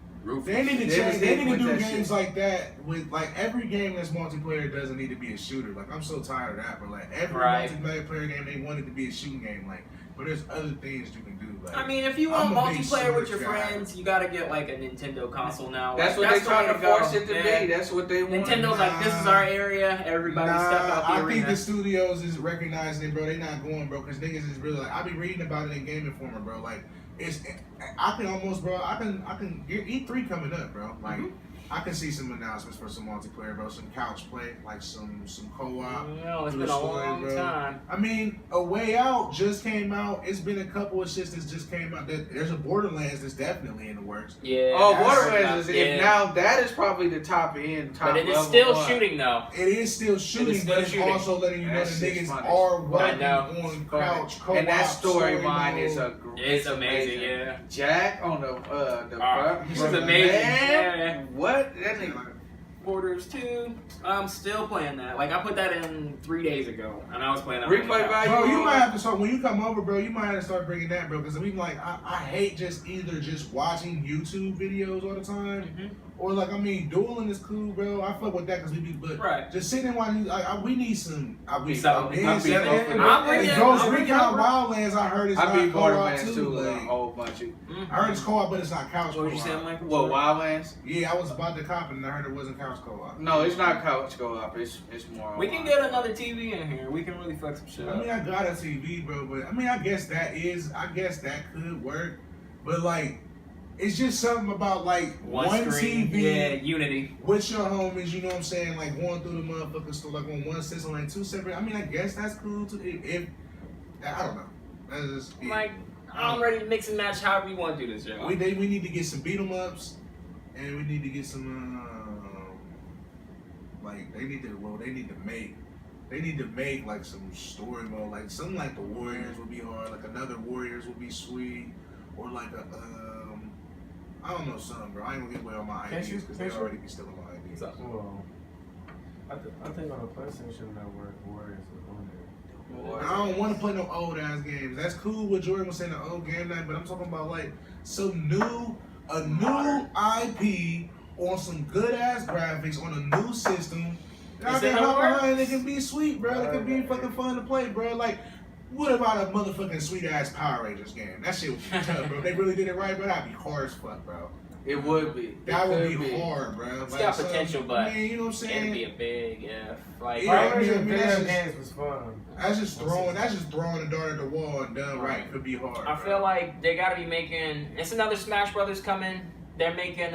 They need to They change. was They hitting need to with do that games shit. like that with every game that's multiplayer doesn't need to be a shooter. I'm so tired of that. But every Right. multiplayer game they want it to be a shooting game. But there's other things you can do. I mean, if you want I'm a big multiplayer with your Switch guy. friends, you gotta get a Nintendo console now. That's Like, what they the trying way to go. force it to Yeah. be. That's what they want. Nintendo's like, this is our area. Everybody step out the I arena. think the studios is recognizing it, bro. They not going, bro, because niggas is really I be reading about it in Game Informer, bro. I can almost, bro. I can get E3 coming up, bro. I can see some announcements for some multiplayer, bro. Some couch play, some co-op. Well, it's to been the a story, long bro. time. I mean, A Way Out just came out. It's been a couple of shits that just came out. There's a Borderlands that's definitely in the works. Yeah. Oh, That's- Borderlands is yeah. Now that is probably the top But it is level still one. shooting though. It is still shooting, still but it's shooting. also letting you know That the shit's niggas funny. are I working know. on couch co-op. And that storyline is mode. It's amazing, yeah. Jack on the This is amazing, Man, yeah. what? That nigga. Borders 2. I'm still playing that. I put that in 3 days ago, and I was playing that. Replay on the couch. value. Bro, you might have to start when you come over, bro. You might have to start bringing that, bro. Because I hate just either watching YouTube videos all the time, Mhm. Or like, I mean, dueling is cool, bro. I fuck with that because we be, but Right. just sitting and watching, we need some. I'm Ghost bringing Wildlands, I heard it's I not beat co-op Borderlands too. 2 a Like, whole bunch of. I heard it's co-op, but it's not couch What would you say, co-op. Michael? What, Wildlands? Yeah, I was about to cop and I heard it wasn't couch co-op. No, it's not couch co-op. It's more. We can get another TV in here. We can really fuck some shit I mean, up. I got a TV, bro, but I mean, I guess that could work. But like, it's just something about like one screen. TV. Yeah, Unity. With your homies, you know what I'm saying? Like going through the motherfucking store, like on one system, like two separate. I mean, I guess that's cool too. If I don't know, that's just Like, I'm ready to mix and match however you want to do this, yo. we need to get some beat 'em ups, and we need to get some like they need to make like some story mode, like something like the Warriors would be hard, like another Warriors would be sweet, or like a I don't know something, bro. I ain't gonna give away all my ideas because they already be stealing my ideas. Well, I think on the PlayStation Network, Warriors is on there. I don't want to play no old ass games. That's cool what Jordan was saying, the old game night, but I'm talking about like some new IP on some good ass graphics on a new system. I can hop behind, it can be sweet, bro. It can be fucking fun to play, bro. Like, what about a motherfucking sweet ass Power Rangers game? That shit would be tough, bro. If they really did it right, bro, that'd be hard as fuck, bro. It would be. That would be hard, bro. It's got potential, but man, you know what I'm saying? it'd be a big if. Like, Yeah, Power Rangers I mean, video that's games was fun. That's just throwing the dart at the wall and done right. Could be hard. I feel like they gotta be making. It's another Smash Brothers coming. They're making.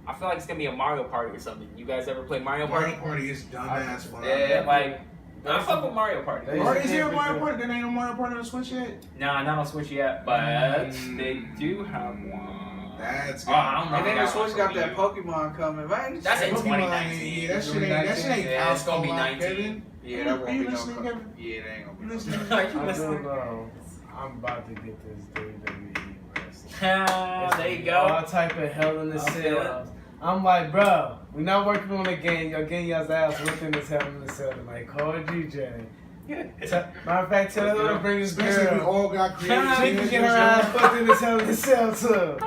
I feel like it's gonna be a Mario Party or something. You guys ever play Mario Party? Mario Party is dumbass fun. Yeah, like I fuck with Mario Party. Is there a Mario Party? There ain't no Mario Party on the Switch yet? Nah, not on Switch yet, but they do have one. That's Oh, I don't know. And then if the they Switch got got that Pokemon coming, right? That's in Pokemon, 2019. yeah, that shit ain't Yeah, it's gonna be co-op, 19. Kevin. Yeah, that won't Are you be no. listening, Kevin? Yeah, it ain't gonna be. You No. listening? I do know. I'm about to get this WWE wrestling. There you go. All type of hell in the I feel cell. I'm like, bro, we not working on the game. Y'all getting y'all's ass whipped in this hell in the cell. Like, call DJ. Matter of fact, tell her to bring this Especially if we girl. all got She creative. can get her ass fucked in this hell in the cell too.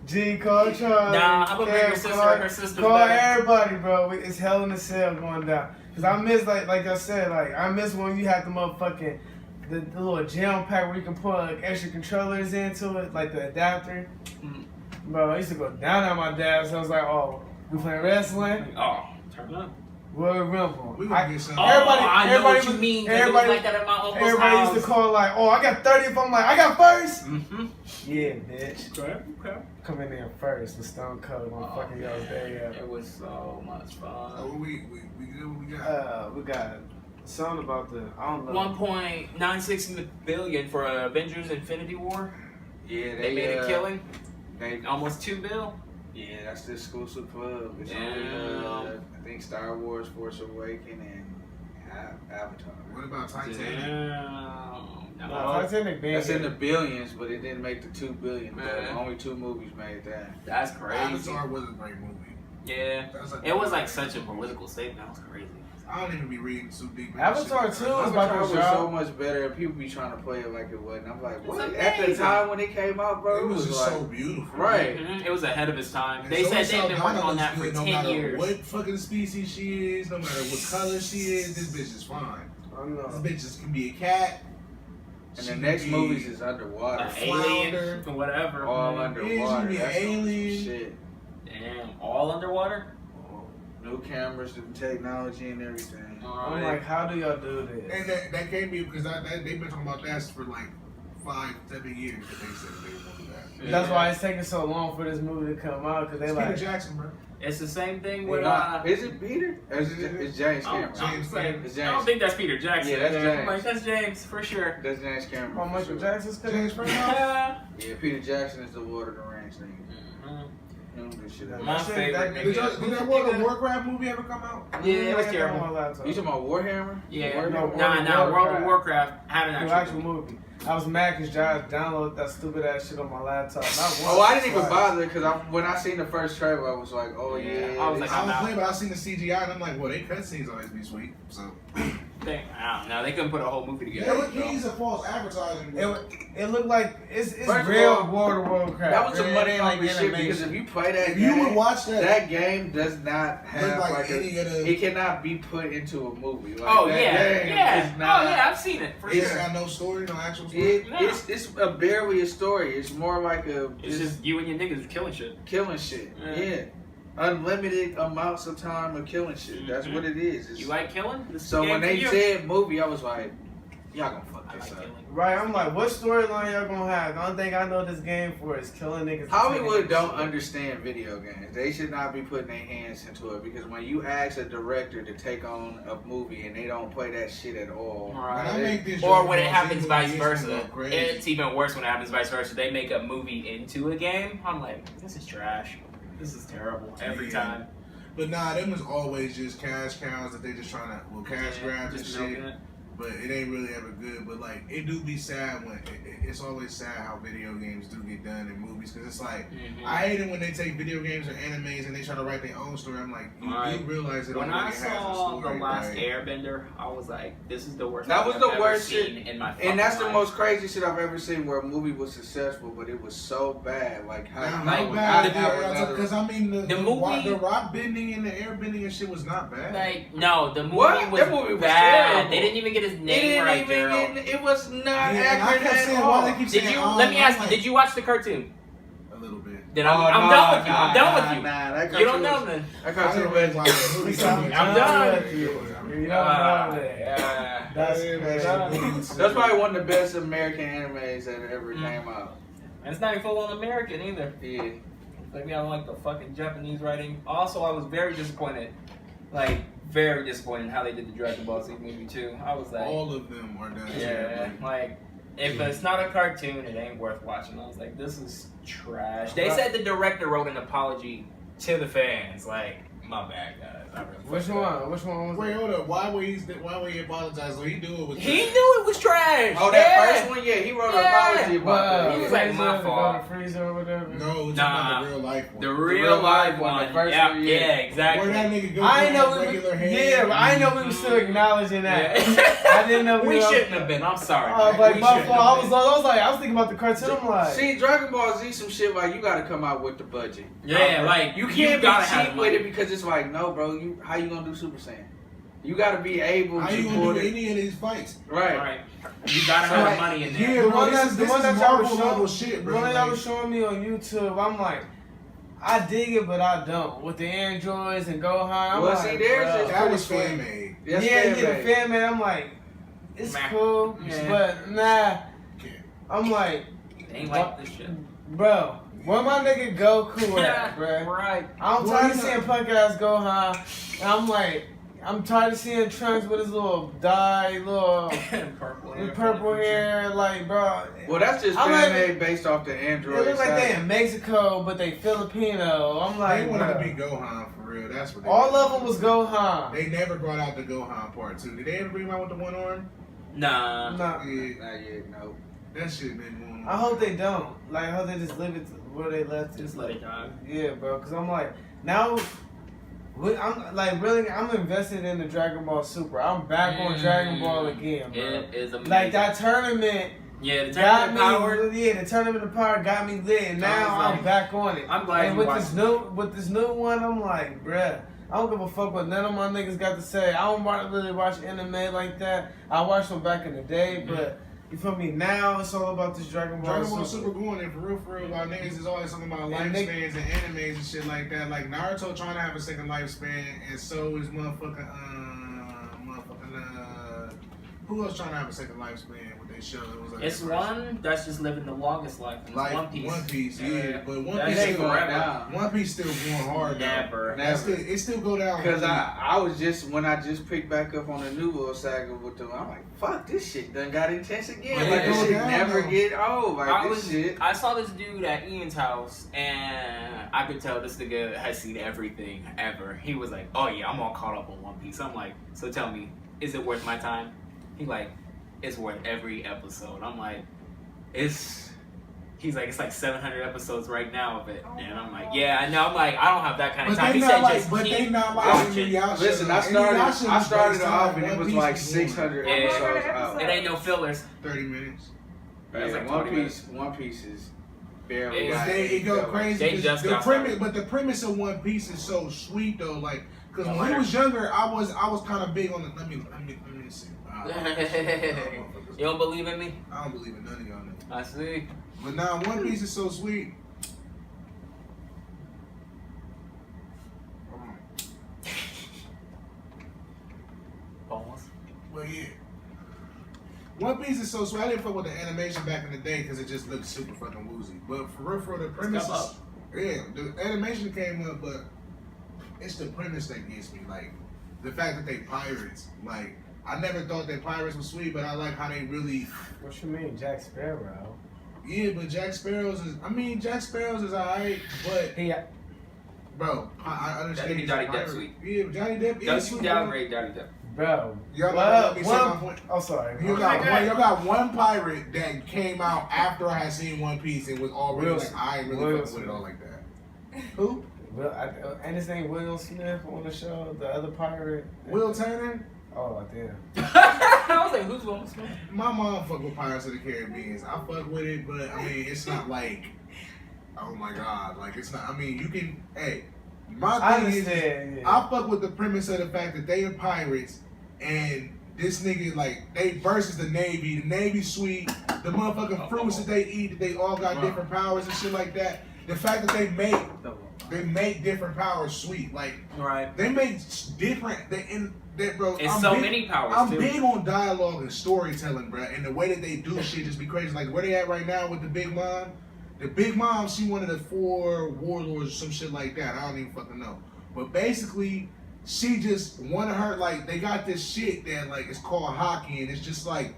G, call Charlie. Nah, I'm gonna bring her sister. Call, Her sister's call better. everybody, bro. It's hell in the cell going down. Cause I miss like I said, like I miss when you had the motherfucking the little jam pack where you can plug extra controllers into it, like the adapter. Bro, I used to go down on my dad's. So I was like, oh, we playing wrestling. Oh, turn up. Royal Rumble. We gonna get some. Oh, Everybody- I know everybody what you was- mean. 'Cause it was everybody- like that at my uncle's Everybody house. used to call like, oh, I got 30th. I'm like, I got first. Mm-hmm. Yeah, bitch. Okay. Come in there first with Stone Cold on fucking y'all's day. It was so much Oh, fun. we good. What we got? We got something about the I don't know. 1.96 billion for Avengers Infinity War. Yeah, They made a killing. They Almost 2 bill. Yeah, that's the exclusive club. It's Damn. only, I think Star Wars, Force Awakens, and Avatar. What about Titanic? Damn. No, Titanic big. That's in the billions, but it didn't make the 2 billion. Man. Only 2 movies made that. That's crazy. Avatar was a great movie. Yeah. That's It was like such a political statement. That was crazy. I don't even be reading too deep. in Avatar that shit. 2 is Avatar was about so much better, and people be trying to play it like it wasn't. I'm like, what? It's At the amazing. time when it came out, bro, It was just like, so beautiful. right. Mhm. It was ahead of its time. And They Zoe said they've been working Saldana on that looks for good, 10 no matter years. what fucking species she is, no matter what color she is, this bitch is fine. I This know. bitch just can be a cat. And She the next can be- movies is underwater. Alien, whatever. All man. underwater. be an That's some alien. shit. Damn, all underwater? New cameras and technology and everything. I'm like, how do y'all do this? And that can't be because they've been talking about that for like 5-7 years that they said they were doing that. That's why it's taking so long for this movie to come out because they It's like. Peter Jackson, bro. It's the same thing with Is it Peter? Or is it, it's James Cameron. James Cameron. It's I don't James. think that's Peter Jackson. Yeah, that's James. I'm like, that's James for sure. That's James Cameron. Oh, for Michael sure. Jackson's James cousin. Franco. Yeah, Peter Jackson is the Lord of the Rings nigga. Mhm. He don't do shit That else. My shit- favorite that- Did nigga. that World of Warcraft movie ever come out? Yeah, it was I got terrible. that on my laptop. You talking about Warhammer? Yeah, Warhammer? No, World of Warcraft had an The actual actual movie. I was mad because Josh downloaded that stupid ass shit on my laptop. Oh, I didn't even bother because when I seen the first trailer, I was like, oh yeah. I was like, I I'm was out. playing, but I seen the CGI and I'm like, well, they cutscenes always be sweet. So I don't know. They couldn't put a whole movie Yeah, together. look, he's a false advertising. It looked like it's First of real all, world crap. That was some It money ain't hungry like shit because animation. if you play that If game, you would watch that, game does not have like like any of the- it cannot be put into a movie. Like, Oh that yeah, game yeah. is not- Oh yeah, I've seen it for it's sure. got no story, no actual story. It, No. it's a barely a story. It's more like a It's just you and your niggas killing shit. killing shit. Yeah. Yeah. Unlimited amounts of time of killing shit. That's Mhm. what it is. It's- You like killing? This is so a game when for they you. said movie, I was like, y'all gonna fuck I this like up. killing. Right, I'm like, what storyline y'all gonna have? The only thing I know this game for is killing niggas. and Hollywood taking don't shit. understand video games. They should not be putting their hands into it because when you ask a director to take on a movie and they don't play that shit at all, When I Right. make this Or Dragon when it Ball Z happens movie, vice it's gonna versa. go crazy. It's even worse when it happens vice versa. They make a movie into a game. I'm like, this is trash. This is terrible every Yeah. time. But nah, them was always just cash cows that they just trying to cash Yeah, grabs and just shit. milking it. But it ain't really ever good. But like, it do be sad when it's always sad how video games do get done in movies because it's like Mhm. I hate it when they take video games or animes and they try to write their own story. I'm like, you Right. realize it When already I has a saw story. The Last like, Airbender, I was like, this is the worst That thing was I've the ever worst seen shit. in my and that's the fucking most life. crazy shit I've ever seen where a movie was successful, but it was so bad. Like how Like, because I mean the movie- the rock bending and the air bending and shit was not bad. Like, no, the movie What? was That movie was bad. terrible. They didn't even get his it name didn't right, even Daryl. it was not Yeah, and I accurate kept at saying, all. why they keep Did saying, you? oh, Let me ask you. like- Did you watch the cartoon? a little bit. Then I'm done with you. I'm done with you. That You don't cartoon know was- then. That I cartoon didn't was- watch the movie. I'm done. with you. You don't know that. That's crazy. That's probably one of the best American animes that ever came out. And it's not even full on American either. Yeah. Maybe I don't like the fucking Japanese writing. Also, I was very disappointed. Like, very disappointed in how they did the Dragon Ball Z movie too. I was like, All of them are done. yeah, terribly. like if it's not a cartoon, it ain't worth watching. I was like, this is trash. They said the director wrote an apology to the fans. Like, my bad, guys. I really Which fucked up. one? Which one was Wait, it? hold up. Why would he apologize? So he knew it was. He knew it was trash. Oh, that first one, yeah, he wrote an Yeah. apology about that. He was Yeah. like, my Freezer, fault. the Freezer or whatever. No, it's Nah. about the real life one. The real real life life one, one. the first yeah, one, yeah. yeah, exactly. Where that nigga go I from know we regular was, hand. yeah, but I know we were still acknowledging that. I didn't know we were- shouldn't have been. I'm sorry. Oh, Mike. like We my shouldn't fault. have I was thinking about the cartoon. I'm like, See, Dragon Ball Z, some shit like you gotta come out with the budget. Yeah, like, you you can't gotta be have cheap money. with it because it's like, no, bro, how you gonna do Super Saiyan? You gotta be able How to you pull gonna do it. any of these fights? Right. Right. You gotta have Right. money in there. Yeah, the bro, one this that is the one that y'all was Marvel level showing, shit, the bro. one that y'all Like, was showing me on YouTube. I'm like, I dig it, but I don't. With the androids and Gohan, I'm Well, like, see, there's bruh. this- that was fan made. That's yeah, fan the made. fan man. I'm like, it's Meh. cool, Yeah. but nah. I'm like, They ain't like this shit. bro, where my nigga Goku at, bro? Right. I'm Well, tired of you know- seeing punk ass Gohan, and I'm like, I'm tired of seeing Trunks with his little purple hair, like, bro. Well, that's just I'm fan like- made based off the It Android look like they side. in Mexico, but they Filipino. I'm They like, wanted to bruh. be Gohan for real. That's what they All wanted. of them was Gohan. They never brought out the Gohan part 2. Did they ever bring him out with the one arm? Nah. Nah, Yeah, Not yet, no. that shit been going on. I hope they don't. Like, I hope they just leave it to where they left it. Just let it die. Yeah, bro. Cause I'm like, now, I'm like really, I'm invested in the Dragon Ball Super. I'm back on Dragon Ball again, bro. It is amazing. Like that tournament Yeah, the got tournament me. power. Yeah, the tournament of power got me lit, and I now was I'm like- back on it. I'm glad And you with watched this new one, I'm like, bruh, I don't give a fuck what none of my niggas got to say. I don't really watch anime like that. I watched them back in the day, but you feel me? Now it's all about this Dragon Ball. Dragon Ball Super going in for real, while niggas is always talking about And they- lifespans and animes and shit like that. Like Naruto trying to have a second lifespan, and so is who else trying to have a second lifespan with their show? It was like It's one that's just living the longest life. And it's One Piece. One Piece, yeah, but One That Piece ain't still forever. down. One Piece still going hard. Never. Though. It still go down. Because I was just, when I just picked back up on the New World Saga with them, I'm like, fuck, this shit done got intense again. Yeah, Like, this it shit go down, never though. get old. Like, I saw this dude at Ian's house, and I could tell this nigga has seen everything ever. He was like, "Oh yeah, I'm all caught up on One Piece." I'm like, "So tell me, is it worth my time?" He like, "It's worth every episode." I'm like, "It's He's like, it's like 700 episodes right now of it. And I'm like, yeah, I know. I'm like, I don't have that kind of But time. they He not said like, just but keep they not like watching. Inuyasha. Listen, I started off and it was like 600 Yeah. episodes out. It ain't no fillers. 30 minutes. That's Yeah, like One 20 minutes. Piece is barely. Yeah. got It go fillers. crazy. They just The got premise, started. but the premise of One Piece is so sweet though. Like, cause Oh, when we I was younger, I was kind of big on the. Let me see. You don't believe in me? I don't believe in none of y'all niggas. I see. But now One Piece is so sweet. Pause. Well, yeah. One Piece is so sweet. I didn't fuck with the animation back in the day because it just looked super fucking woozy. But for real, the premise come is, yeah, the animation came up, but it's the premise that gets me. Like, the fact that they pirates. Like, I never thought that pirates were sweet, but I like how they really... What you mean, Jack Sparrow? Yeah, but Jack Sparrow's is alright, but... Yeah. Bro, I understand. Johnny he's a Depp pirate. sweet. Yeah, Johnny Depp is Don't you sweet. downgrade Johnny Depp. Bro. Y'all Well, let me say my point. oh, sorry. You got one pirate that came out after I had seen One Piece and was already like, I ain't really fucking with it all like that. Who? And his name Will Smith on the show, the other pirate. Will Turner? Oh, damn. I was like, who's Will Smith? My mom fuck with Pirates of the Caribbean. I fuck with it, but I mean, it's not like, oh my god, like it's not. I mean, you can. Hey, my thing is, I fuck with the premise of the fact that they are pirates and this nigga like they versus the Navy. The Navy's sweet. The motherfucking fruits that they eat, that they all got different powers and shit like that. The fact that they make different powers sweet. Like Right. they make different. Bro, It's I'm so big, many powers, I'm too. big on dialogue and storytelling, bro, and the way that they do shit just be crazy. Like where they at right now with the Big Mom. The Big Mom, she one of the 4 warlords or some shit like that. I don't even fucking know. But basically, she just one of her like they got this shit that like it's called hockey, and it's just like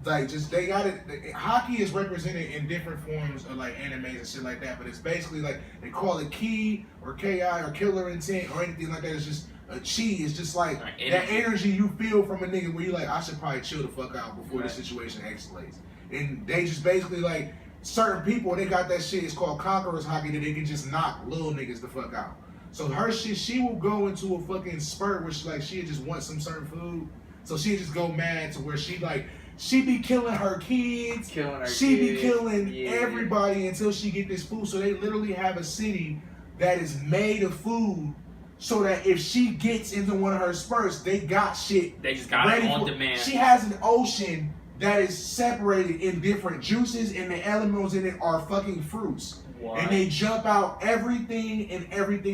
just they got it. Hockey is represented in different forms of like animes and shit like that. But it's basically like they call it ki or ki or killer intent or anything like that. It's just a chi. It's just like that energy you feel from a nigga where you like I should probably chill the fuck out before the situation escalates. And they just basically like certain people they got that shit. It's called conquerors hockey that they can just knock little niggas the fuck out. So her shit, she will go into a fucking spurt where she just want some certain food. So she just go mad to where she be killing her kids. Be killing everybody until she get this food. So they literally have a city that is made of food so that if she gets into one of her spurts, they got shit. They just got it on demand. She has an ocean that is separated in different juices and the elements in it are fucking fruits. What? And they jump out everything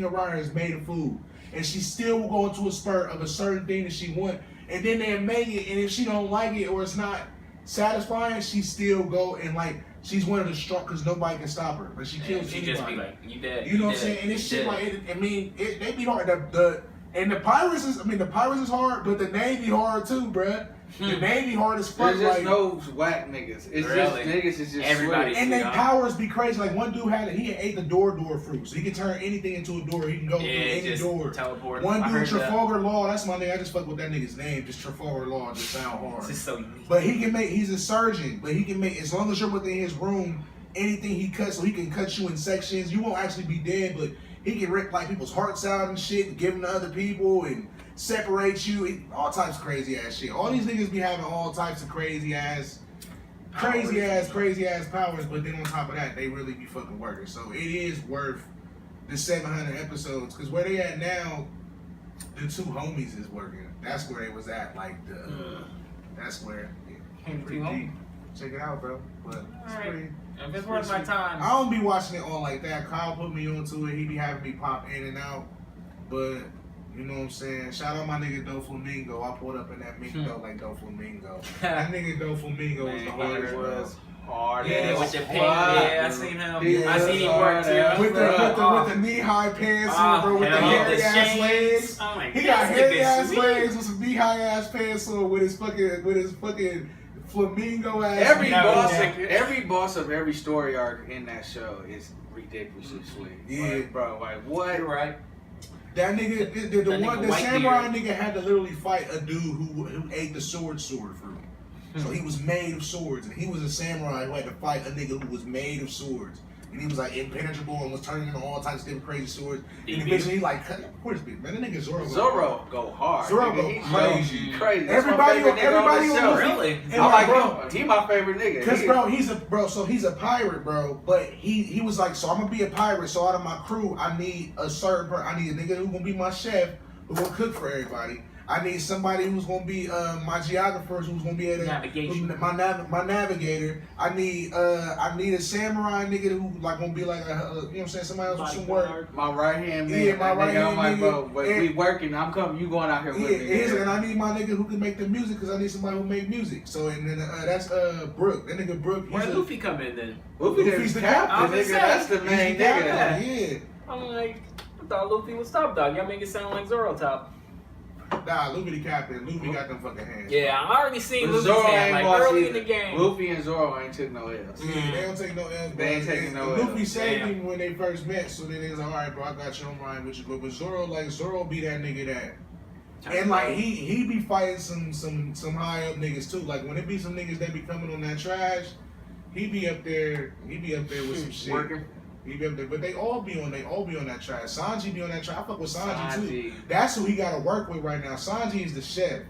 around her is made of food. And she still will go into a spurt of a certain thing that she want. And then they make it, and if she don't like it or it's not satisfying, she still go and like she's one of the strong because nobody can stop her. But she kills anybody. Just be like, you dead. You know what I'm saying? And this shit like they be hard. The pirates is hard, but the Navy hard too, bruh. The Navy hard as fuck. There's just no whack niggas. It's really? just niggas is just everybody. And their powers be crazy. Like one dude he ate the door fruit, so he can turn anything into a door. He can go through any door. Teleport. One dude, Trafalgar Law. That's my name. I just fuck with that nigga's name. Just Trafalgar Law. Just sound hard. It's just so unique. But he's a surgeon. But he can make as long as you're within his room, anything he cuts, so he can cut you in sections. You won't actually be dead, but he can rip like people's hearts out and shit, and give them to other people and separate you, all types of crazy ass shit. All these niggas be having all types of crazy ass powers, but then on top of that, they really be fucking working. So it is worth the 700 episodes, because where they at now, the 2 homies is working. That's where they was at, like that's where. Yeah, pretty deep. Check it out, bro. But it's pretty. If it's worth my time. I don't be watching it on like that. Kyle put me onto it. He be having me pop in and out, but. You know what I'm saying? Shout out my nigga Doflamingo. I pulled up in that mink though like Doflamingo. That nigga Doflamingo was the hardest, bro. Hard. Yeah, with the pink. Yeah, I seen him. I seen him work too. With the knee-high pants on, bro. With the hairy-ass legs. Oh my God. He got hairy-ass legs with some knee-high-ass pants on with his fucking flamingo ass. Every boss of every story arc in that show is ridiculously sweet. Yeah, like, bro. Like what? You're right. That nigga, the samurai nigga had to literally fight a dude who ate the sword fruit. So he was made of swords, and he was a samurai who had to fight a nigga who was made of swords. And he was like impenetrable and was turning into all types of different crazy swords. And eventually he like, of course, man, that nigga Zorro go hard. Zorro nigga. go crazy. Crazy. Everybody on the show. Really? And I like bro, him. He my favorite nigga. Cause he's a pirate, bro. But he was like, so I'm gonna be a pirate. So out of my crew, I need a nigga who's gonna be my chef, who gonna cook for everybody. I need somebody who's gonna be my geographer, who's gonna be able to my navigator. I need a samurai nigga who like gonna be like you know what I'm saying, somebody else with some work. My right hand man. Yeah, my right hand nigga. Bro, but we working. I'm coming. You going out here with me? And I need my nigga who can make the music because I need somebody who make music. So and then that's Brooke. That nigga Brooke. Where Luffy come in then? Luffy's the captain, nigga. That's the main nigga. Yeah. I'm like, I thought Luffy was top dog. Y'all make it sound like Zoro top. Nah, Luffy the captain. Luffy got them fucking hands. Yeah, I already seen Luffy's Zoro hand ain't like early either. in the game. Luffy and Zoro ain't took no L's. Yeah, they don't take no L's. They ain't taking no L's. Luffy saved him when they first met, so then they was like, all right, bro, I got you on mine with you. But Zoro be that nigga that. And like he be fighting some high up niggas too. Like when it be some niggas that be coming on that trash, he be up there with some shit. Working. He be up there, but they all be on that trash. Sanji be on that trash. I fuck with Sanji too. That's who he gotta work with right now. Sanji is the chef.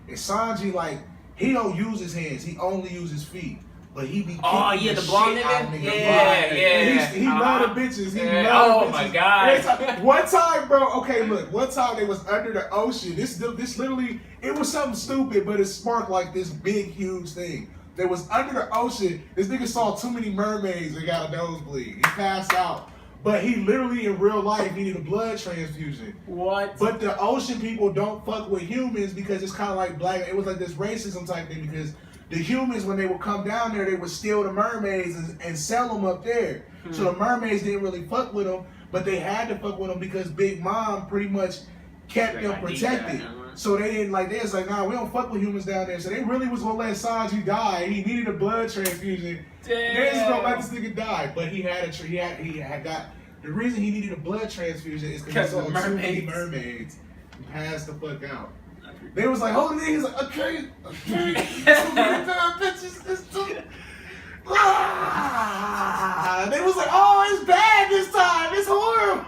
And Sanji, like, he don't use his hands, he only uses feet. But he be kicking the blonde nigga? Yeah. He love the bitches. He love Oh the bitches. my god. One time, bro. Okay, look. One time they was under the ocean. This literally, it was something stupid, but it sparked like this big, huge thing. They was under the ocean. This nigga saw too many mermaids and got a nosebleed. He passed out. But he literally, in real life, he needed a blood transfusion. What? But the ocean people don't fuck with humans because it's kind of like black. It was like this racism type thing because the humans, when they would come down there, they would steal the mermaids and sell them up there. So the mermaids didn't really fuck with them, but they had to fuck with them because Big Mom pretty much kept them protected. So they didn't they was like, nah, we don't fuck with humans down there. So they really was gonna let Sanji die. He needed a blood transfusion. Damn. They just gonna let this nigga die. But he had got the reason he needed a blood transfusion is because he saw too many mermaids. He passed the fuck out. They was like, holy niggas, like, okay. Too many bitches, it's too. They was like, oh, it's bad this time. It's horrible.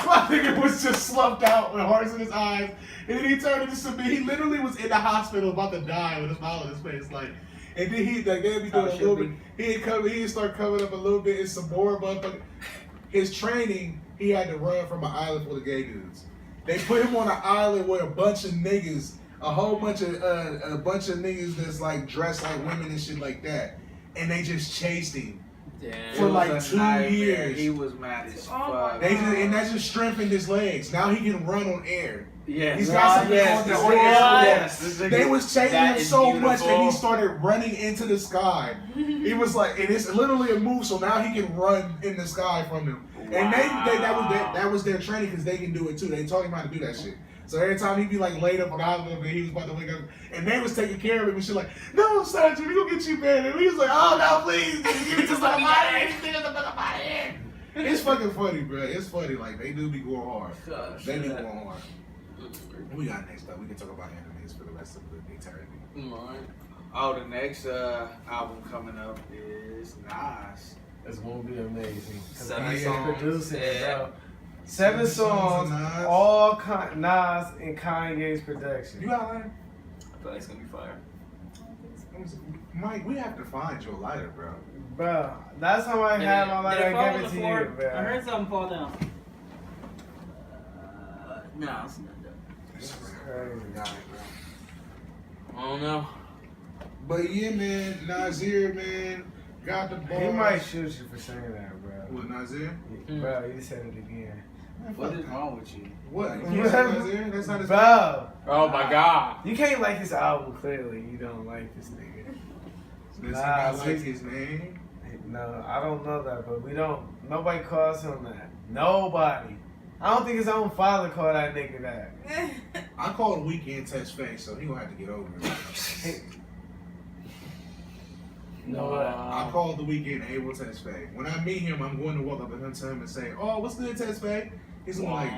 My nigga was just slumped out with hearts in his eyes. And then he turned into some. He literally was in the hospital about to die with a smile on his face. Like, and then they'd be doing a little bit. He'd start coming up a little bit in some more motherfucker. His training, he had to run from an island full of gay dudes. They put him on an island with a bunch of niggas, a bunch of niggas that's like dressed like women and shit like that, and they just chased him for like 2 years. He was mad as fuck. And that just strengthened his legs. Now he can run on air. Yes. He's got something called the Yes. They was chasing him so much that he beautiful. started running into the sky. He was like, and it's literally a move, so now he can run in the sky from them. And that was their training because they can do it too. They taught him how to do that shit. So every time he'd be like laid up on the hospital and he was about to wake up, and they was taking care of him and shit like, no, Sergeant, we gonna get you better. And he was like, oh no, please, give me just like my head. It's fucking funny, bro. It's funny. Like they do be going hard. They be going hard. What we got next up? We can talk about animes for the rest of the eternity. Oh, the next album coming up is Nas. It's gonna be amazing. 7 He's songs. producing it, Yeah. bro. 7 songs, Nas. all Nas and Kanye's production. You got lighter? I feel like it's gonna be fire. Mike, we have to find your lighter, bro. Bro, that's how I have my lighter. I give it to you, I bro. heard something fall down. No, it's not done. This is crazy. I don't know. But yeah, man, Nazir, man, got the ball. He might shoot you for saying that, bro. What, Nazir? Bro, you said it again. What is wrong with you? What? You can't say Nazir? That's not his name. Bro, Oh my god. you can't like his album, clearly. You don't like this nigga. Does he Nah, not so like he's- his name? No, I don't know that, but nobody calls him that. Nobody. I don't think his own father called that nigga that. I called Weekend Touch Face, so he gonna have to get over it. No, I called the Weekend Able Touch Face. When I meet him, I'm going to walk up to him and say, "Oh, what's good, Touch Face?" He's gonna be like,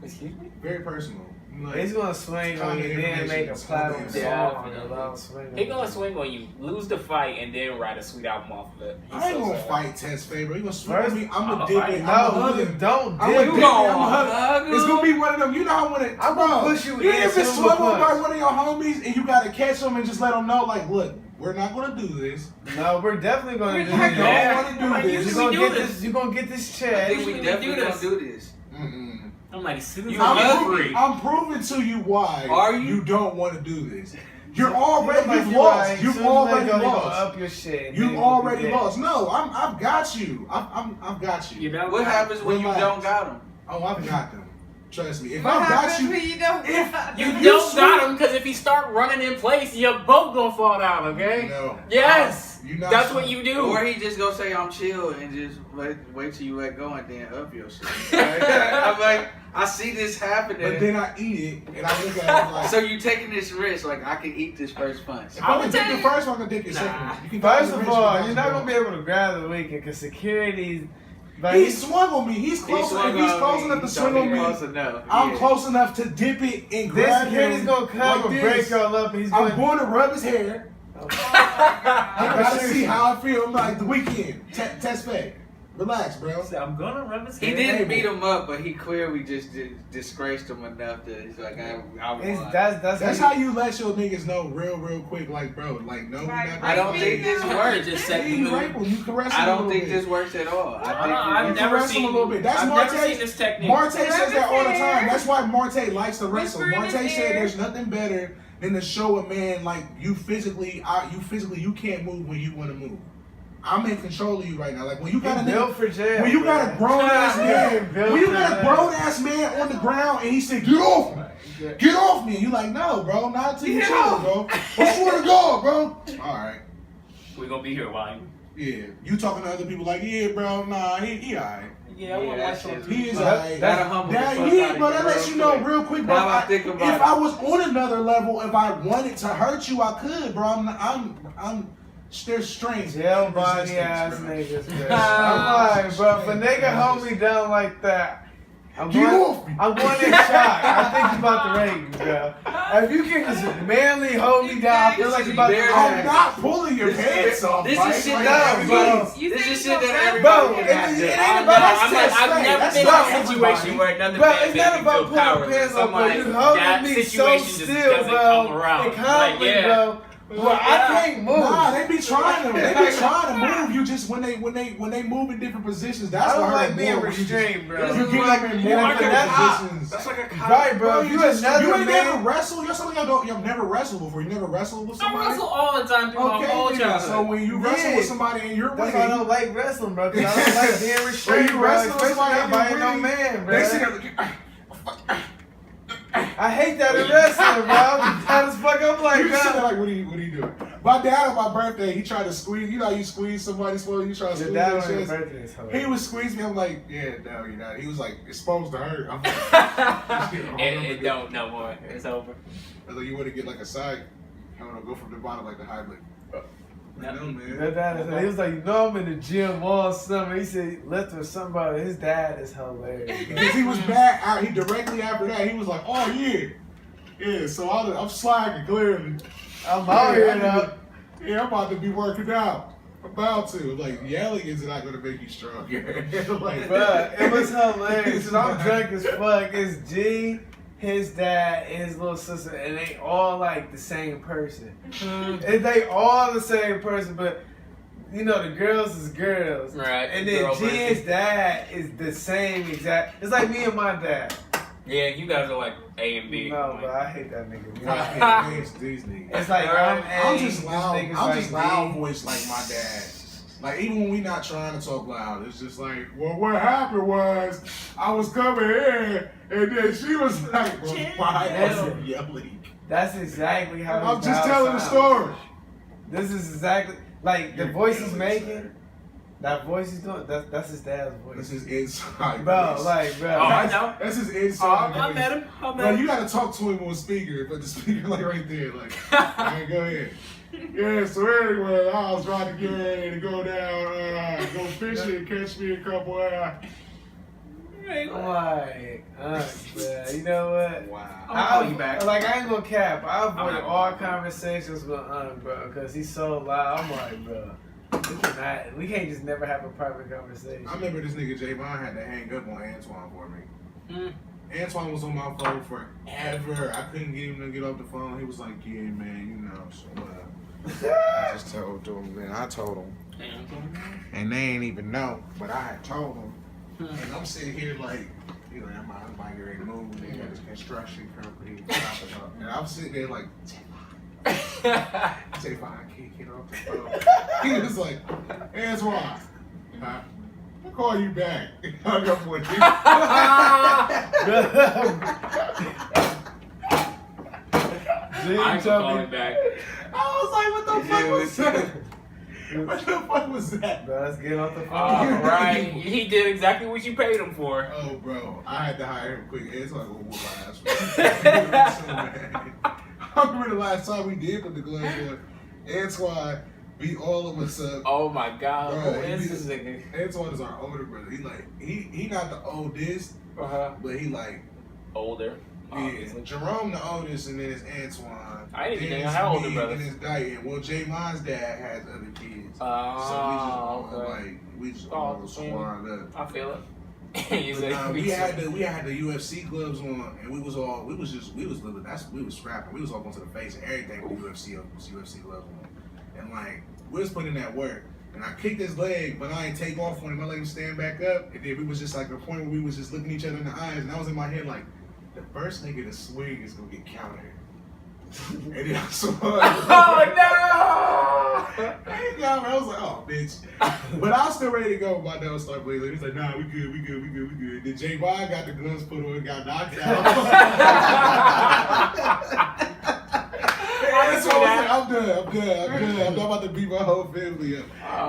Excuse me? very personal. Like, He's gonna swing on you, then make a platinum song. He gonna swing on you, lose the fight, and then write a sweet album off of it. I ain't gonna fight Tess Faber. He gonna swing on me. I'm gonna dip it. No, don't I'm dip gonna it. hug. It's gonna be one of them. You know how when it. I'm gonna push you in. You ever been silver swung on by punch. one of your homies and you gotta catch them and just let them know, like, look, we're not gonna do this. No, we're definitely gonna do You this. don't wanna do this. You're gonna get this. You're gonna get this I check. think we definitely gonna do this. I'm like, as soon as I'm proving to you why Are you? don't want to do this. You've lost. You've already lost. Up your shit. You've already lost. No, I've got you. I've got you. You know What happens when you don't got them? Oh, I've got them. Trust me. If What I've got happens you, when you don't? You you don't swing- got him because if he start running in place, you're both gonna fall down. Okay? No. Yes. You're not That's swing. what you do. Or he just gonna say I'm chill and just wait till you let go and then up your shit. I'm like, I see this happening. But then I eat it and I look at it like. So you taking this risk? Like I can eat this first punch. If I can take the first one, I can take the second one. You can First take of the all, risk, you're not gonna be able to grab the weekend because security's. Like, He swung on me. He's close. If he's close enough to swing on me, Close enough. I'm Yeah. close enough to dip it and this grab security's him gonna come like and this. break y'all up, and he's I'm going. going to rub his hair. I gotta see how I feel. I'm like the weekend. Test fake. Relax, bro. I'm gonna run his He didn't beat him up, but he clearly just disgraced him enough that he's like, I won. That's how you let your niggas know real quick, like, bro, like, no, Right. we're not. I don't think this works. Just Yeah, set the you mood. rape him. You caress him I a don't little think bit. this works at all. I think I've You never caress him seen a little bit. That's I've Marte. never seen this technique. Marte says that all the Rub his time. hair. That's why Marte likes to wrestle. Whisper in Marte his said ear. there's nothing better than to show a man like you physically, you can't move when you want to move. I'm in control of you right now. Like when you got a built nigga, for jail. when you got a grown ass man, Built when you for got a jail. grown ass man on the ground and he said, "Get off me, get off me," and you like, "No, bro, not till you chill, bro. I swear to God, bro." All right, We're gonna be here a while. yeah. You talking to other people like, "Yeah, bro, nah, he alright." Yeah, I wanna that watch shit- some. He is That- alright. That'll humble the fuck Yeah, out bro, of that you lets real you know quick. real quick, bro. Now I think about if it. I was on another level, if I wanted to hurt you, I could, bro. I'm there's strength. Jail in body resistance, ass bro. niggas, man. I'm like, bro, if a nigga hold me down like that, I'm Get off going, me. I'm going in shock. I think he's about to rape me, bro. If you can just manly hold me down, I feel like you're about to I'm rape me. not pulling your pants off. This right? is shit Like, that every- bro. You This think is you shit gonna that rap? Bro, everybody it can ain't do. about I'm like, that. I've never That's been not in a situation where another Bro, bad it's bitch not can about feel pulling powerless. pants I'm off, bro. like, You that holding me so situation just still, doesn't bro. come around. And calmly, Like, yeah. bro. Well, I can't move. Nah, they be trying to move. You just when they move in different positions. That's I what don't hurt like being more when you just- restrained, bro. You get up in more Yeah, different that's- positions. That's like a cop. Right, bro. If you another you ain't never man, wrestled. You're something you've never wrestled before. You never wrestled with I somebody. wrestle all the time through my whole Okay, then. childhood. So when you wrestle Yeah. with somebody and you're that's why I don't winning, like wrestling, bro. Because I don't like being restrained, you bro. wrestle with Especially somebody not by and no you're man, bro. they sit there like, I hate that in wrestling, bro. I'm tired as fuck. I'm like, you sit there bro. like, what are you doing? My dad on my birthday, he tried to squeeze. You know how you squeeze somebody's phone, you try to Your squeeze dad their on your chest. birthday is He hilarious. would squeeze me. I'm like, yeah, no, you're not. He was like, it's supposed to hurt. I'm like, it don't no more. It's over. I was like, you want to get like a side? I don't know, go from the bottom like the high leg. I know, man. Your dad is, he was like, you know, I'm in the gym all summer. He said, lift with somebody. His dad is hilarious. Because he was back out. He directly after that, he was like, oh yeah, yeah. So I'm slacking clearly. I'm out here I'm now. Yeah, I'm about to be working out. About to. Like yelling is not gonna make you stronger. Like, Bruh, it was hilarious. 'Cause I'm drunk as fuck. It's G, his dad, and his little sister, and they all like the same person. And they all the same person, but you know the girls is girls. Right. And then Girl G's version. dad is the same exact. It's like me and my dad. Yeah, you guys are like A and B. No, but I hate that nigga. I hate these niggas. It's like I'm I'm A, just this loud. nigga's I'm like just loud B. voice like my dad. Like even when we not trying to talk loud, it's just like, well, what happened was I was coming in and then she was like, well, why Listen. are you yelling? That's exactly how I'm his just dad telling the sounds. story. This is exactly like the You're voice he's yelling, making. sir. That voice he's doing. That's his dad's voice. That's his inside. Bro, voice. like, bro. Oh, I know. That's his inside. I voice. met him. I met Bro, him. you gotta talk to him on speaker, but the speaker like right there, like, hey, go ahead. Yeah, so anyway, I was trying to get ready to go down, go fishing and catch me a couple I'm like, you know what? Wow. I'll call you back. Like, I ain't gonna cap. I avoided not all gonna- conversations with bro, because he's so loud. I'm like, bro, we can't just never have a private conversation. I remember this nigga Javon had to hang up on Antoine for me. Mm. Antoine was on my phone forever. I couldn't get him to get off the phone. He was like, yeah, man, you know. So, I just told him, man. I told him. And they ain't even know, but I had told them. And I'm sitting here like, you know, I'm getting ready to move. They got this construction company. And I'm sitting there like, Javon, I can't get off the phone. He was like, Antoine, I'll call you back. Hung up with you. I'm calling back. I was like, what the fuck was that? What the fuck was that? Bro, let's get off the phone. Right. He did exactly what you paid him for. Oh, bro, I had to hire him quick. It's like, whoop my ass. So mad. I remember the last time we did put the gloves on. Antoine beat all of us up. Oh my God. Bro, Who is he this beat- nigga? Antoine is our older brother. He not the oldest, but he like Older. yeah. Obviously. Jerome the oldest, and then it's Antoine. I didn't even then know it's how older me, brothers. And it's Diane. Well, Javon's dad has other kids. Oh, So okay. we just Oh, all the squad up. I feel it. But, we had the UFC gloves on, and we was scrapping. We was all going to the face and everything with UFC gloves on, and like we was putting in that work. And I kicked his leg, but I ain't take off on him. I let him stand back up, and then we was just like a point where we was just looking each other in the eyes, and I was in my head like, the first nigga to swing is gonna get countered. And then I saw. Oh no! I was like, oh, bitch. But I was still ready to go. My nose started bleeding. He's like, nah, we good. Then Javon got the gloves put on and got knocked out. And so I was like, I'm not about to beat my whole family up.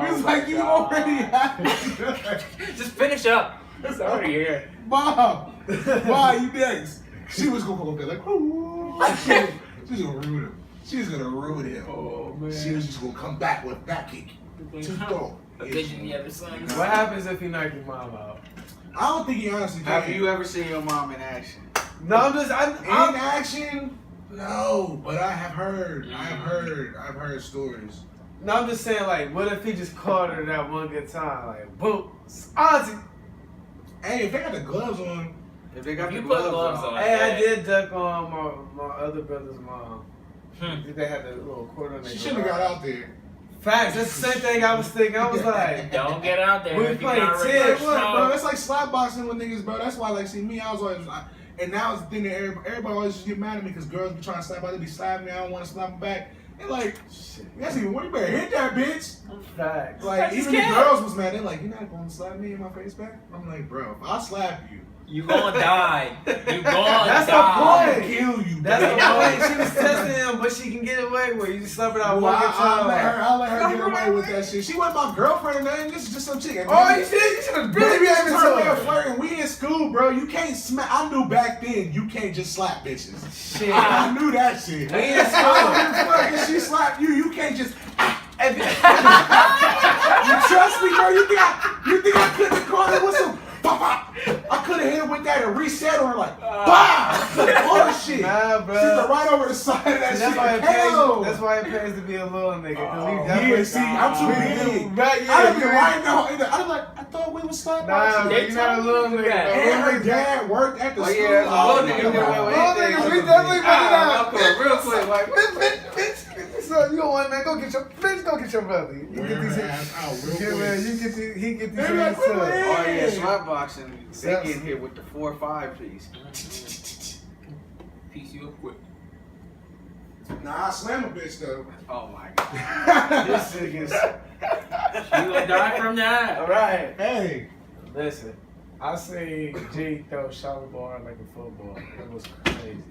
He was like, you already have it. Just finish up. It's already here. Mom, you next. She was gonna go up there like, ooh. She's gonna ruin him. She's gonna ruin him. Oh, man. She was just gonna come back with back kick. To go. A vision the other son. What happens if you knock your mom out? I don't think he honestly Have can. you ever seen your mom in action? No, I'm just, In action? No, but I have heard. I've heard stories. No, I'm just saying, like, what if he just called her that one good time? Like, boom, Auntie. Hey, if they got the gloves on, If they got You the put gloves gloves on. on. Hey, I did duck on my other brother's mom. They had the little quarter on their she shouldn't have got garage. out there. Facts, that's the same thing I was thinking. I was like, Don't get out there. We if you playing got ten, reverse Like, what, bro? stroke. It's like slap boxing with niggas, bro. That's why, like, see me, I was always, and now it's the thing that everybody always just get mad at me because girls be trying to slap out, they be slapping me. I don't want to slap them back. And like, that's even what you better hit that bitch. facts. Like, just even the can't. girls was mad. They're like, you're not gonna slap me in my face back? I'm like, bro, if I slap you, You gonna die. You gonna That's the die. I'll point. kill you. That's the baby. point. She was testing him, but she can get away with it. You just slap it out Well, one good I'll time. let her get away with that shit. She wasn't my girlfriend or nothing. This is just some chick. Oh, you should have really Baby, been every able time we to were flirting, we in school, bro. You can't smack. I knew back then you can't just slap bitches. Shit. I knew that shit. We in school. I don't give a fuck if she slapped you. You can't just. You trust me, bro? You think I couldn't have caught her with some? I could have hit her with that and reset her like, bah! All the shit. Nah, bro. She's like right over the side of that That's shit. why, it Hell. pays, that's why it pays to be a little nigga. Cause we Yeah, definitely see, I'm too big. Right, I yeah, didn't you right now. I was like, I thought we was slap Nah, boxing. bro, you're not a little nigga. And her Bro. dad worked at the Oh, school. yeah, it's a little my nigga God. that way with Little anything. niggas, we definitely put it out. Okay, real quick, like, Bitch, so you don't want that? Go get your brother. You Wear get her these. ass out real Yeah, quick. man, you get these. He get these. They're like, hands "Quit up. playing." oh yeah, slap boxing. They Yes. getting hit with the 4 or 5 piece. Piece you up quick. Nah, I slam a bitch though. Oh my god. This nigga's. You gonna die from that. All right. Hey. Listen, I seen G throw shower bar like a football. It was crazy.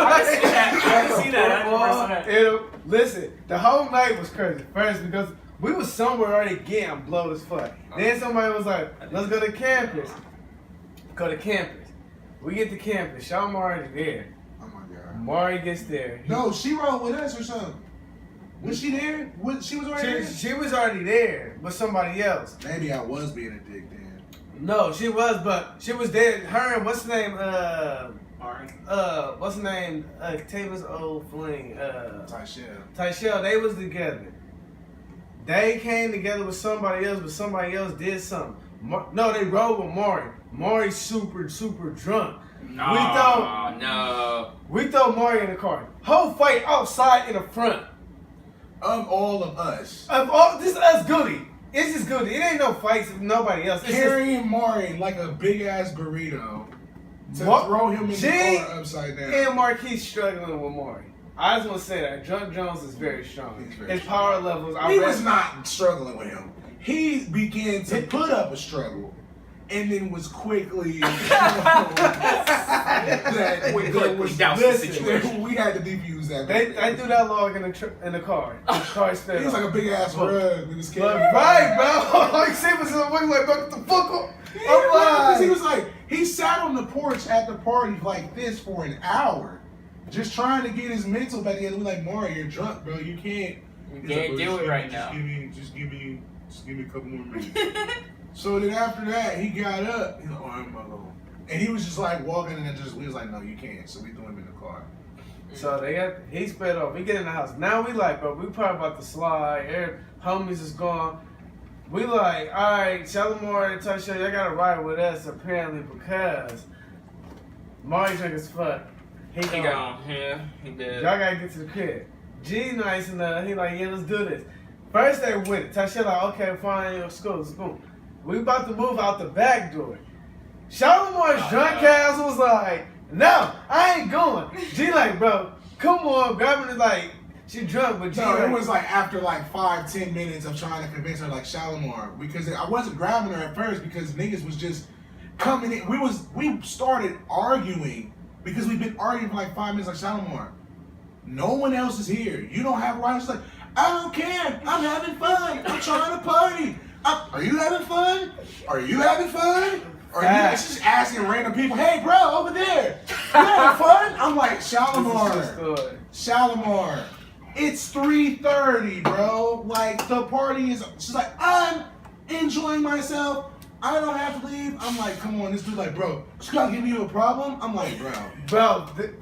I can see that. 100%. Listen, the whole night was crazy. First, because we was somewhere already getting blown as fuck. Then somebody was like, let's go to campus. Go to campus. We get to campus. Sean already there. Oh my god. Mari gets there. No, she rode with us or something. Was she there? She was already there? She was already there with somebody else. Maybe I was being a dick then. No, she was, but she was there. Her and what's the name? What's the name? Taylor's old fling. Tyshell. They was together. They came together with somebody else, but somebody else did something. No, they rode with Maury. Maury's super drunk. We throw Maury in the car. Whole fight outside in the front. Of all of us. This is us Goody. It's just Goody. It ain't no fights with nobody else. It's carrying Maury like a big ass burrito to throw him in the car upside down. And Marquis struggling with Maury. I just want to say that Drunk Jones is very strong. His power levels. He was not struggling with him. He began to put up a struggle, and then was quickly. We had to defuse that. They threw that log in the car. The car sped. He was like a big ass rug with his kid. Right, bro. Like she was like, what the fuck? He was like, he sat on the porch at the party like this for an hour. Just trying to get his mental back together. We're like, Maury, you're drunk, bro. You can't. You can't do it right now. Just give me a couple more minutes. So then after that, he got up. He's like, oh, I'm alone. And he was just like walking, and we was like, no, you can't. So we threw him in the car. So he sped off. We get in the house. Now we like, bro, we probably about to slide. Homies is gone. We like, all right, Shalimar and Tyshell, y'all gotta ride with us apparently because Maury drunk as fuck. He gone. Yeah, he did. Y'all gotta get to the crib. G nice enough. He like, yeah, let's do this. First they with it. Tyshell like, okay, fine, let's go. We about to move out the back door. Shalimar's drunk ass was like, no, I ain't going. G like, bro, come on, grabbing it like, she drunk, but G it was like after like 5-10 minutes of trying to convince her like Shalimar, because I wasn't grabbing her at first because niggas was just coming in. We started arguing because we've been arguing for like 5 minutes like Shalimar. No one else is here. You don't have rights. Like, I don't care. I'm having fun. I'm trying to party. Are you having fun? Are you having fun? Or you just asking random people, hey bro, over there, you having fun? I'm like, Shalimar, it's 3:30, bro. Like the party is. She's like, I'm enjoying myself. I don't have to leave. I'm like, come on, this dude like, bro, she gotta give you a problem? I'm like, bro,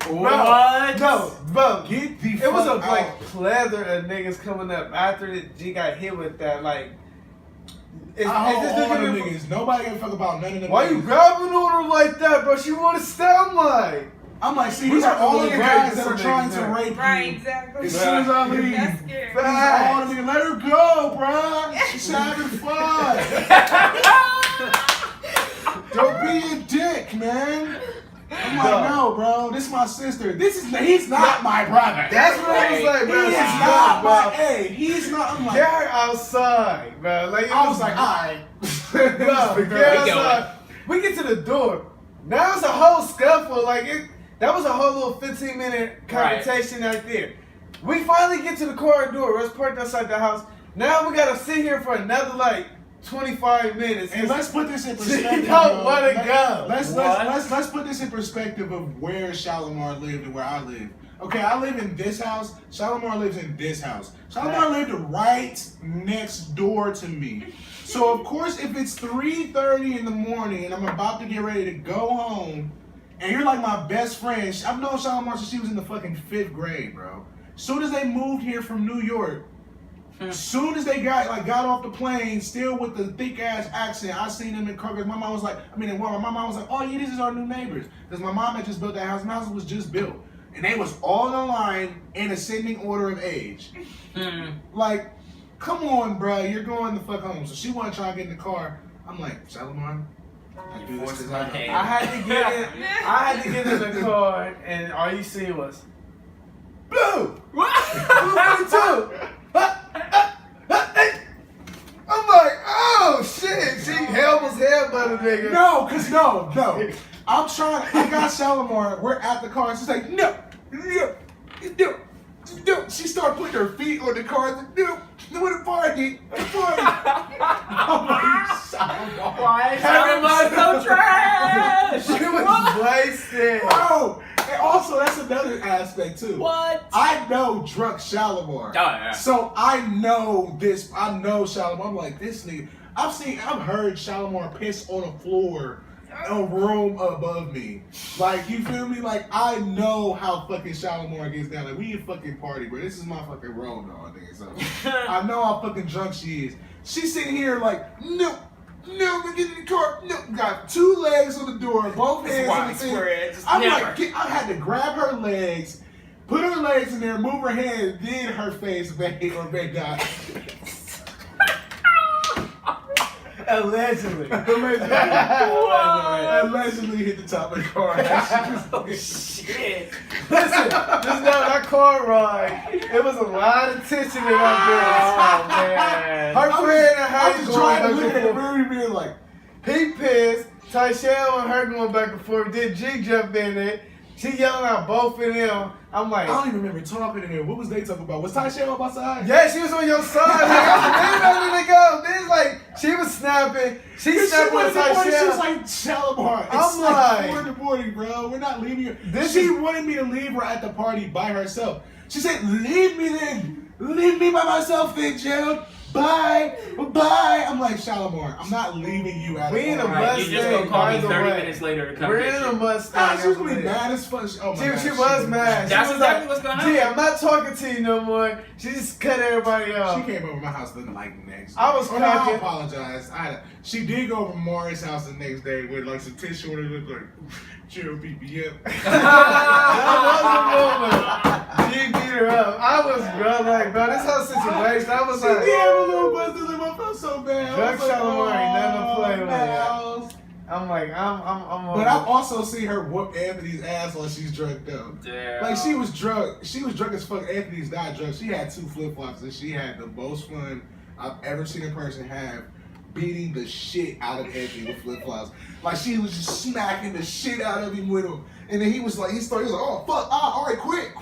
what? No, bro, get the fuck it was a out. like plethora of niggas coming up after G got hit with that, like. All them niggas. Nobody give a fuck about none of them. Why you grabbing on her like that, bro? She wanna stab like. I'm like, see, these are all the guys that are trying to rape you. Right, exactly. As soon as I leave, That's scary. all of me, let her go, bro. She's having fun. Don't be a dick, man. I'm like, no, bro. This is my sister. He's not my brother. That's what I was like, bro. He's not my. Hey, he's not. I'm like, get her outside, bro. Like I was like, all right. Bro, get her outside. We get to the door. Now it's a whole scuffle. That was a whole little 15-minute confrontation right there. We finally get to the corridor. We're parked outside the house. Now we gotta sit here for another 25 minutes. And let's put this in perspective. She don't wanna go. Let's put this in perspective of where Shalimar lived and where I live. Okay, I live in this house. Shalimar lives in this house. Shalimar lived right next door to me. So of course, if it's 3:30 in the morning and I'm about to get ready to go home, and you're like my best friend, I've known Shalimar since she was in the fucking 5th grade, bro. Soon as they moved here from New York, soon as they got off the plane, still with the thick ass accent, I seen them in car. My mom was like, my mom was like, oh yeah, this is our new neighbors. Because my mom had just built that house, and the house was just built. And they was all in line in ascending order of age. Like, come on, bro, you're going the fuck home. So she wanted to try to get in the car. I'm like, Shalimar, I do this because I had to get in the car, and all you see was blue. Blue too. I'm like, oh shit, she almost headbutted nigga. No. I'm trying. I got Shalimar. We're at the car. She's like, no. She started putting her feet on the car. No, what a party. I'm like, Shalimar. Why is everybody so trash? She was wasted. Bro, And also, that's another aspect too. What? I know drunk Shalimar. Oh, yeah. So I know this. I know Shalimar. I'm like, this nigga. I've heard Shalimar piss on the floor a room above me. Like, you feel me? Like, I know how fucking Shalimar gets down. Like, we in fucking party, bro. This is my fucking road, dog, nigga. So I know how fucking drunk she is. She's sitting here like, no, get in the car. No, got 2 legs on the door, both hands on the thing. I'm like, I had to grab her legs, put her legs in there, move her hand, then her face back or back down. Allegedly. Allegedly hit the top of the car. Oh shit! Listen, that car ride, it was a lot of tension in that bitch. Oh man! Her friend and I her was going trying to back look and at the forth. mirror being like, He pissed. Tyshell and her going back and forth. Then G jumped in there. She yelling out both of them. I'm I like, don't even remember talking to them. What was they talking about? Was Tyshell on my side? yeah, she was on your side. Like, I'm ready to go. Then like she was snapping. She snapped with She was Tyshell. like, Shalimar. It's I'm like like- 4 in the morning, bro. We're not leaving her. This She is- wanted me to leave her at the party by herself. She said, leave me then. Leave me by myself then, Gerald. Bye. Bye. I'm like, Shalimar, I'm not leaving you at We the in a party. Right, you just gonna call by me the 30 way. minutes later to come We're get in a you. Mustang. She was gonna be mad as fuck. Oh my God, She was mad. That's She was exactly like, what's gonna Gee, happen. I'm not talking to you no more. She just cut everybody off. She came over my house the next day. I was Oh, no, I cracking. apologize. She did go over to Maury's house the next day with like some tissue on it, looked like chill BBM. That was a moment. She beat her up. I was, bro, like, bro, this whole situation. I was She like, did have a little buzz in I felt so bad. I Drunk was like, Shalimar ain't nothing to play with. Mouse. I'm like, I'm. But I've also seen her whoop Anthony's ass while she's drunk though. Damn. Like she was drunk. She was drunk as fuck. Anthony's not drunk. She had 2 flip flops and she had the most fun I've ever seen a person have beating the shit out of Anthony with flip flops. Like she was just smacking the shit out of him with them. And then he was like, he was like, oh fuck, all right, quit.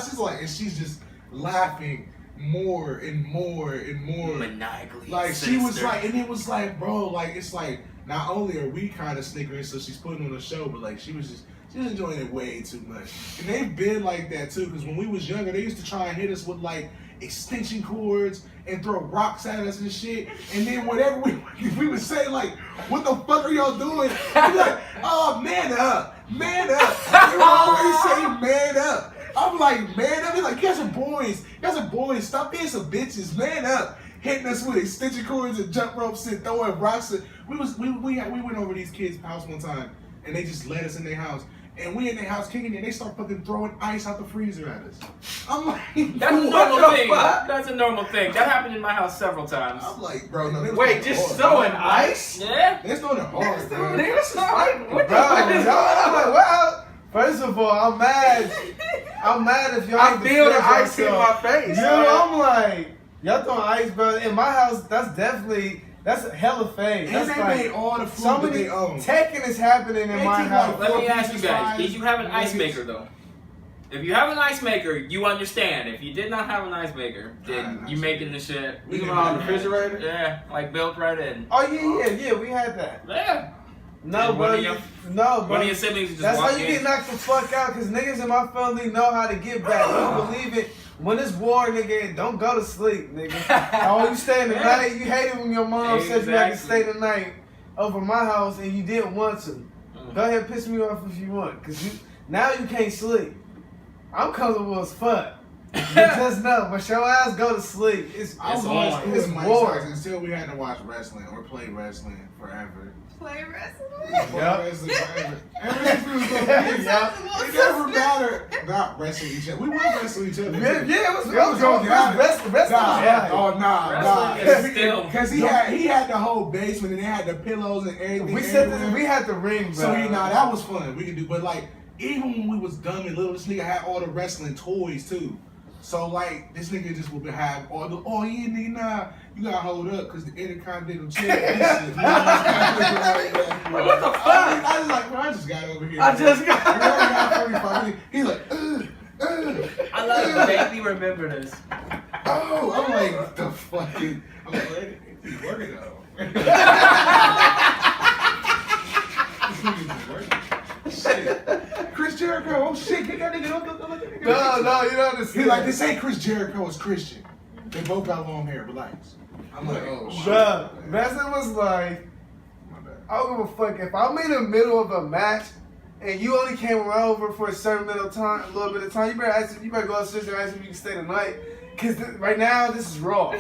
She's like, and she's just laughing more and more and more. Maniacally. Like she was sinister. like, and it was like, bro, like it's like not only are we kind of snickering, so she's putting on a show, but like she was enjoying it way too much. And they've been like that too, because when we was younger, they used to try and hit us with like extension cords and throw rocks at us and shit. And then whatever we would say like, what the fuck are y'all doing? They'd be like, oh, man up. They would always say man up. I'm like, man up. They're like, you guys are boys. Stop being some bitches. Man up. Hitting us with extension cords and jump ropes and throwing rocks. We went over these kids' house one time and they just let us in their house. And we in their house kicking and they start fucking throwing ice out the freezer at us. I'm like, That's a what normal the thing. fuck? That's a normal thing. That happened in my house several times. I'm like, bro, no. Wait, just throwing ice? Yeah. It's throwing it hard, bro. Niggas fighting. What the Bro, fuck is going I'm like, on? well, first of all, I'm mad. I'm mad if y'all I ain't feel the defend ice in my yourself. face. You know, I'm like, y'all throwing ice, bro. In my house, that's a hell of fame. And That's they like, made all the food so that many they own. Tekken is happening in They my take, house. like, Let me 4 ask you pieces guys, fries, did you have an ice nuggets. maker though? If you have an ice maker, you understand. If you did not have an ice maker, then you making the shit. We go on the refrigerator? Yeah, like built right in. Oh yeah, we had that. Yeah. No, And bro, one of your- no, One bro. of your siblings just That's walk how you in. get knocked the fuck out, cause niggas in my family know how to get back. You don't believe it. When it's war, nigga, don't go to sleep, nigga. Oh, you stay in the night. You hate it when your mom says you had to stay the night over my house and you didn't want to. Go ahead, piss me off if you want, cause now you can't sleep. I'm comfortable as fuck. You just know, but your ass go to sleep. It's I was on. always cool It's with Mike war. Tyson until we had to watch wrestling or play wrestling forever. Play wrestling. Play Yep. wrestling forever. Ever since we was little kids, Yep. it never mattered not wrestling each other. We would wrestle each other. Yeah, it was going down. Wrestling was Nah. Wrestling is still- Because he had the whole basement and they had the pillows and everything. We said everywhere. we had the ring, bro. So that was fun. We could do, but like even when we was dumb and little, this nigga had all the wrestling toys too. So like this nigga just would have all the yeah nigga nah you gotta hold up because the Intercontinental Championship. What the fuck? I was like, bro, I just got over here. I just got- We only got 45 minutes. He's like, I love to vaguely remember this. oh, I'm like, what the fucking. I'm like, he's working though. This nigga's working. Shit. Chris Jericho. Oh shit, get that nigga. Don't look at that nigga. No, you don't understand. He's like, this ain't Chris Jericho, it's Christian. They both got long hair, relax. I'm like, oh shit. Bruh, wrestling was like, My bad. I don't give a fuck if I'm in the middle of a match and you only came around over for a certain little bit of time. You better go upstairs and ask if you can stay the night. Cause right now this is Raw,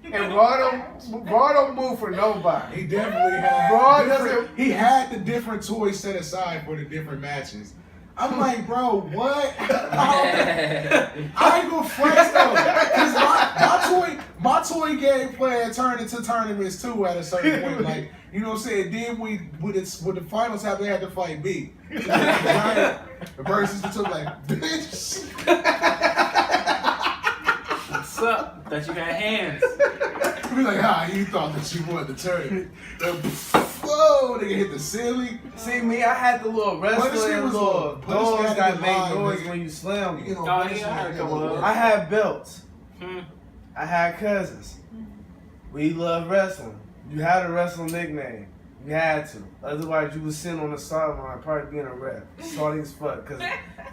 and Raw don't move for nobody. He definitely had. Raw different- He had the different toys set aside for the different matches. I'm like, bro, what? I ain't gonna flex though, cause my toy game plan turned into tournaments too at a certain point. Like, you know what I'm saying? Then when the finals happened, they had to fight B. The versus took like, bitch. What's up? Thought you got hands. Be like, you thought that you won the tournament. Whoa, nigga hit the ceiling. See me, I had the little wrestling little Punishment doors had to that be made live, noise nigga. when you slam You me. get on Oh, yeah, punishment, I heard a you couple get of on- I had belts. Hmm. I had cousins. We love wrestling. You had a wrestling nickname. You had to. Otherwise, you was sitting on the sideline, probably being a ref. Salty as fuck. Because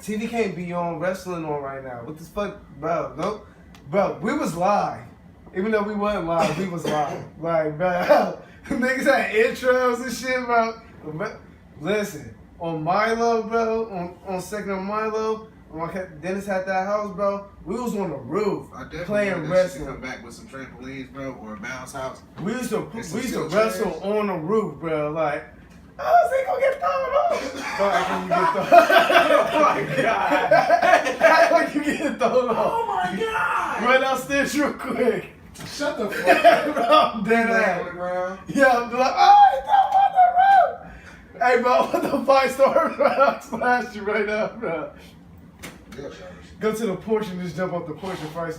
TV can't be on wrestling on right now. What the fuck? Bro, no. Bro, we was live. Even though we wasn't live, we was live. Like, bro, niggas had intros and shit, bro. Listen, on Milo, bro, on second on Milo, Dennis had that house, bro. We was on the roof I definitely playing want that shit to wrestling. come back with some trampolines, bro, or a bounce house. We used to And some wrestle steel on the roof, bro. Like, oh, is he gonna get thrown off? Bro, I can get thrown. Oh my god! Act like you get thrown off. Oh my god! Run downstairs real quick. Shut the fuck up. Bro, I'm dead Lay on ass. the ground. Yeah, I'm like, oh, he threw on the roof. Hey, bro, what the 5 star, bro? I'll splash you right now, bro. Yeah, Go to the porch and just jump off the porch and fight.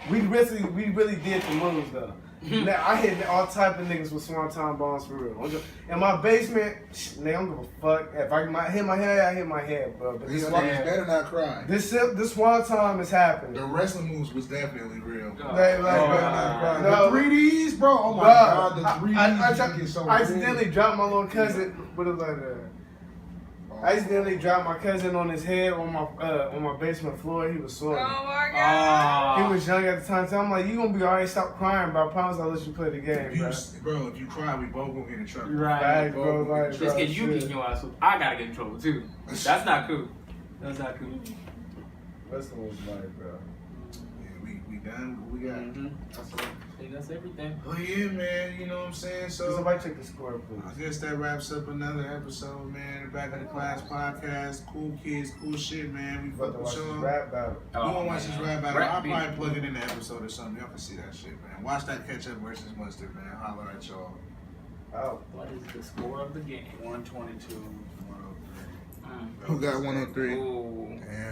We really did the moves though. Now I hit all type of niggas with swanton bombs for real. In my basement, nigga, I don't give a fuck. If I hit my head, I hit my head, bro. But These this niggas better not cry. this swanton is happening. The wrestling moves was definitely real. Oh. Like, The no, 3Ds, bro. Oh my bro, god, the 3Ds get so I accidentally dropped my little cousin. What is like that? I accidentally dropped my cousin on his head on my basement floor. He was sore. Oh my god. He was young at the time, so I'm like, you gonna be alright, stop crying, bro. I promise I'll let you play the game, bro. If you cry, we both gonna get in trouble. Right. Facts, bro, like, Just bro, get you shit. getting your ass whooped. I gotta get in trouble too. That's not cool. That's not cool. Wrestling was like, bro. Yeah, we done. We got. Mm-hmm. That's everything. Oh yeah, man. You know what I'm saying? Does So somebody check the score, I please? guess that wraps up another episode, man. The Back of the Class podcast. Cool kids, cool shit, man. We About fuck to with watch this y'all. rap battle. We gonna watch this rap battle. I'll beat. probably plug it in the episode or something. Y'all can see that shit, man. Watch that ketchup versus mustard, man. Holler at y'all. Oh. What is the score of the game? 122, 103. Who got 103? Ooh. Damn.